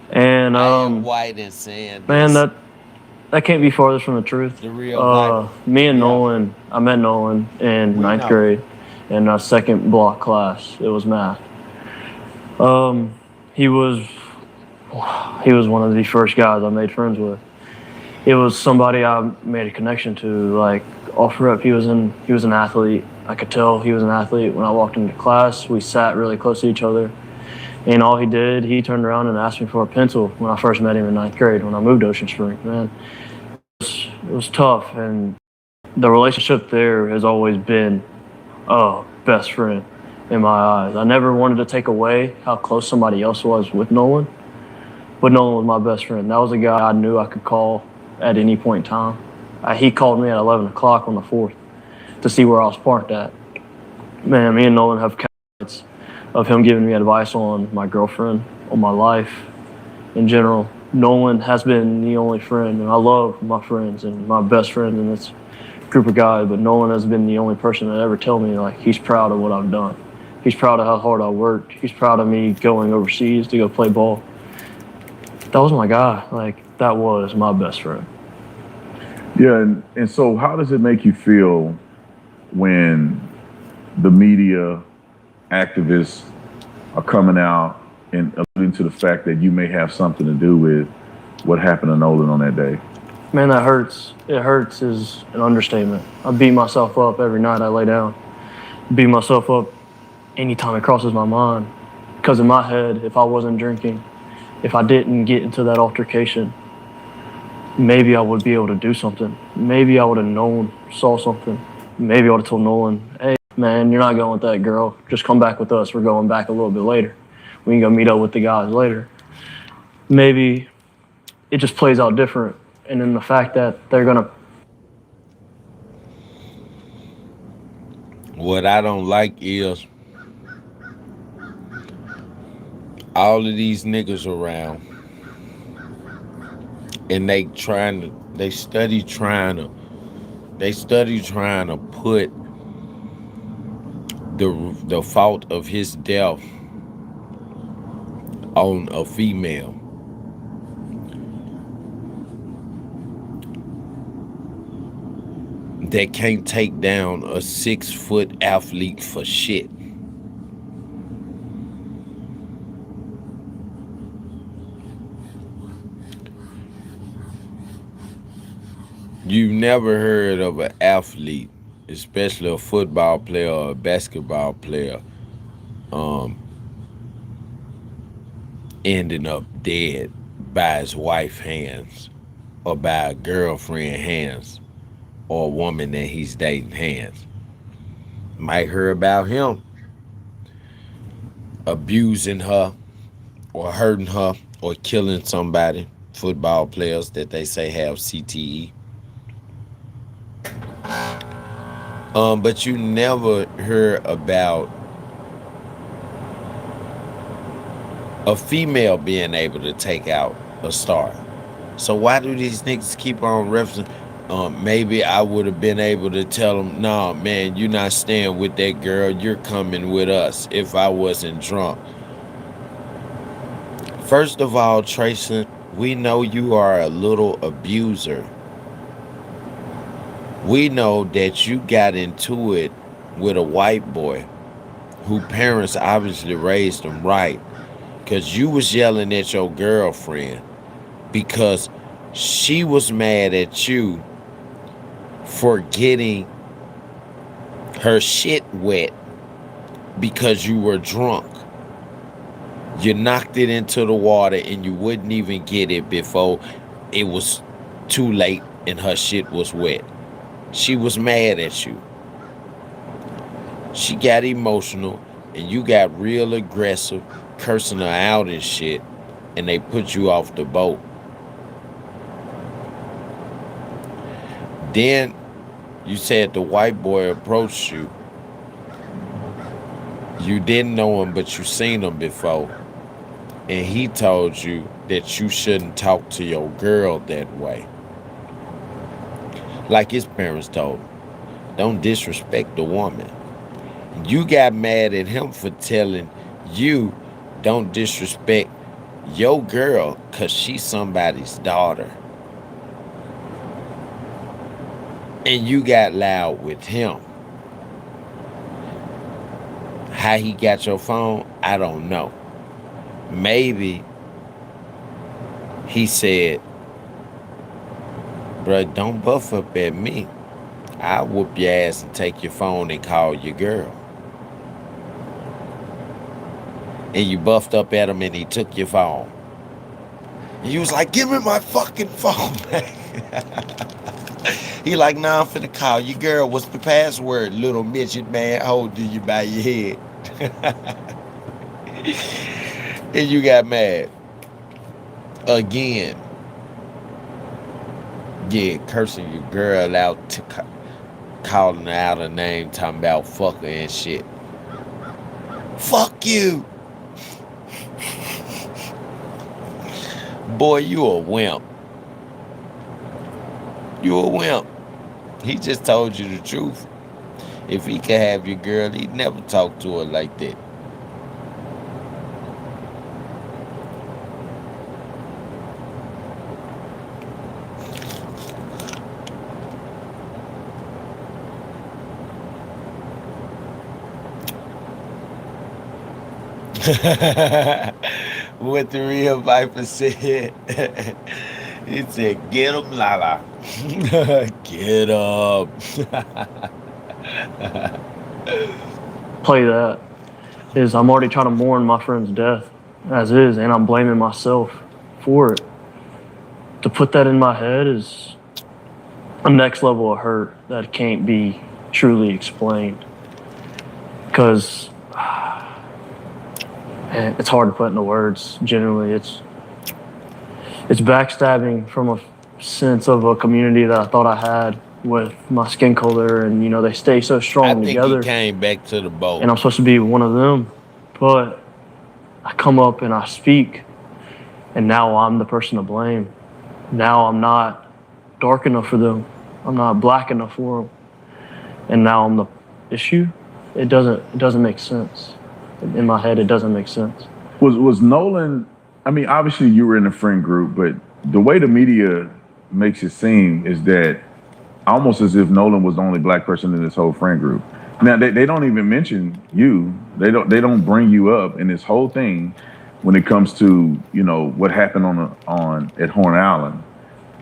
And I am white and saying man, that can't be farther from the truth. The real me and Nolan, I met Nolan in ninth grade in our second block class. It was math. He was one of the first guys I made friends with. It was somebody I made a connection to. Like off rip, he was an athlete. I could tell he was an athlete when I walked into class. We sat really close to each other, and all he turned around and asked me for a pencil when I first met him in 9th grade when I moved to Ocean Spring. Man, it was tough, and the relationship there has always been best friend in my eyes. I never wanted to take away how close somebody else was with Nolan, but Nolan was my best friend. That was a guy I knew I could call at any point in time. He called me at 11 o'clock on the 4th to see where I was parked at. Man, me and Nolan have countless of him giving me advice on my girlfriend, on my life in general. Nolan has been the only friend, and I love my friends and my best friend in this group of guys, but Nolan has been the only person that ever tell me like he's proud of what I've done. He's proud of how hard I worked. He's proud of me going overseas to go play ball. That was my guy. Like, that was my best friend. Yeah, and so how does it make you feel when the media activists are coming out and alluding to the fact that you may have something to do with what happened to Nolan on that day? Man, that hurts. It hurts is an understatement. I beat myself up every night I lay down. Beat myself up anytime it crosses my mind. Because in my head, if I wasn't drinking, if I didn't get into that altercation, maybe I would be able to do something. Maybe I would have saw something. Maybe I would have told Nolan, hey, man, you're not going with that girl. Just come back with us. We're going back a little bit later. We can go meet up with the guys later. Maybe it just plays out different. And then the fact that they're going to... What I don't like is all of these niggas around, and they study trying to put the fault of his death on a female. That can't take down a 6-foot athlete for shit. You've never heard of an athlete, especially a football player or a basketball player, ending up dead by his wife's hands or by a girlfriend's hands or a woman that he's dating hands. Might hear about him abusing her or hurting her or killing somebody, football players that they say have CTE. But you never hear about a female being able to take out a star. So why do these niggas keep on referencing? Maybe I would have been able to tell them, nah, man, you're not staying with that girl. You're coming with us if I wasn't drunk. First of all, Tracy, we know you are a little abuser. We know that you got into it with a white boy whose parents obviously raised him right, because you was yelling at your girlfriend because she was mad at you for getting her shit wet because you were drunk. You knocked it into the water and you wouldn't even get it before it was too late and her shit was wet. She was mad at you. She got emotional and you got real aggressive, cursing her out and shit, and they put you off the boat. Then you said the white boy approached you. You didn't know him, but you seen him before. And he told you that you shouldn't talk to your girl that way. Like his parents told him. Don't disrespect the woman. You got mad at him for telling you don't disrespect your girl because she's somebody's daughter. And you got loud with him. How he got your phone, I don't know. maybe he said, bruh, don't buff up at me. I'll whoop your ass and take your phone and call your girl. And you buffed up at him and he took your phone. And you was like, give me my fucking phone back. He like, nah, I'm finna call your girl. What's the password, little midget man holding you by your head? And you got mad. Again. Yeah, cursing your girl out, to calling her out her name, talking about fuck her and shit. Fuck you. Boy, you a wimp. You a wimp. He just told you the truth. If he could have your girl, he'd never talk to her like that. What the real Viper said. He said, get him, Lala. Get him. Play that is I'm already trying to mourn my friend's death as is, and I'm blaming myself for it. To put that in my head is a next level of hurt that can't be truly explained. Because it's hard to put into words. Generally, it's backstabbing from a sense of a community that I thought I had with my skin color, and you know they stay so strong together. I think he came back to the boat, and I'm supposed to be one of them, but I come up and I speak, and now I'm the person to blame. Now I'm not dark enough for them. I'm not black enough for them, and now I'm the issue. It doesn't make sense. In my head, it doesn't make sense. Was Nolan, I mean, obviously you were in a friend group, but the way the media makes it seem is that almost as if Nolan was the only black person in this whole friend group. Now, they don't even mention you. They don't bring you up in this whole thing when it comes to, you know, what happened at Horn Island.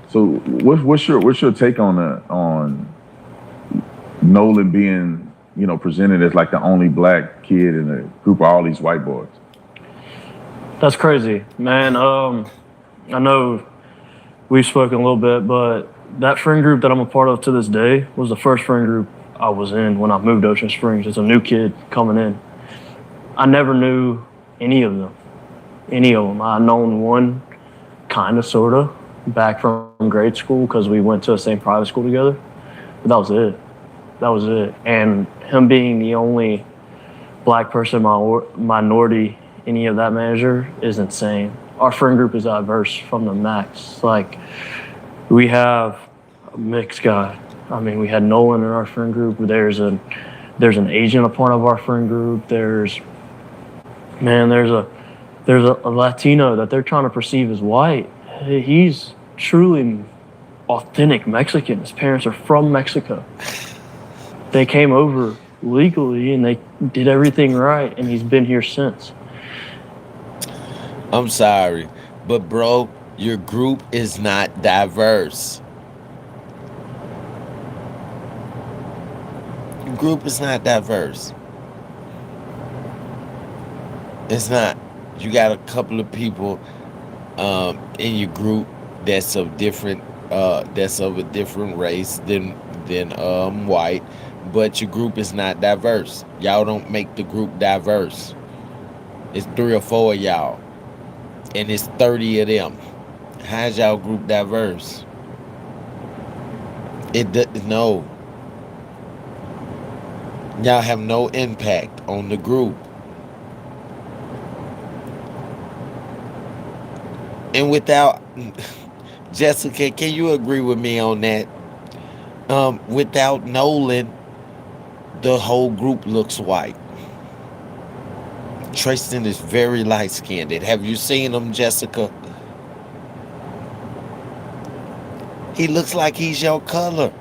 So what's your take on Nolan being, you know, presented as like the only black kid in a group of all these white boys? That's crazy, man. I know we've spoken a little bit, but that friend group that I'm a part of to this day was the first friend group I was in when I moved to Ocean Springs as a new kid coming in. I never knew any of them. I known one, kind of, sort of, back from grade school because we went to the same private school together. But that was it. And him being the only black person, minority, any of that measure is insane. Our friend group is diverse from the max. Like, we have a mixed guy. I mean, we had Nolan in our friend group. There's an Asian a part of our friend group. There's a Latino that they're trying to perceive as white. He's truly authentic Mexican. His parents are from Mexico. They came over legally and they did everything right, and he's been here since. I'm sorry, but bro, your group is not diverse. Your group is not diverse. It's not. You got a couple of people in your group that's of a different race than white, but your group is not diverse. Y'all don't make the group diverse. It's 3 or 4 of y'all, and it's 30 of them. How's y'all group diverse? No. Y'all have no impact on the group. And without, Jessica, can you agree with me on that? Without Nolan, the whole group looks white. Tristan is very light-skinned. Have you seen him, Jessica? He looks like he's your color.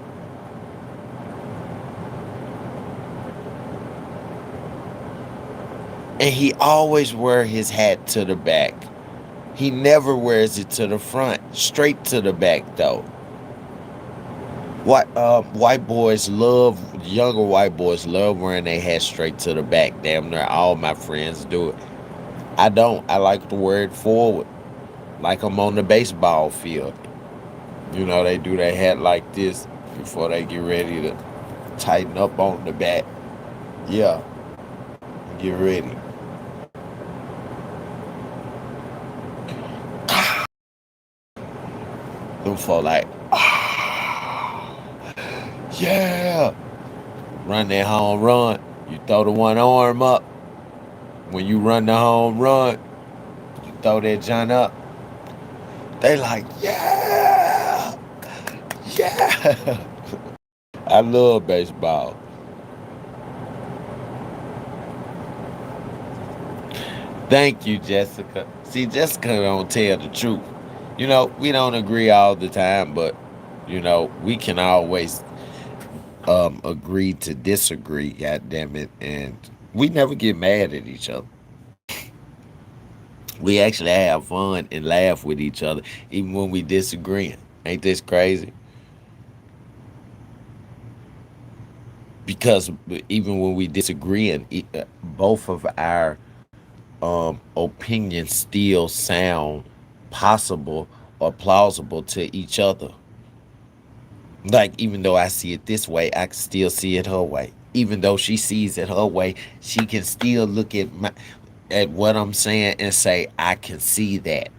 And he always wear his hat to the back. He never wears it to the front, straight to the back though. White boys love, younger white boys love wearing their hat straight to the back. Damn near all my friends do it. I don't. I like to wear it forward, like I'm on the baseball field. You know, they do their hat like this before they get ready to tighten up on the back. Yeah, get ready. Them for like, yeah. Run that home run. You throw the one arm up. When you run the home run, you throw that joint up. They like, yeah, yeah. I love baseball. Thank you, Jessica. See, Jessica don't tell the truth. You know, we don't agree all the time, but you know, we can always agree to disagree, god damn it, and we never get mad at each other. We actually have fun and laugh with each other, even when we disagree. Ain't this crazy? Because even when we disagree, both of our opinions still sound possible or plausible to each other. Like, even though I see it this way, I can still see it her way. Even though she sees it her way, she can still look at what I'm saying and say, I can see that.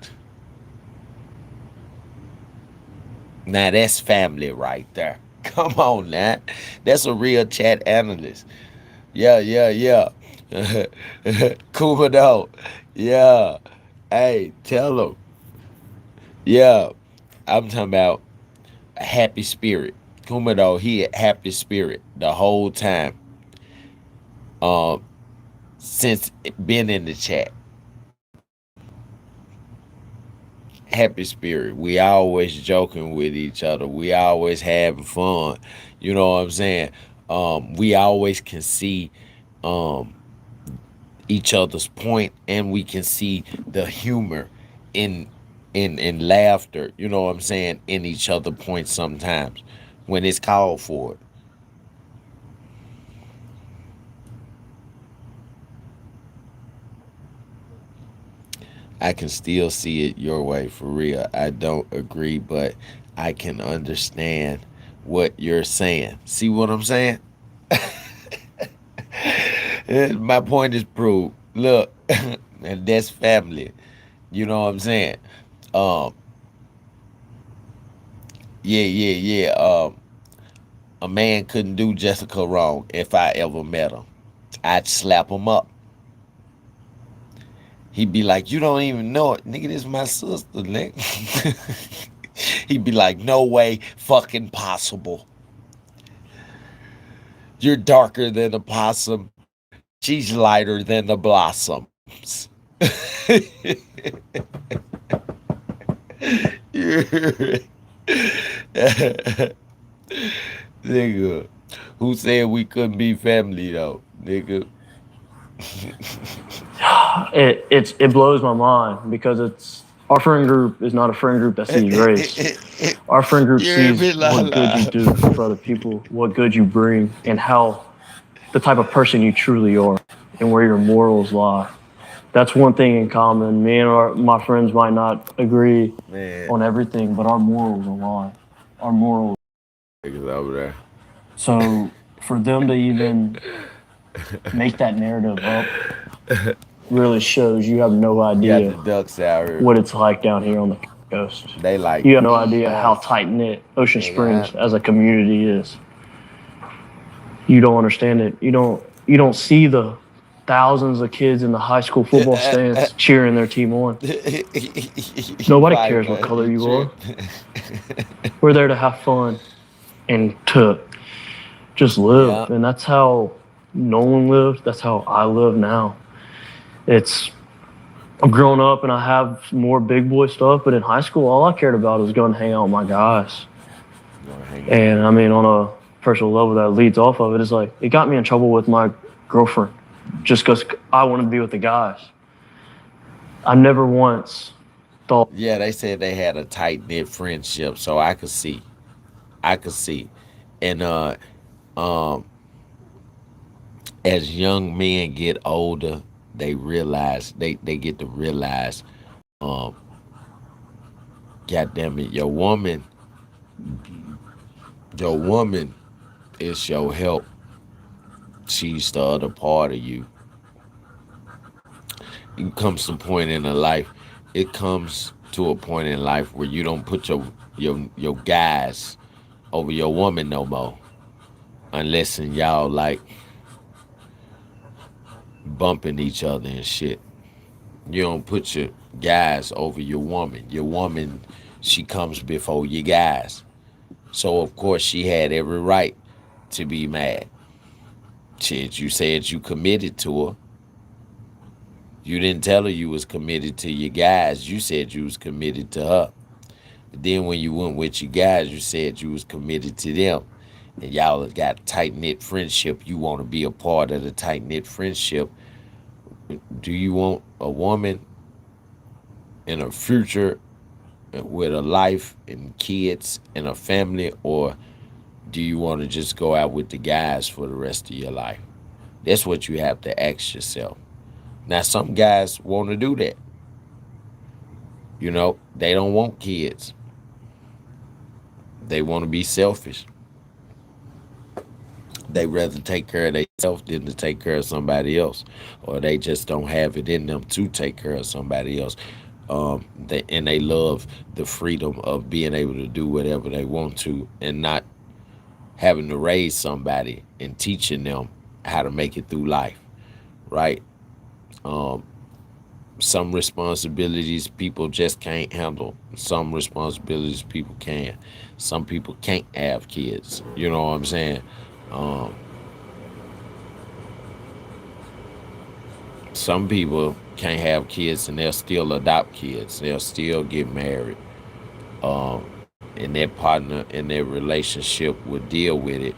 Now that's family right there. Come on now. That's a real chat analyst. Yeah, yeah, yeah. Kumado. Yeah. Hey, tell him. Yeah. I'm talking about a happy spirit. Kumado, he a happy spirit the whole time. Since been in the chat. Happy spirit. We always joking with each other. We always having fun. You know what I'm saying? We always can see each other's point, and we can see the humor in laughter, you know what I'm saying, in each other points sometimes when it's called for it. I can still see it your way, for real. I don't agree, but I can understand what you're saying. See what I'm saying? My point is proved. Look, and that's family. You know what I'm saying? Um, yeah, yeah, yeah. A man couldn't do Jessica wrong if I ever met him. I'd slap him up. He'd be like, you don't even know it. Nigga, this is my sister, nigga. He'd be like, no way fucking possible. You're darker than a possum. She's lighter than the blossoms. Nigga, who said we couldn't be family though, nigga? It blows my mind because it's our friend group is not a friend group that sees race. Our friend group sees what good you do for other people, what good you bring, and how the type of person you truly are, and where your morals lie. That's one thing in common. Me and my friends might not agree on everything, but our morals align. Our morals. Over there. So for them to even make that narrative up really shows you have no idea the ducks out here. what it's like down here on the coast. They like you have no idea how tight knit Ocean Springs as a community is. You don't understand it. You don't see the thousands of kids in the high school football stands cheering their team on. Nobody cares what color you are. We're there to have fun and to just live. And that's how Nolan lived. That's how I live now. I'm growing up and I have more big boy stuff, but in high school, all I cared about was going to hang out with my guys. And I mean, on a personal level that leads off of it is like, it got me in trouble with my girlfriend just because I want to be with the guys. I never once thought. Yeah, they said they had a tight knit friendship, so I could see. I could see. And um as young men get older, they get to realize, um, God damn it, your woman is your help. She's the other part of you. It comes to a point in a life. It comes to a point in life where you don't put your guys over your woman no more, unless and y'all like bumping each other and shit. You don't put your guys over your woman. Your woman, she comes before your guys. So of course she had every right to be mad. Shit, you said you committed to her. You didn't tell her you was committed to your guys. You said you was committed to her. But then when you went with your guys, you said you was committed to them. And y'all have got tight-knit friendship. You want to be a part of the tight-knit friendship. Do you want a woman in a future with a life and kids and a family, or do you want to just go out with the guys for the rest of your life? That's what you have to ask yourself. Now, some guys want to do that. You know, they don't want kids. They want to be selfish. They rather take care of themselves than to take care of somebody else, or they just don't have it in them to take care of somebody else. They love the freedom of being able to do whatever they want to, and not having to raise somebody and teaching them how to make it through life, right? Some responsibilities people just can't handle. Some responsibilities people can. Some people can't have kids. You know what I'm saying? Um, some people can't have kids and they'll still adopt kids. They'll still get married. Um, and their partner in their relationship will deal with it.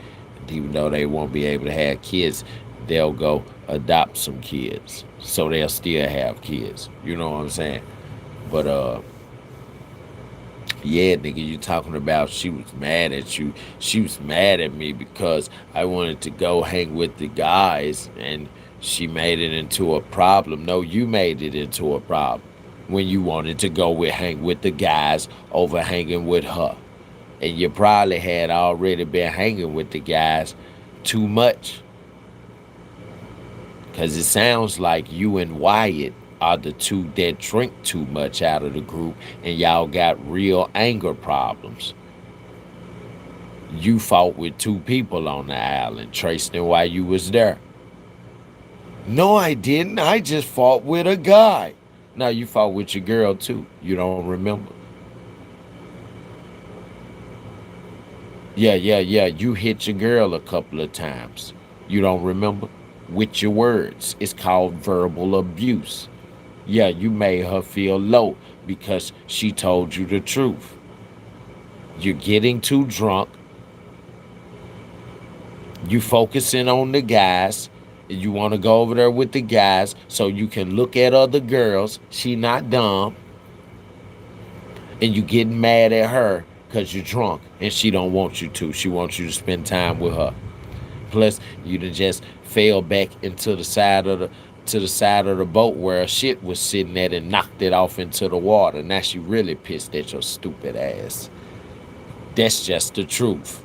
Even though they won't be able to have kids, they'll go adopt some kids. So they'll still have kids. You know what I'm saying? But yeah, nigga, you talking about she was mad at you. She was mad at me because I wanted to go hang with the guys and she made it into a problem. No, you made it into a problem when you wanted to go hang with the guys over hanging with her. And you probably had already been hanging with the guys too much. Because it sounds like you and Wyatt are the two that drink too much out of the group, and y'all got real anger problems. You fought with two people on the island, Tristan, while you was there. No, I didn't. I just fought with a guy. Now, you fought with your girl, too. You don't remember? Yeah. You hit your girl a couple of times. You don't remember? With your words. It's called verbal abuse. Yeah, you made her feel low because she told you the truth. You're getting too drunk. You focusing on the guys. You want to go over there with the guys so you can look at other girls. She not dumb. And you getting mad at her because you're drunk and she don't want you to. She wants you to spend time with her. Plus, you done just fell back into the side of the boat where shit was sitting at and knocked it off into the water. Now she really pissed at your stupid ass. That's just the truth.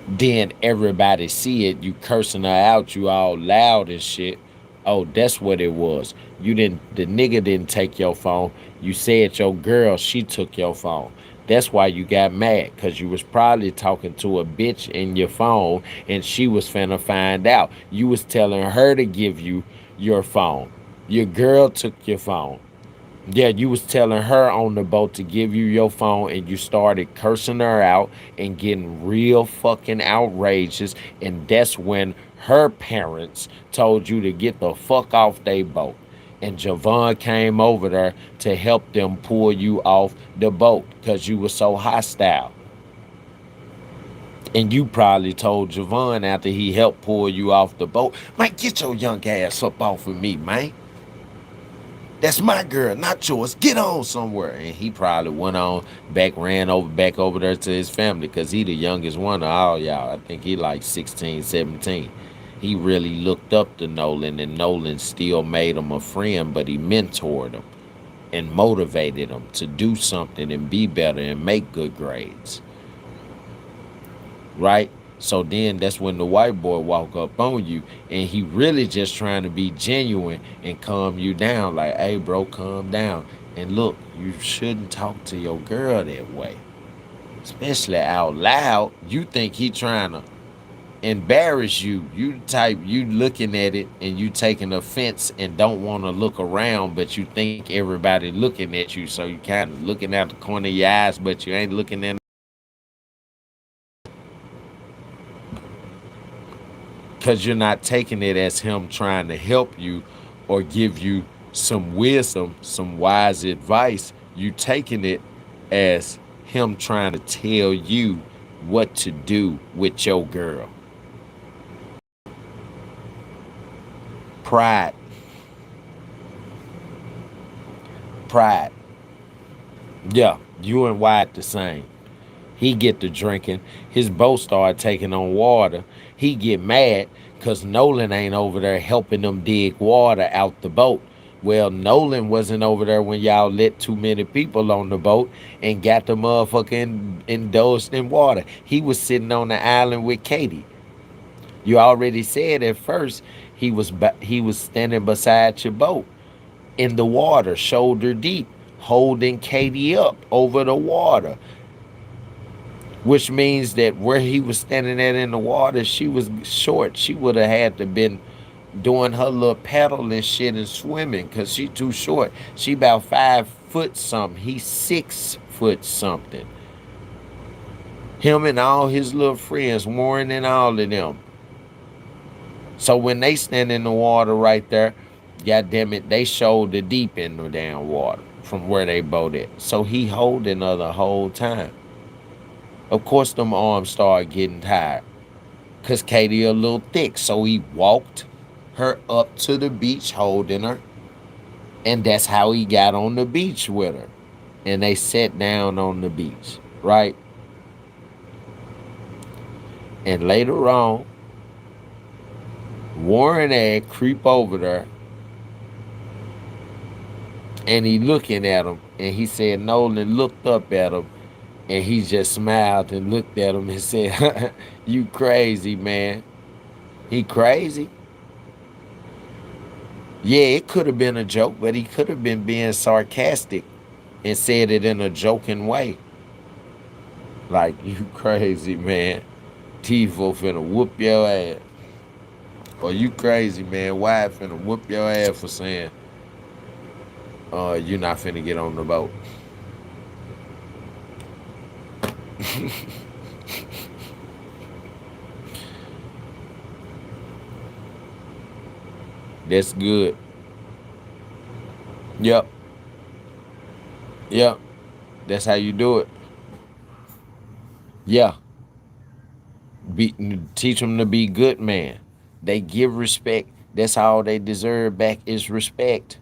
Then everybody see it, you cursing her out, you all loud and shit. Oh, that's what it was. The nigga didn't take your phone. You said your girl, she took your phone. That's why you got mad, because you was probably talking to a bitch in your phone and she was finna find out. You was telling her to give you your phone. Your girl took your phone. Yeah, you was telling her on the boat to give you your phone and you started cursing her out and getting real fucking outrageous. And that's when her parents told you to get the fuck off their boat. And Javon came over there to help them pull you off the boat because you were so hostile. And you probably told Javon after he helped pull you off the boat, man, get your young ass up off of me, man. That's my girl, not yours. Get on somewhere. And he probably went on back over there to his family, because he the youngest one of all y'all. I think he like 16, 17. He really looked up to Nolan, and Nolan still made him a friend, but he mentored him and motivated him to do something and be better and make good grades. Right? So then that's when the white boy walk up on you, and he really just trying to be genuine and calm you down. Like, hey, bro, calm down. And look, you shouldn't talk to your girl that way, especially out loud. You think he trying to embarrass you. You looking at it and you taking offense and don't want to look around, but you think everybody looking at you. So you kind of looking out the corner of your eyes, but you ain't looking in. Because you're not taking it as him trying to help you or give you some wisdom, some wise advice. You taking it as him trying to tell you what to do with your girl. Pride. Yeah, you and Wyatt the same. He get to drinking. His boat start taking on water. He get mad because Nolan ain't over there helping them dig water out the boat. Well, Nolan wasn't over there when y'all let too many people on the boat and got the motherfucking indulged in water. He was sitting on the island with Katie. You already said at first he was standing beside your boat in the water, shoulder deep, holding Katie up over the water. Which means that where he was standing at in the water, she was short. She would have had to been doing her little paddle and shit and swimming, because she too short. She about 5 foot something. He's 6 foot something. Him and all his little friends, Warren and all of them. So when they stand in the water right there, goddamn it, they shoulder deep in the damn water from where they boat at. So he holding her the whole time. Of course, them arms started getting tired because Katie a little thick. So he walked her up to the beach holding her. And that's how he got on the beach with her. And they sat down on the beach, right? And later on, Warren had creep over there. And he looking at him. And he said, Nolan looked up at him. And he just smiled and looked at him and said, you crazy, man. He crazy? Yeah, it could have been a joke, but he could have been being sarcastic and said it in a joking way. Like, you crazy, man. Tifo finna whoop your ass. Or you crazy, man. Why finna whoop your ass for saying, you're not finna get on the boat. That's good. Yep. That's how you do it. Yeah. Teach them to be good, man. They give respect. That's all they deserve back is respect.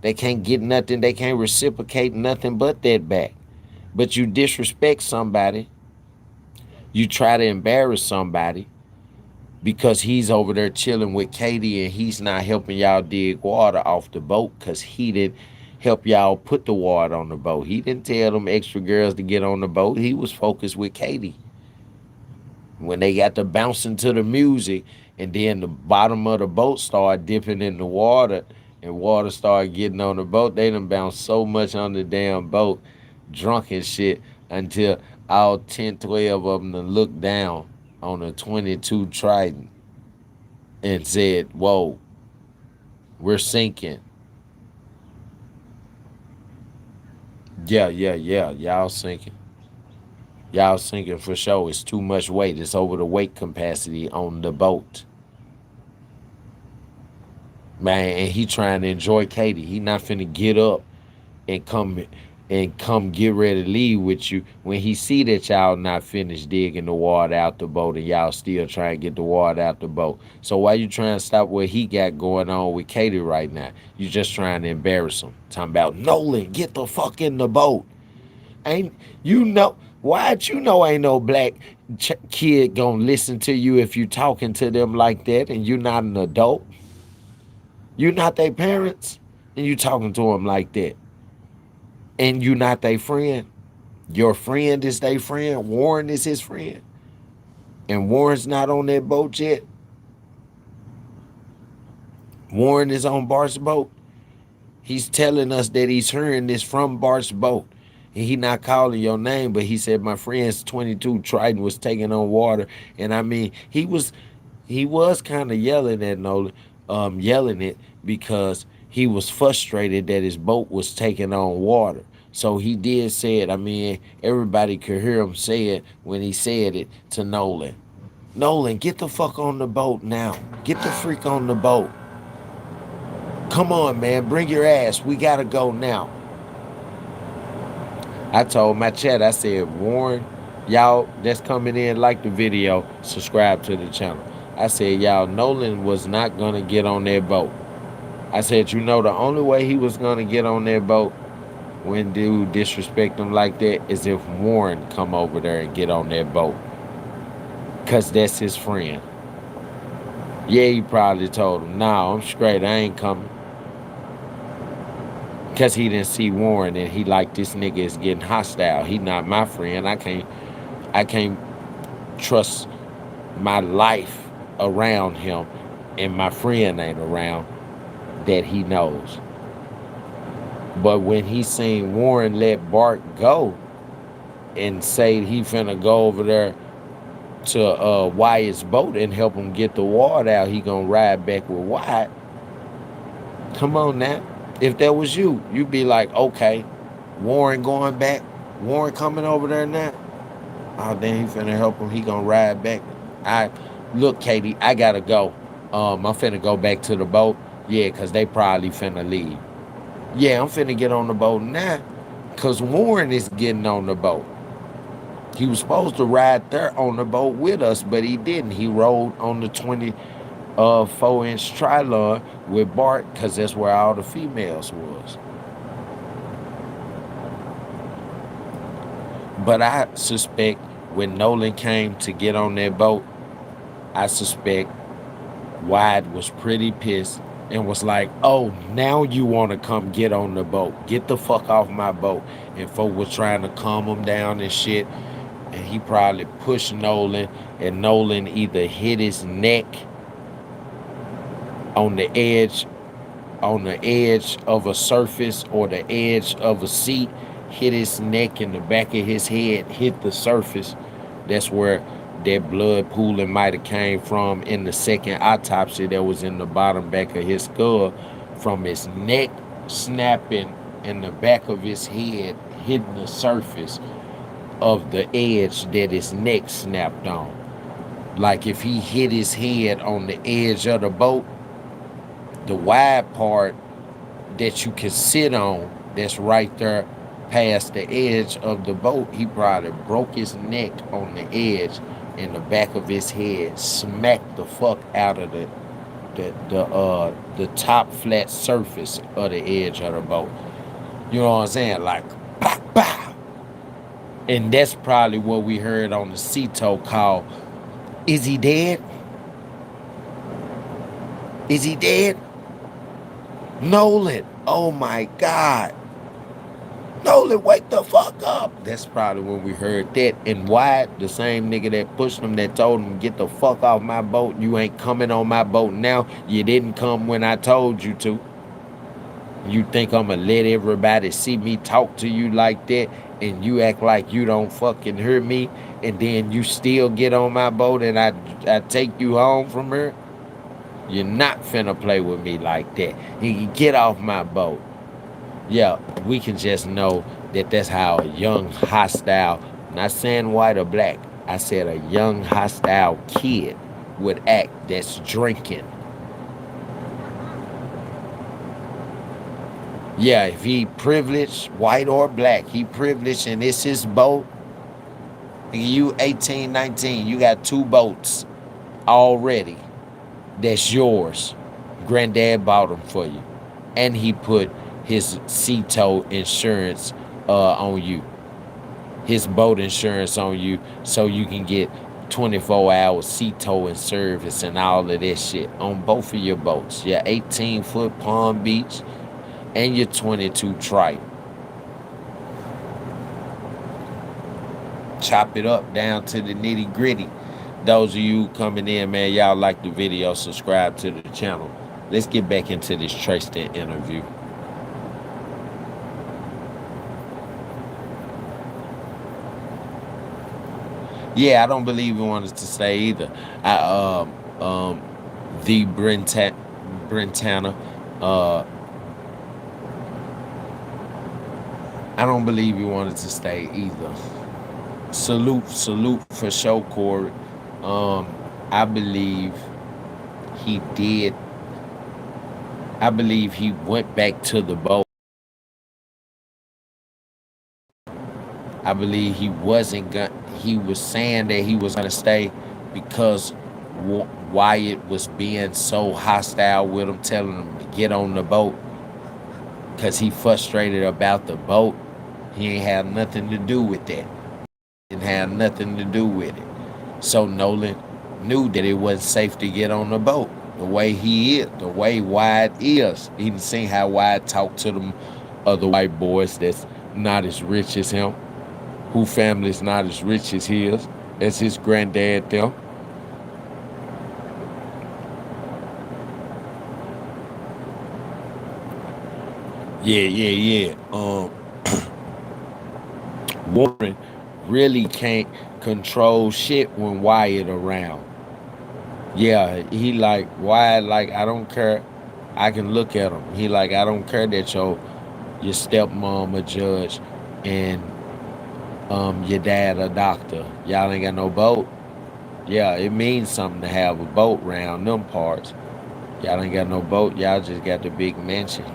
They can't get nothing. They can't reciprocate nothing but that back. But you disrespect somebody. You try to embarrass somebody because he's over there chilling with Katie and he's not helping y'all dig water off the boat because he didn't help y'all put the water on the boat. He didn't tell them extra girls to get on the boat. He was focused with Katie. When they got to bouncing to the music and then the bottom of the boat started dipping in the water and water started getting on the boat, they done bounced so much on the damn boat, drunk and shit, until all 10, 12 of them done looked down on a 22 Trident and said, whoa, we're sinking. Yeah, y'all sinking. Y'all sinking for sure. It's too much weight. It's over the weight capacity on the boat. Man, and he trying to enjoy Katie. He not finna get up and come and come get ready to leave with you when he see that y'all not finished digging the water out the boat and y'all still trying to get the water out the boat. So why you trying to stop what he got going on with Katie right now? You just trying to embarrass him. Talking about, Nolan, get the fuck in the boat. Ain't you know why'd you know ain't no black kid gonna listen to you if you talking to them like that and you not an adult? You not their parents and you talking to them like that. And you not their friend. Your friend is their friend. Warren is his friend. And Warren's not on that boat yet. Warren is on Bart's boat. He's telling us that he's hearing this from Bart's boat. And he not calling your name, but he said my friend's 22 Triton was taking on water. And I mean, he was kind of yelling at Nolan, yelling it because he was frustrated that his boat was taking on water. So he did say it. I mean, everybody could hear him say it when he said it to Nolan. Nolan, get the fuck on the boat now. Get the freak on the boat. Come on, man. Bring your ass. We gotta go now. I told my chat, I said, Warren, y'all that's coming in, like the video, subscribe to the channel. I said, y'all, Nolan was not gonna get on that boat. I said, you know, the only way he was gonna get on that boat when dude disrespect him like that is if Warren come over there and get on that boat. Cause that's his friend. Yeah, he probably told him, nah, I'm straight, I ain't coming. Cause he didn't see Warren and he like, this nigga is getting hostile. He not my friend. I can't trust my life around him and my friend ain't around that he knows. But when he seen Warren let Bart go and say he finna go over there to Wyatt's boat and help him get the water out, he gonna ride back with Wyatt. Come on now. If that was you, you'd be like, okay, Warren going back, Warren coming over there now. Oh, then he finna help him. He gonna ride back. Look, Katie, I gotta go. I'm finna go back to the boat. Yeah, cause they probably finna leave. Yeah, I'm finna get on the boat now, cause Warren is getting on the boat. He was supposed to ride there on the boat with us, but he didn't. He rode on the 4-inch Trilon with Bart, cause that's where all the females was. But I suspect when Nolan came to get on that boat, I suspect Wyatt was pretty pissed and was like, oh, now you want to come get on the boat. Get the fuck off my boat. And folk was trying to calm him down and shit. And he probably pushed Nolan, and Nolan either hit his neck on the edge of a surface or the edge of a seat, hit his neck and the back of his head hit the surface. That's where that blood pooling might have came from in the second autopsy that was in the bottom back of his skull, from his neck snapping and the back of his head hitting the surface of the edge that his neck snapped on. Like if he hit his head on the edge of the boat, the wide part that you can sit on that's right there past the edge of the boat, he probably broke his neck on the edge and the back of his head smacked the fuck out of the top flat surface of the edge of the boat. You know what I'm saying? Like, bah, bah. And that's probably what we heard on the Ceto call. Is he dead? Is he dead? Nolan, oh my God. Nolan, wake the fuck up. That's probably when we heard that. And Wyatt, the same nigga that pushed him, that told him, get the fuck off my boat. You ain't coming on my boat now. You didn't come when I told you to. You think I'm gonna let everybody see me talk to you like that and you act like you don't fucking hear me, and then you still get on my boat and I take you home from her? You're not finna play with me like that. You can get off my boat. Yeah, we can just know that that's how a young, hostile, not saying white or black, I said a young, hostile kid would act that's drinking. Yeah, if he privileged, white or black, he privileged and it's his boat. You 18, 19, you got 2 boats already. That's yours. Granddad bought them for you. And he put his sea tow insurance on you. His boat insurance on you so you can get 24-hour sea towing service and all of that shit on both of your boats. Your 18-foot Palm Beach and your 22 Triton. Chop it up down to the nitty gritty. Those of you coming in, man, y'all like the video, subscribe to the channel. Let's get back into this Tristan interview. Yeah, I don't believe he wanted to stay either. The Brentana, I don't believe he wanted to stay either. Salute for sure, Corey. I believe he did. I believe he went back to the boat. I believe he wasn't gonna. He was saying that he was gonna stay because Wyatt was being so hostile with him, telling him to get on the boat because he frustrated about the boat. He ain't have nothing to do with that. Didn't have nothing to do with it. So Nolan knew that it wasn't safe to get on the boat. The way he is, the way Wyatt is. He done seen how Wyatt talked to them other white boys that's not as rich as him, who family's not as rich as his granddad them. Yeah. Warren really can't control shit when Wyatt around. Yeah, he like, Wyatt like, I don't care. I can look at him. He like, I don't care that your stepmom a judge and your dad a doctor. Y'all ain't got no boat. Yeah, it means something to have a boat round them parts. Y'all ain't got no boat. Y'all just got the big mansion.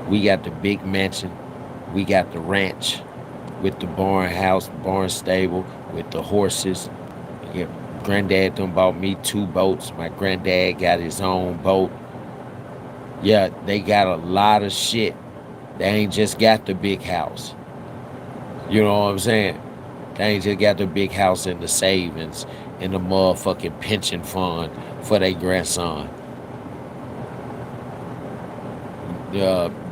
We got the big mansion. We got the ranch with the barn house, barn stable, with the horses. Yeah, granddad done bought me 2 boats. My granddad got his own boat. Yeah, they got a lot of shit. They ain't just got the big house. You know what I'm saying? They ain't just got the big house and the savings and the motherfucking pension fund for their grandson.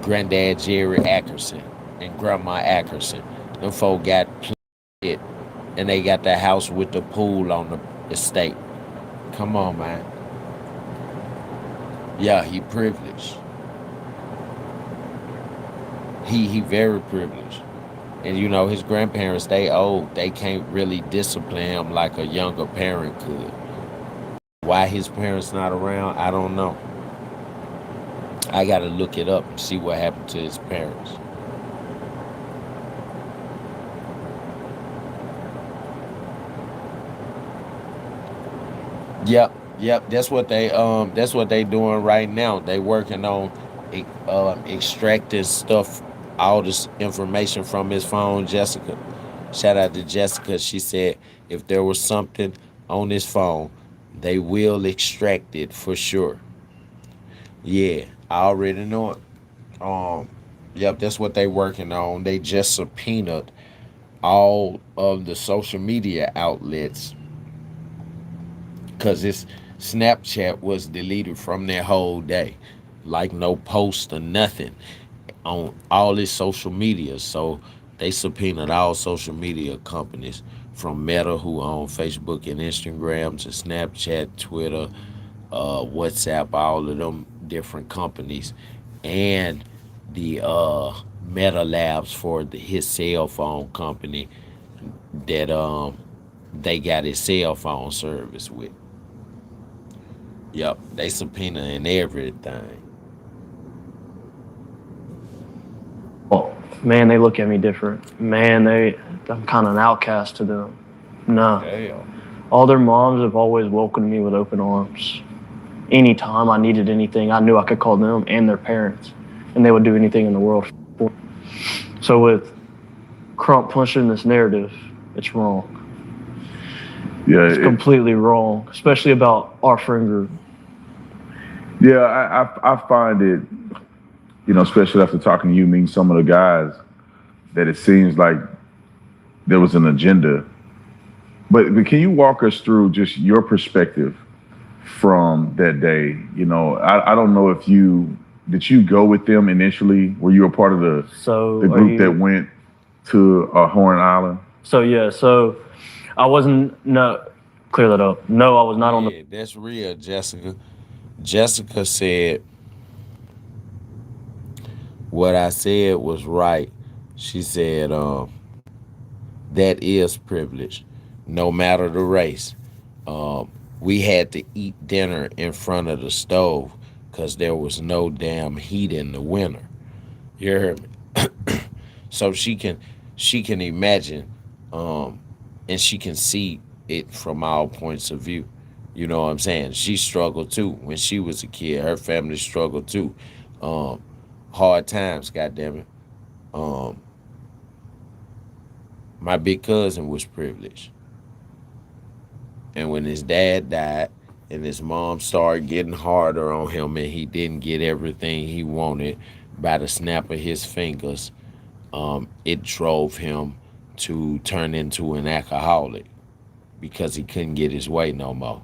Granddad Jerry Ackerson and Grandma Ackerson. Them folk got it, and they got the house with the pool on the estate. Come on, man. Yeah, he privileged. He very privileged. And you know, his grandparents, they old. They can't really discipline him like a younger parent could. Why his parents not around, I don't know. I gotta look it up and see what happened to his parents. Yep. That's what they doing right now. They working on extracting stuff, all this information from his phone. Jessica, shout out to Jessica. She said if there was something on his phone, they will extract it for sure. Yeah, I already know it. Yep, that's what they working on. They just subpoenaed all of the social media outlets because his Snapchat was deleted from their whole day, like no post or nothing on all his social media. So they subpoenaed all social media companies from Meta, who own Facebook and Instagram, to Snapchat, Twitter, WhatsApp, all of them different companies, and the Meta Labs for his cell phone company that they got his cell phone service with. Yep, they subpoenaing everything. Oh, man, they look at me different. Man, I'm kind of an outcast to them. No. Damn. All their moms have always welcomed me with open arms. Anytime I needed anything, I knew I could call them and their parents. and they would do anything in the world for it. So with Crump pushing this narrative, it's wrong. Yeah, It's completely wrong, especially about our friend group. Yeah, I find it, especially after talking to you, meeting some of the guys, that it seems like there was an agenda. But can you walk us through just your perspective from that day? I don't know if did you go with them initially? Were you a part of the group that went to Horn Island? So I wasn't, no, clear that up. No, I was not on the. That's real, Jessica. Jessica said what I said was right. She said, that is privilege, no matter the race. We had to eat dinner in front of the stove because there was no damn heat in the winter. You heard me? So she can imagine, and she can see it from all points of view. You know what I'm saying? She struggled too when she was a kid. Her family struggled too. Hard times, goddammit. My big cousin was privileged. And when his dad died and his mom started getting harder on him and he didn't get everything he wanted by the snap of his fingers, it drove him to turn into an alcoholic because he couldn't get his way no more.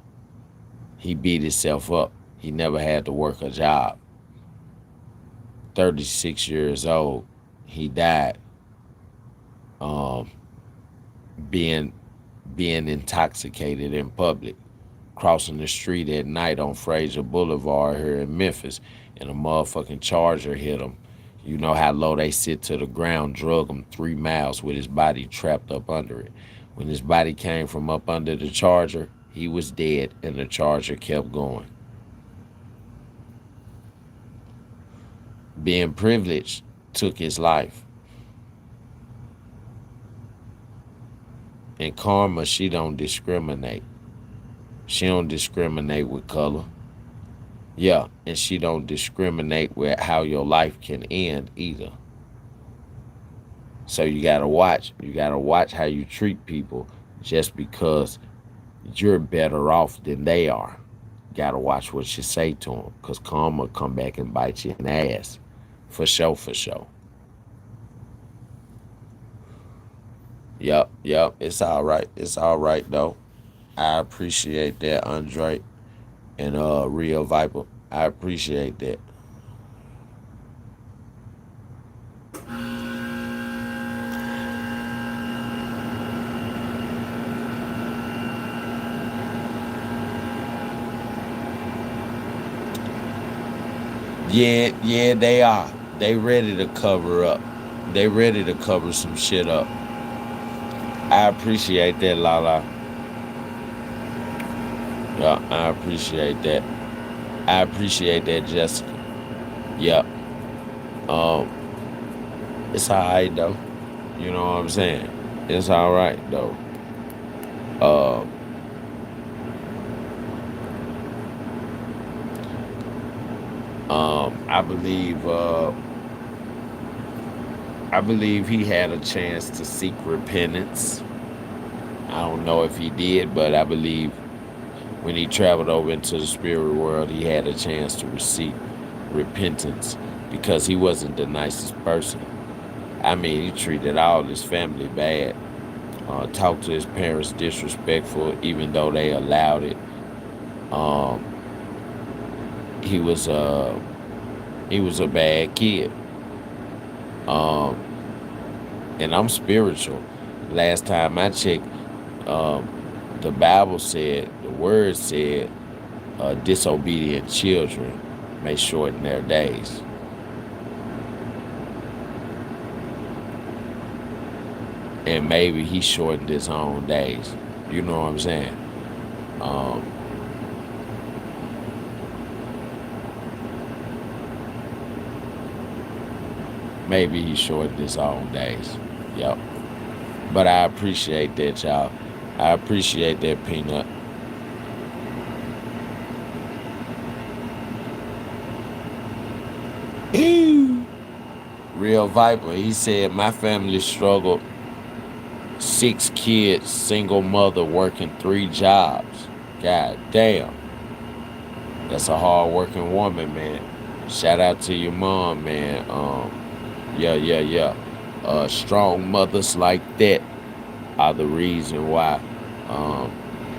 He beat himself up. He never had to work a job. 36 years old, he died. Being intoxicated in public, crossing the street at night on Fraser Boulevard here in Memphis, and a motherfucking Charger hit him. You know how low they sit to the ground, drug him 3 miles with his body trapped up under it. When his body came from up under the Charger, he was dead and the Charger kept going. Being privileged took his life. And karma, she don't discriminate. She don't discriminate with color. Yeah, and she don't discriminate with how your life can end either. So you gotta watch. You gotta watch how you treat people just because you're better off than they are. You gotta watch what you say to them, because karma come back and bite you in the ass. For sure, for sure. Yep, it's all right. It's all right, though. I appreciate that, Andre and Real Viper. I appreciate that. Yeah, they are. They ready to cover up. They ready to cover some shit up. I appreciate that, Lala. Yeah, I appreciate that. I appreciate that, Jessica. Yep. It's all right, though. You know what I'm saying? It's all right, though. I believe he had a chance to seek repentance. I don't know if he did, but I believe when he traveled over into the spirit world, he had a chance to receive repentance because he wasn't the nicest person. I mean, he treated all his family bad, talked to his parents disrespectful, even though they allowed it. He was a bad kid. And I'm spiritual. Last time I checked, the Bible said, the word said, disobedient children may shorten their days. And maybe he shortened his own days. You know what I'm saying? Maybe he shortened his own days. Yep. But I appreciate that, y'all. I appreciate that, Peanut. Ew. Real Viper, he said, my family struggled. 6 kids, single mother working 3 jobs. God damn. That's a hard working woman, man. Shout out to your mom, man. Yeah. Strong mothers like that are the reason why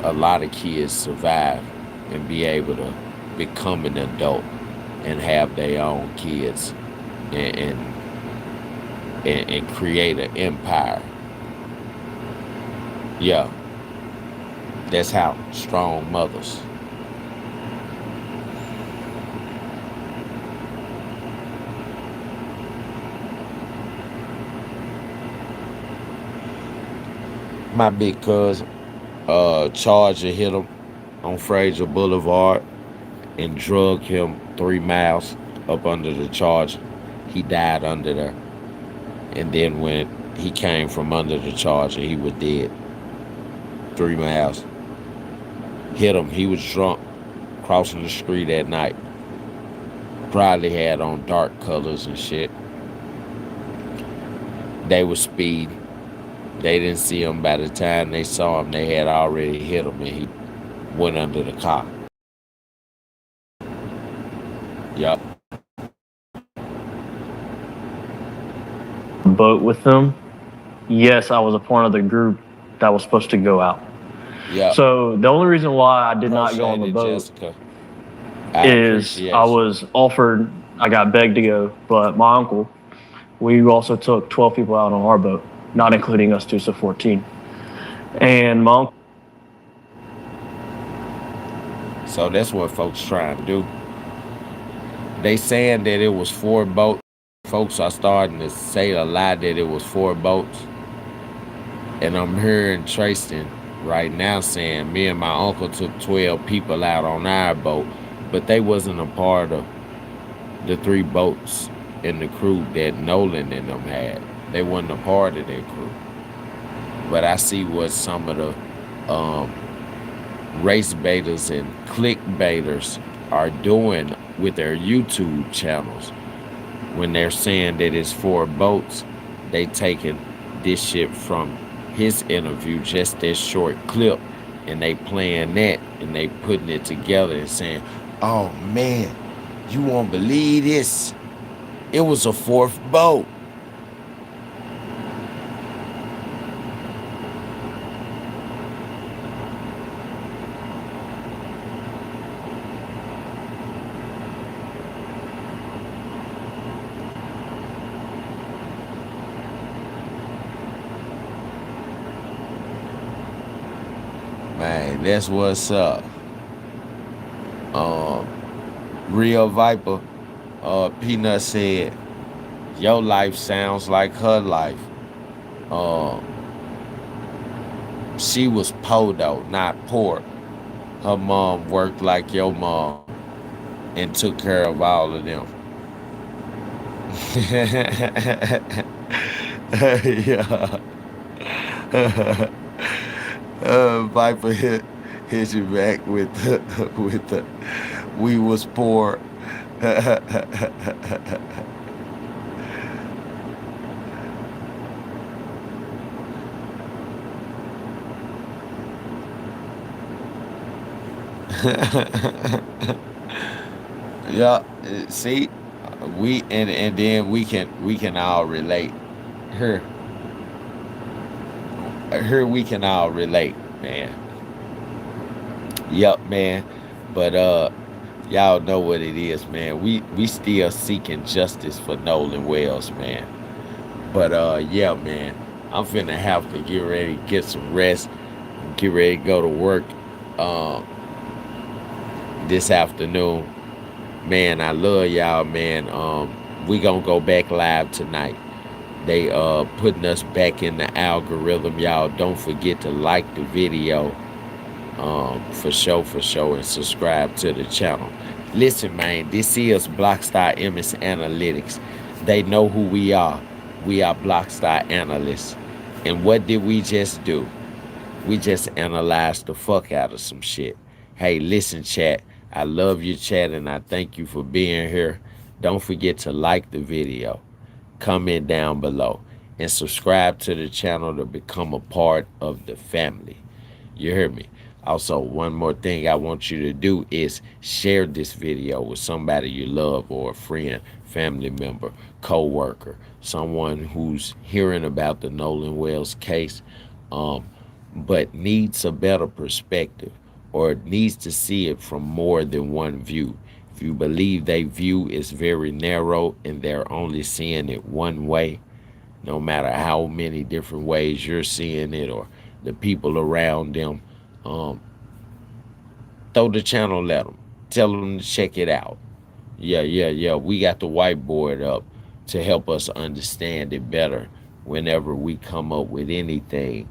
a lot of kids survive and be able to become an adult and have their own kids and create an empire. Yeah, that's how strong mothers. My big cousin, Charger hit him on Fraser Boulevard and drug him 3 miles up under the Charger. He died under there. And then when he came from under the Charger, he was dead. 3 miles. Hit him. He was drunk, crossing the street at night. Probably had on dark colors and shit. They were speeding. They didn't see him. By the time they saw him, they had already hit him and he went under the car. Yup. Boat with them. Yes, I was a part of the group that was supposed to go out. Yeah. So the only reason why I did not go on the boat Jessica. is I was offered, I got begged to go, but my uncle, we also took 12 people out on our boat, not including us two, so 14. And my uncle. So that's what folks trying to do. They saying that it was 4 boats. Folks are starting to say a lot that it was 4 boats. And I'm hearing Tristan right now saying me and my uncle took 12 people out on our boat, but they wasn't a part of the 3 boats in the crew that Nolan and them had. They wasn't a part of their crew. But I see what some of the race baiters and clickbaiters are doing with their YouTube channels. When they're saying that it's 4 boats, they taking this shit from his interview, just this short clip, and they playing that and they putting it together and saying, oh man, you won't believe this. It was a 4th boat. Man, that's what's up. Real Viper, Peanut said, your life sounds like her life. She was po though, not poor. Her mom worked like your mom and took care of all of them. Yeah. Viper hit you back with the we was poor. Yeah, see, we and then we can all relate. Here we can all relate, man. Yup, man. But y'all know what it is, man. We still seeking justice for Nolan Wells, man. But yeah, man, I'm finna have to get ready, get some rest, get ready to go to work this afternoon. Man, I love y'all, man. We gonna go back live tonight. They putting us back in the algorithm, y'all. Don't forget to like the video, for sure, and subscribe to the channel. Listen, man, this is Blockstar MS Analytics. They know who we are. We are Blockstar Analysts. And what did we just do? We just analyzed the fuck out of some shit. Hey, listen, chat. I love you, chat, and I thank you for being here. Don't forget to like the video. comment down below, and subscribe to the channel to become a part of the family. You hear me? Also, one more thing I want you to do is share this video with somebody you love, or a friend, family member, co-worker, someone who's hearing about the Nolan Wells case, but needs a better perspective, or needs to see it from more than one view. If you believe their view is very narrow and they're only seeing it one way, no matter how many different ways you're seeing it or the people around them, throw the channel at them. Tell them to check it out. Yeah. We got the whiteboard up to help us understand it better whenever we come up with anything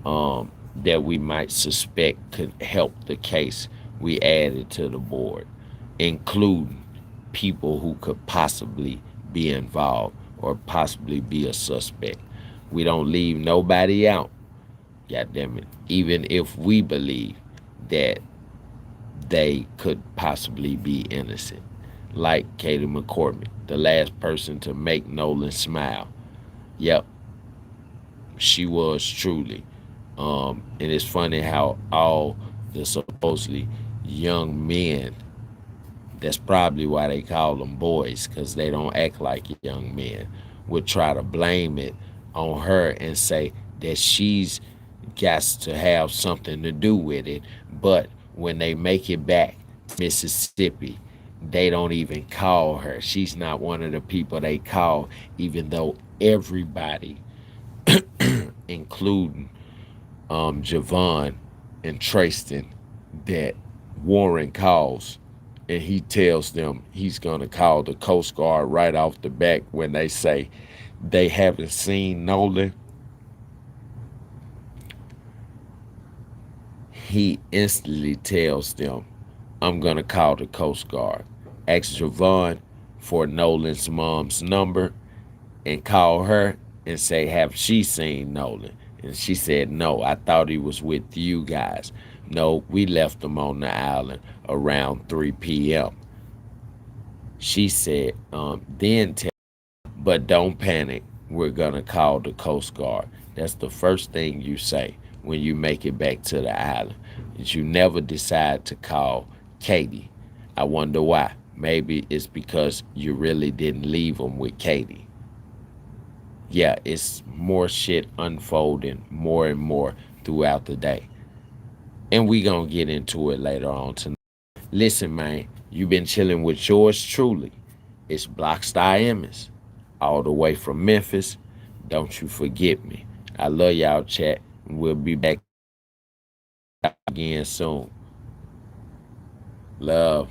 that we might suspect could help the case. We added to the board, including people who could possibly be involved or possibly be a suspect. We don't leave nobody out, God damn it, even if we believe that they could possibly be innocent. Like Katie McCormick, the last person to make Nolan smile. Yep, she was truly. And it's funny how all the supposedly young men, that's probably why they call them boys, because they don't act like young men, would try to blame it on her and say that she's got to have something to do with it. But when they make it back to Mississippi, they don't even call her. She's not one of the people they call, even though everybody, including Javon and Tristan, that Warren calls, and he tells them he's gonna call the Coast Guard right off the back when they say they haven't seen Nolan. He instantly tells them, I'm gonna call the Coast Guard. Ask Javon for Nolan's mom's number and call her and say, have she seen Nolan? And she said, no, I thought he was with you guys. No, we left him on the island around 3 p.m. She said, then tell, but don't panic. We're gonna call the Coast Guard. That's the first thing you say when you make it back to the island. Is you never decide to call Katie. I wonder why. Maybe it's because you really didn't leave them with Katie. Yeah, it's more shit unfolding more and more throughout the day. And we gonna get into it later on tonight. Listen, man, you've been chilling with yours truly. It's Blockstar Emmons, all the way from Memphis. Don't you forget me. I love y'all, chat. We'll be back again soon. Love.